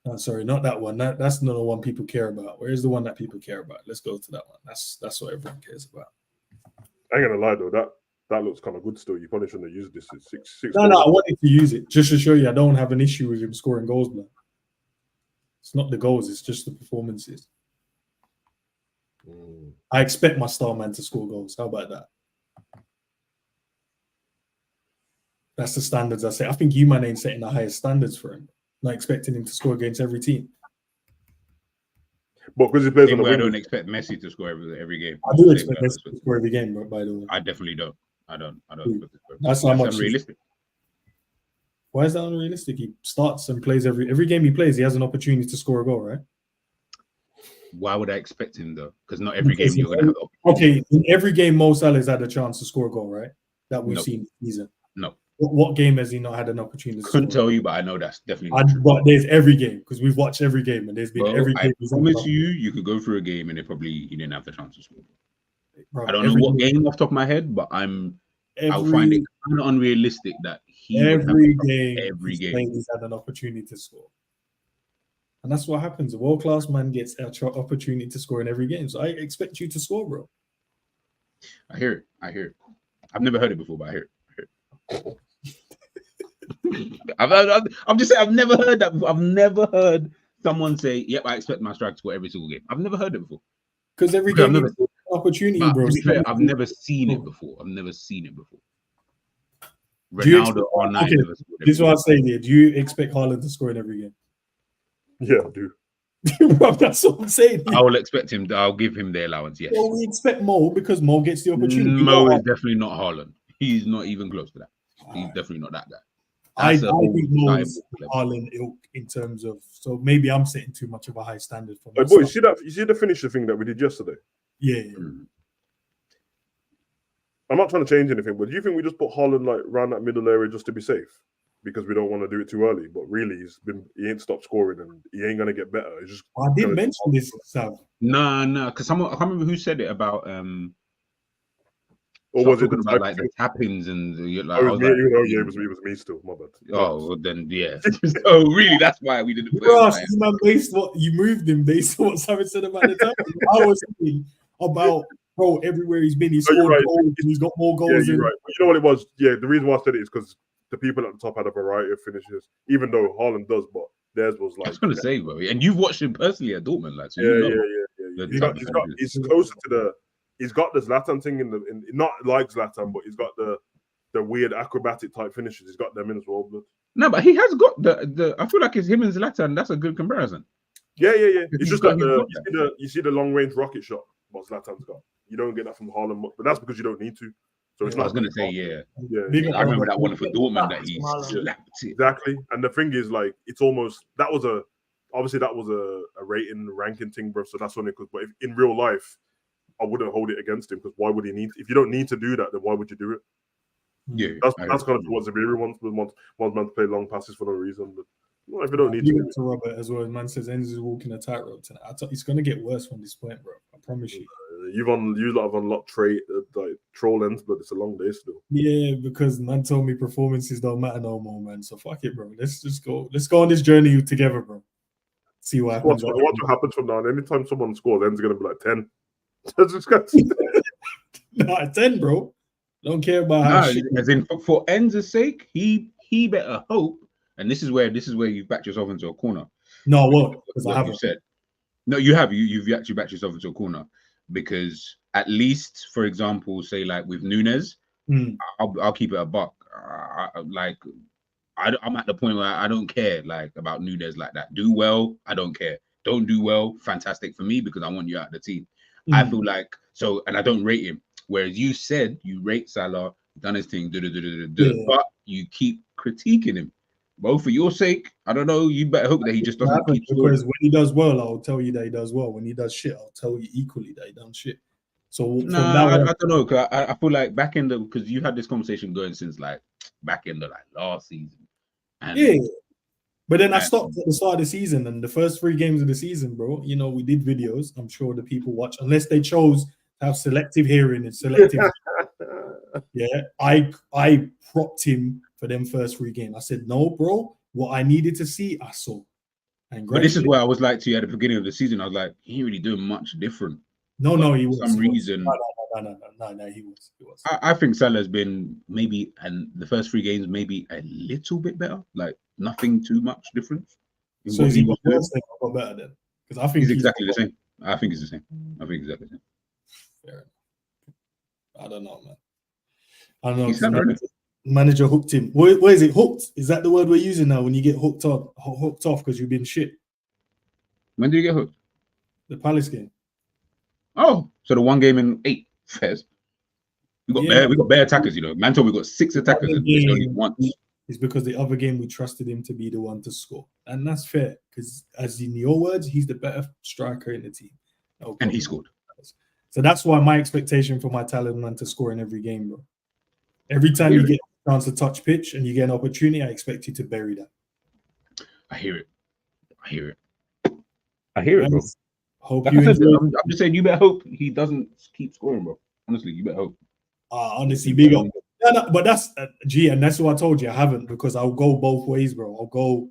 Speaker 1: No, sorry, not that one. That's not the one people care about. Where's the one that people care about? Let's go to that one. That's what everyone cares about.
Speaker 2: I ain't gonna lie though, that looks kind of good still. You probably shouldn't have used this. It's six.
Speaker 1: No, I wanted to use it just to show you I don't have an issue with him scoring goals, man. It's not the goals, it's just the performances. I expect my star man to score goals. How about that? That's the standards I say. I think you, man, ain't setting the highest standards for him. Not expecting him to score against every team.
Speaker 2: But because he plays on the wing,
Speaker 3: I don't expect Messi to score every game.
Speaker 1: I do expect Messi to score every game, by the way.
Speaker 3: I definitely don't. I don't.
Speaker 1: That's how much
Speaker 3: unrealistic.
Speaker 1: Why is that unrealistic? He starts and plays every game he plays. He has an opportunity to score a goal, right?
Speaker 3: Why would I expect him though? Because not every game you're gonna have.
Speaker 1: Okay, in every game Mo Salah's had a chance to score a goal, right? That we've seen this season.
Speaker 3: No.
Speaker 1: What game has he not had an opportunity?
Speaker 3: Couldn't tell you, but I know that's definitely not true.
Speaker 1: But there's every game because we've watched every game and there's been every game.
Speaker 3: I promise you could go through a game and he didn't have the chance to score.
Speaker 1: Bro,
Speaker 3: I don't know what game off the top of my head, but I'll find it kind of unrealistic that
Speaker 1: every game he's had an opportunity to score. And that's what happens. A world-class man gets an opportunity to score in every game. So I expect you to score, bro.
Speaker 3: I hear it. I've never heard it before, but I hear it. I'm just saying I've never heard that before. I've never heard someone say, "Yep, I expect my strike to score every single game." I've never heard it before.
Speaker 1: Because every game is an opportunity, bro.
Speaker 3: Fair, I've never seen it before. Ronaldo or nine.
Speaker 1: This is what I say here. Do you expect Haaland to score in every game?
Speaker 2: Yeah, I do.
Speaker 1: Bro, that's what I'm saying.
Speaker 3: I will expect him. I'll give him the allowance. Yes.
Speaker 1: Well, we expect Mo because Mo gets the opportunity.
Speaker 3: Mo is definitely not Haaland. He's not even close to that. He's definitely not that guy.
Speaker 1: I think Mo is Haaland ilk in terms of. So maybe I'm setting too much of a high standard for myself.
Speaker 2: Hey, boy, you see the finisher thing that we did yesterday?
Speaker 1: Yeah.
Speaker 2: I'm not trying to change anything, but do you think we just put Haaland like around that middle area just to be safe? Because we don't want to do it too early, but really he ain't stopped scoring and he ain't gonna get better. It's just
Speaker 1: I did mention this, Sav.
Speaker 3: Nah, because I can't remember who said it about
Speaker 2: or was it
Speaker 3: about the tappings and like,
Speaker 2: it was me still. My bad.
Speaker 3: Oh, well, then yeah. So really, that's why we didn't.
Speaker 1: Based what you moved him based on what Simon said about the tapping. I was thinking about bro everywhere he's been. He's scored goals and he's got more goals.
Speaker 2: Yeah, you're right. But you know what it was? Yeah, the reason why I said it is because the people at the top had a variety of finishes, even though Haaland does, but theirs was like.
Speaker 3: I was gonna say, bro, and you've watched him personally at Dortmund, like so
Speaker 2: yeah. He's closer to the. He's got the Zlatan thing in not like Zlatan, but he's got the weird acrobatic type finishes. He's got them in as well. But...
Speaker 3: No, but he has got the. I feel like it's him and Zlatan. That's a good comparison.
Speaker 2: Yeah. It's just like you see the long range rocket shot. What Zlatan's got. You don't get that from Haaland, but that's because you don't need to. So it's
Speaker 3: I was gonna say, yeah. I remember that one for Dortmund that he slapped it.
Speaker 2: Exactly, and the thing is, like, it's almost that was a ranking thing, bro. So that's only because, but if, in real life, I wouldn't hold it against him because why would he need? If you don't need to do that, then why would you do it?
Speaker 3: Yeah,
Speaker 2: that's kind of what Zabiri wants man to play long passes for no reason. But well, if you don't need to.
Speaker 1: Robert as well, man says Endz is walking a tightrope tonight. It's gonna get worse from this point, bro. I promise you.
Speaker 2: You lot have unlocked troll ends, but it's a long day still.
Speaker 1: Yeah, because man told me performances don't matter no more, man. So fuck it, bro. Let's go on this journey together, bro. See what happens.
Speaker 2: What happens from now on? Anytime someone scores, End's gonna be like 10.
Speaker 1: Nah, 10, bro. Don't care about how.
Speaker 3: As in, for End's sake, he better hope. And this is where you've backed yourself into a corner.
Speaker 1: No, what? Because I haven't
Speaker 3: said. No, you have. You've actually backed yourself into a corner. Because at least, for example, say like with Nunes, I'll keep it a buck. I'm at the point where I don't care like about Nunes like that. Do well, I don't care. Don't do well, fantastic for me because I want you out of the team. I feel like so, and I don't rate him. Whereas you said you rate Salah, done his thing, but you keep critiquing him. bro. For your sake, I don't know. You better hope that he just doesn't keep scoring.
Speaker 1: Because when he does well, I'll tell you that he does well. When he does shit, I'll tell you equally that he done shit. So from now on,
Speaker 3: I don't know. Cause I feel like back in the because you had this conversation going since like back in the like last season. And,
Speaker 1: yeah. But then I stopped at the start of the season, and the first 3 games of the season, bro. You know, we did videos. I'm sure the people watch, unless they chose to have selective hearing and selective. Yeah, I propped him for them first 3 games. I said, no, bro. What I needed to see, I saw. And
Speaker 3: but this is where I was like to you at the beginning of the season. I was like, he ain't really doing much different.
Speaker 1: No, he was.
Speaker 3: For some reason.
Speaker 1: No, he was.
Speaker 3: I think Salah's been maybe, and the first 3 games maybe a little bit better. Like nothing too much difference.
Speaker 1: So is he got worse then or got better then? Because I think
Speaker 3: he's exactly the same. I think it's the same. I think exactly the same.
Speaker 1: Fair enough. I don't know, man. I don't know. Manager hooked him. What is it? Hooked? Is that the word we're using now when you get hooked off because you've been shit?
Speaker 3: When did you get hooked?
Speaker 1: The Palace game.
Speaker 3: Oh, so the 1 game in 8 fairs. We got bare attackers, you know. Man told we got 6 attackers and it's only once.
Speaker 1: It's because the other game we trusted him to be the one to score. And that's fair. Because as in your words, he's the better striker in the team. No
Speaker 3: and he scored.
Speaker 1: So that's why my expectation for my talent man to score in every game, bro. Every time you get a chance to touch pitch and you get an opportunity, I expect you to bury that.
Speaker 3: I hear it. I hear it, bro.
Speaker 1: Hope
Speaker 3: like
Speaker 1: you
Speaker 3: I said, I'm just saying, you better hope he doesn't keep scoring, bro. Honestly, you better hope.
Speaker 1: Honestly, big up. No, but that's and that's what I told you. I haven't, because I'll go both ways, bro. I'll go,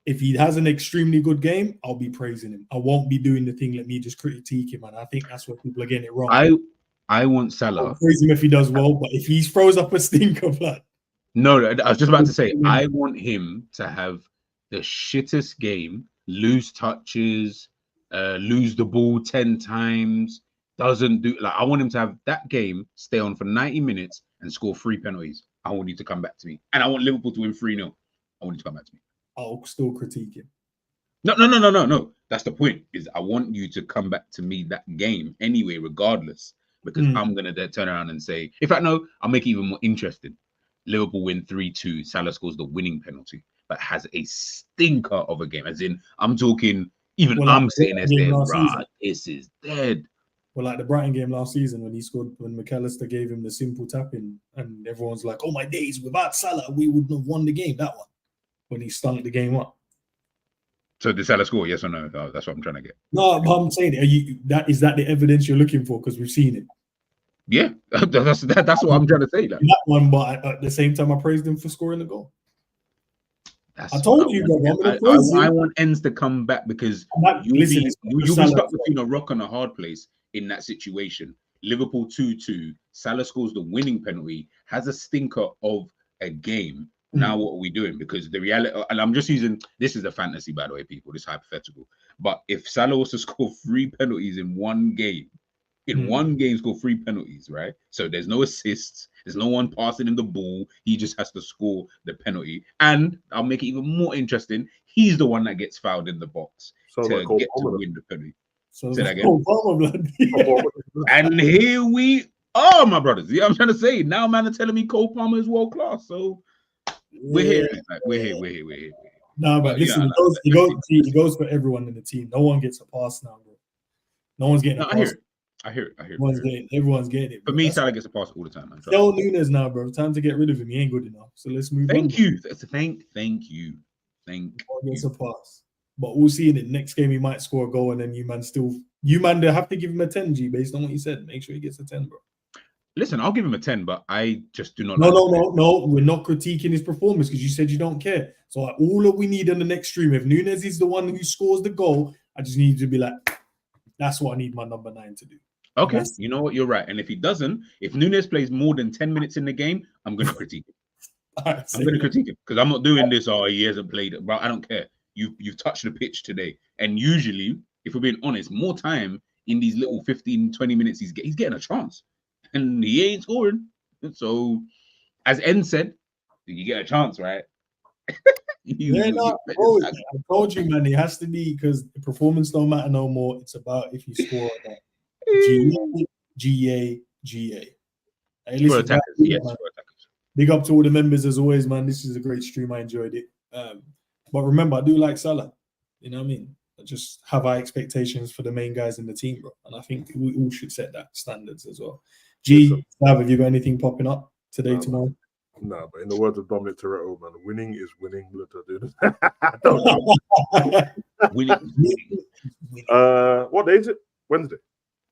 Speaker 1: if he has an extremely good game, I'll be praising him. I won't be doing the thing, let me just critique him. And I think that's where people are getting it wrong.
Speaker 3: I want Salah.
Speaker 1: I'll praise him if he does well, but if he throws up a stinker, blood.
Speaker 3: No, I was just about to say, I want him to have the shittest game, lose touches, lose the ball 10 times, doesn't do, like, I want him to have that game, stay on for 90 minutes and score 3 penalties. I want you to come back to me. And I want Liverpool to win 3-0. I want you to come back to me.
Speaker 1: I'll still critique him.
Speaker 3: No. That's the point, is I want you to come back to me that game anyway, regardless, because I'm going to turn around and say, in fact, no, I'll make it even more interesting. Liverpool win 3-2. Salah scores the winning penalty, but has a stinker of a game. As in, I'm talking, even I'm sitting there saying, right, this is dead.
Speaker 1: Well, like the Brighton game last season when he scored, when McAllister gave him the simple tapping, and everyone's like, oh my days, without Salah, we wouldn't have won the game, that one. When he stunk the game up. So
Speaker 3: did Salah score? Yes or no? Oh, that's what I'm trying to get.
Speaker 1: No, but I'm saying, is that the evidence you're looking for? Because we've seen it.
Speaker 3: Yeah, that's what I'm trying to say. Like.
Speaker 1: That one, but at the same time, I praised him for scoring the goal. I told you,
Speaker 3: I want Endz to come back, because you'll be stuck between a rock and a hard place in that situation. Liverpool 2-2, Salah scores the winning penalty, has a stinker of a game. Now what are we doing? Because the reality, and I'm just using, this is a fantasy, by the way, people, this hypothetical. But if Salah was to score 3 penalties in 1 game, one game score 3 penalties, right? So there's no assists, there's no one passing him the ball, he just has to score the penalty. And I'll make it even more interesting, he's the one that gets fouled in the box to get to win the penalty.
Speaker 1: So say that again.
Speaker 3: And here we are, my brothers. Yeah, I'm trying to say, now man are telling me Cole Palmer is world class. So we're here. We're here.
Speaker 1: No, but listen, he goes for everyone in the team. No one gets a pass now, bro. No one's getting a pass.
Speaker 3: I hear it.
Speaker 1: Everyone's getting it.
Speaker 3: For me, Salah gets a pass all the time, man.
Speaker 1: Tell Nunes now, bro. Time to get rid of him. He ain't good enough. So let's move on.
Speaker 3: Thank you.
Speaker 1: Gets a pass. But we'll see in the next game he might score a goal, and then you man have to give him a 10 G based on what you said. Make sure he gets a 10, bro.
Speaker 3: Listen, I'll give him a 10, but I just do not.
Speaker 1: No. We're not critiquing his performance because you said you don't care. So all that we need on the next stream, if Nunes is the one who scores the goal, I just need to be like, that's what I need my number 9 to do.
Speaker 3: Okay, you know what? You're right. And if he doesn't, if Nunes plays more than 10 minutes in the game, I'm going to critique him. I'm going to critique him because I'm not doing this. Oh, he hasn't played it, bro. I don't care. You've touched the pitch today, and usually, if we're being honest, more time in these little 15, 20 minutes, he's getting a chance, and he ain't scoring. So, as Endz said, you get a chance, right?
Speaker 1: I told you, man, it has to be, because the performance don't matter no more. It's about if you score or not. GA. Hey, listen,
Speaker 3: for attackers. Yes, for attackers.
Speaker 1: Big up to all the members as always, man. This is a great stream. I enjoyed it. But remember, I do like Salah. You know what I mean? I just have high expectations for the main guys in the team, bro. And I think we all should set that standards as well. G, Sav, have you got anything popping up today, tomorrow?
Speaker 2: Nah, but in the words of Dominic Toretto, man, winning is winning. Dude. What day is it?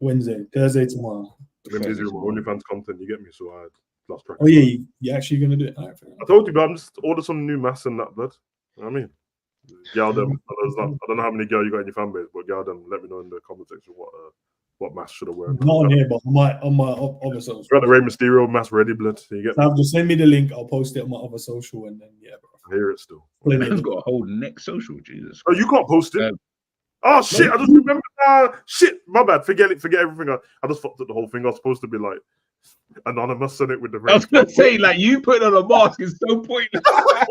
Speaker 2: Wednesday.
Speaker 1: Thursday tomorrow.
Speaker 2: I'm busy with my OnlyFans content. You get me? So I lost track.
Speaker 1: Oh yeah, you're actually gonna do it. All right,
Speaker 2: I told you, but I'm just order some new masks and that, blood. You know what I mean? Girl them. I don't know how many girl you got in your fan base, but girl them. Let me know in the comment section what mask should I wear.
Speaker 1: Not on here, but on my other social.
Speaker 2: Got the Rey Mysterio mask ready, blood. So you get me?
Speaker 1: Just send me the link. I'll post it on my other social, and then bro.
Speaker 2: I hear it still.
Speaker 3: Man's got a whole next social, Jesus.
Speaker 2: Oh, you can't post it. Oh shit! I just remember. Shit, my bad. Forget everything. I just fucked up the whole thing. I was supposed to be like anonymous on it with the.
Speaker 3: I was gonna say, like, you put on a mask is so pointless.
Speaker 2: I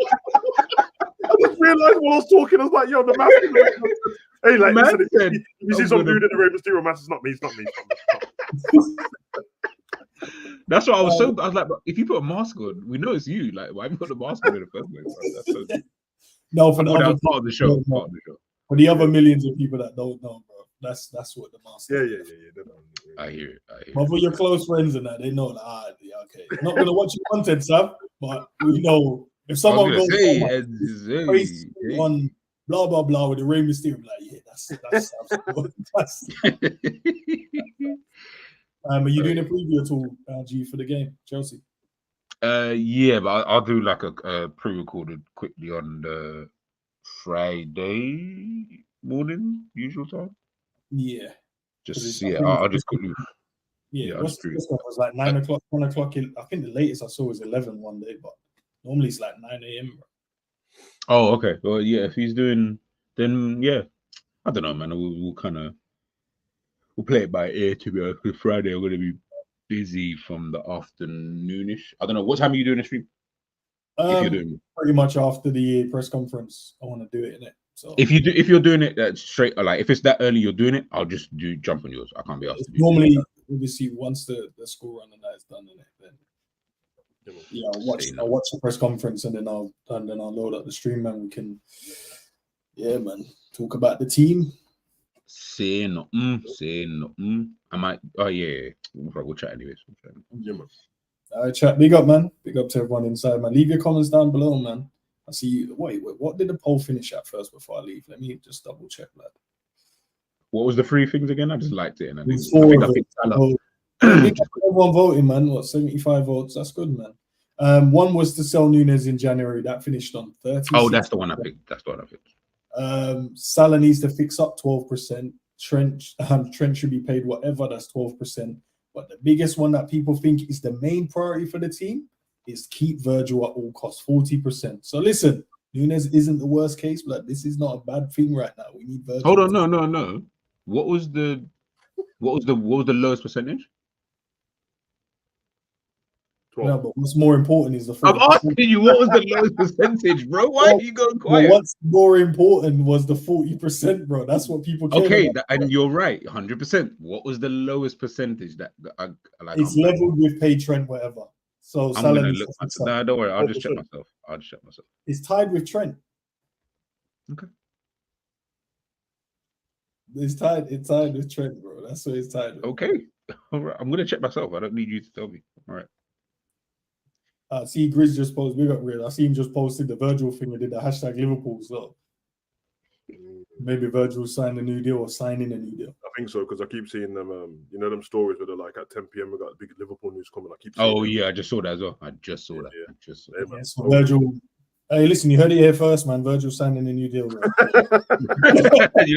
Speaker 2: just realized while I was talking, I was like, "Yo, the mask." Hey, like, listen, if you see some dude in the Rey Mysterio mask, it's not me. It's not me.
Speaker 3: That's what I was so. I was like, but if you put a mask on, we know it's you. Like, why have you put the mask on in the first place? That's so...
Speaker 1: No, for the other
Speaker 3: part of the show.
Speaker 1: For the other millions of people that don't know, bro, that's what the mask is.
Speaker 2: Yeah.
Speaker 3: I hear it.
Speaker 1: But for your close friends and that, they know that. Okay, not gonna watch your content, Sam, but we know if someone goes crazy on blah blah blah with the Rey Mysterio, like, yeah, that's Are you doing a preview at all, G, for the game, Chelsea?
Speaker 3: Yeah, but I'll do like a pre-recorded quickly on the Friday morning, usual time.
Speaker 1: Yeah.
Speaker 3: I'll just quickly.
Speaker 1: Yeah, what's was like 9 o'clock, 10 o'clock. I think the latest I saw was 11 one day, but normally it's like 9 a.m.
Speaker 3: Oh, okay. Well, yeah, if he's doing, then yeah, I don't know, man. We'll kind of play it by ear, to be honest. Because Friday I'm going to be busy from the afternoonish. I don't know what time are you doing the stream. If you're doing it.
Speaker 1: Pretty much after the press conference, I want to do it in it. So
Speaker 3: if you're doing it straight, like if it's that early you're doing it, I'll just jump on yours. I can't be asked to do
Speaker 1: normally obviously once the school run and that is done in it, then I'll watch the press conference and then I'll load up the stream and we can talk about the team.
Speaker 3: Say no. I might. Oh yeah. We'll chat anyways.
Speaker 2: Yeah, man.
Speaker 1: All right, chat. Big up, man. Big up to everyone inside, man. Leave your comments down below, man. I see you. Wait. What did the poll finish at first before I leave? Let me just double check that.
Speaker 3: What was the three things again? I just liked it. And I think
Speaker 1: everyone voting, man. What, 75 votes? That's good, man. One was to sell Nunes in January. That finished on 30.
Speaker 3: Oh, that's the one I picked.
Speaker 1: Salah needs to fix up 12%. Trent should be paid whatever. That's 12%. But the biggest one that people think is the main priority for the team is keep Virgil at all costs, 40%. So listen, Nunes isn't the worst case, but this is not a bad thing right now. We need Virgil.
Speaker 3: Hold on, no. What was the lowest percentage?
Speaker 2: 12.
Speaker 1: No, but what's more important is the 40%.
Speaker 3: I'm asking you, what was the lowest percentage, bro? Why are you going quiet?
Speaker 1: What's more important was the 40%, bro. That's what people care about.
Speaker 3: And you're right, 100%. What was the lowest percentage that I like?
Speaker 1: It's leveled with pay Trent, whatever. So
Speaker 3: I'm gonna look. Nah, don't worry. I'll just check myself.
Speaker 1: It's tied with Trent.
Speaker 3: Okay.
Speaker 1: It's tied with Trent, bro. That's what it's tied with.
Speaker 3: Okay. All right. I'm gonna check myself. I don't need you to tell me. All right.
Speaker 1: See, Grizz just posted. We got weird. I see him just posted the Virgil thing and did the hashtag Liverpool. So maybe Virgil signed a new deal or signing a new deal.
Speaker 2: I think so because I keep seeing them. Them stories where they're like at 10 p.m. we got big Liverpool news coming. I keep.
Speaker 3: Yeah, I just saw that as well. I just saw that.
Speaker 1: Yeah, so Virgil. Hey, listen, you heard it here first, man. Virgil signing a new deal.
Speaker 3: You know,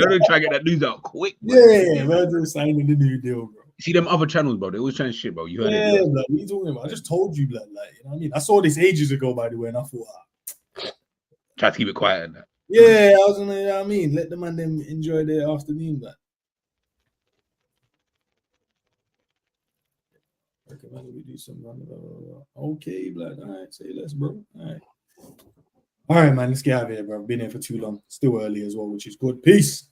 Speaker 3: they try to get that news out quick.
Speaker 1: Bro. Yeah, Virgil signing a new deal, bro.
Speaker 3: See them other channels, bro. They always trying shit, bro. You heard
Speaker 1: it. Yeah, what are you talking about? I just told you, blood. Like, you know what I mean? I saw this ages ago, by the way, and I thought,
Speaker 3: try to keep it quiet. And that.
Speaker 1: Yeah, I was gonna, you know what I mean? Let the man them enjoy their afternoon, but. Recommend we do some run. Okay, blood. All right, say less, bro. All right, man. Let's get out of here, bro. I've been here for too long. Still early as well, which is good. Peace.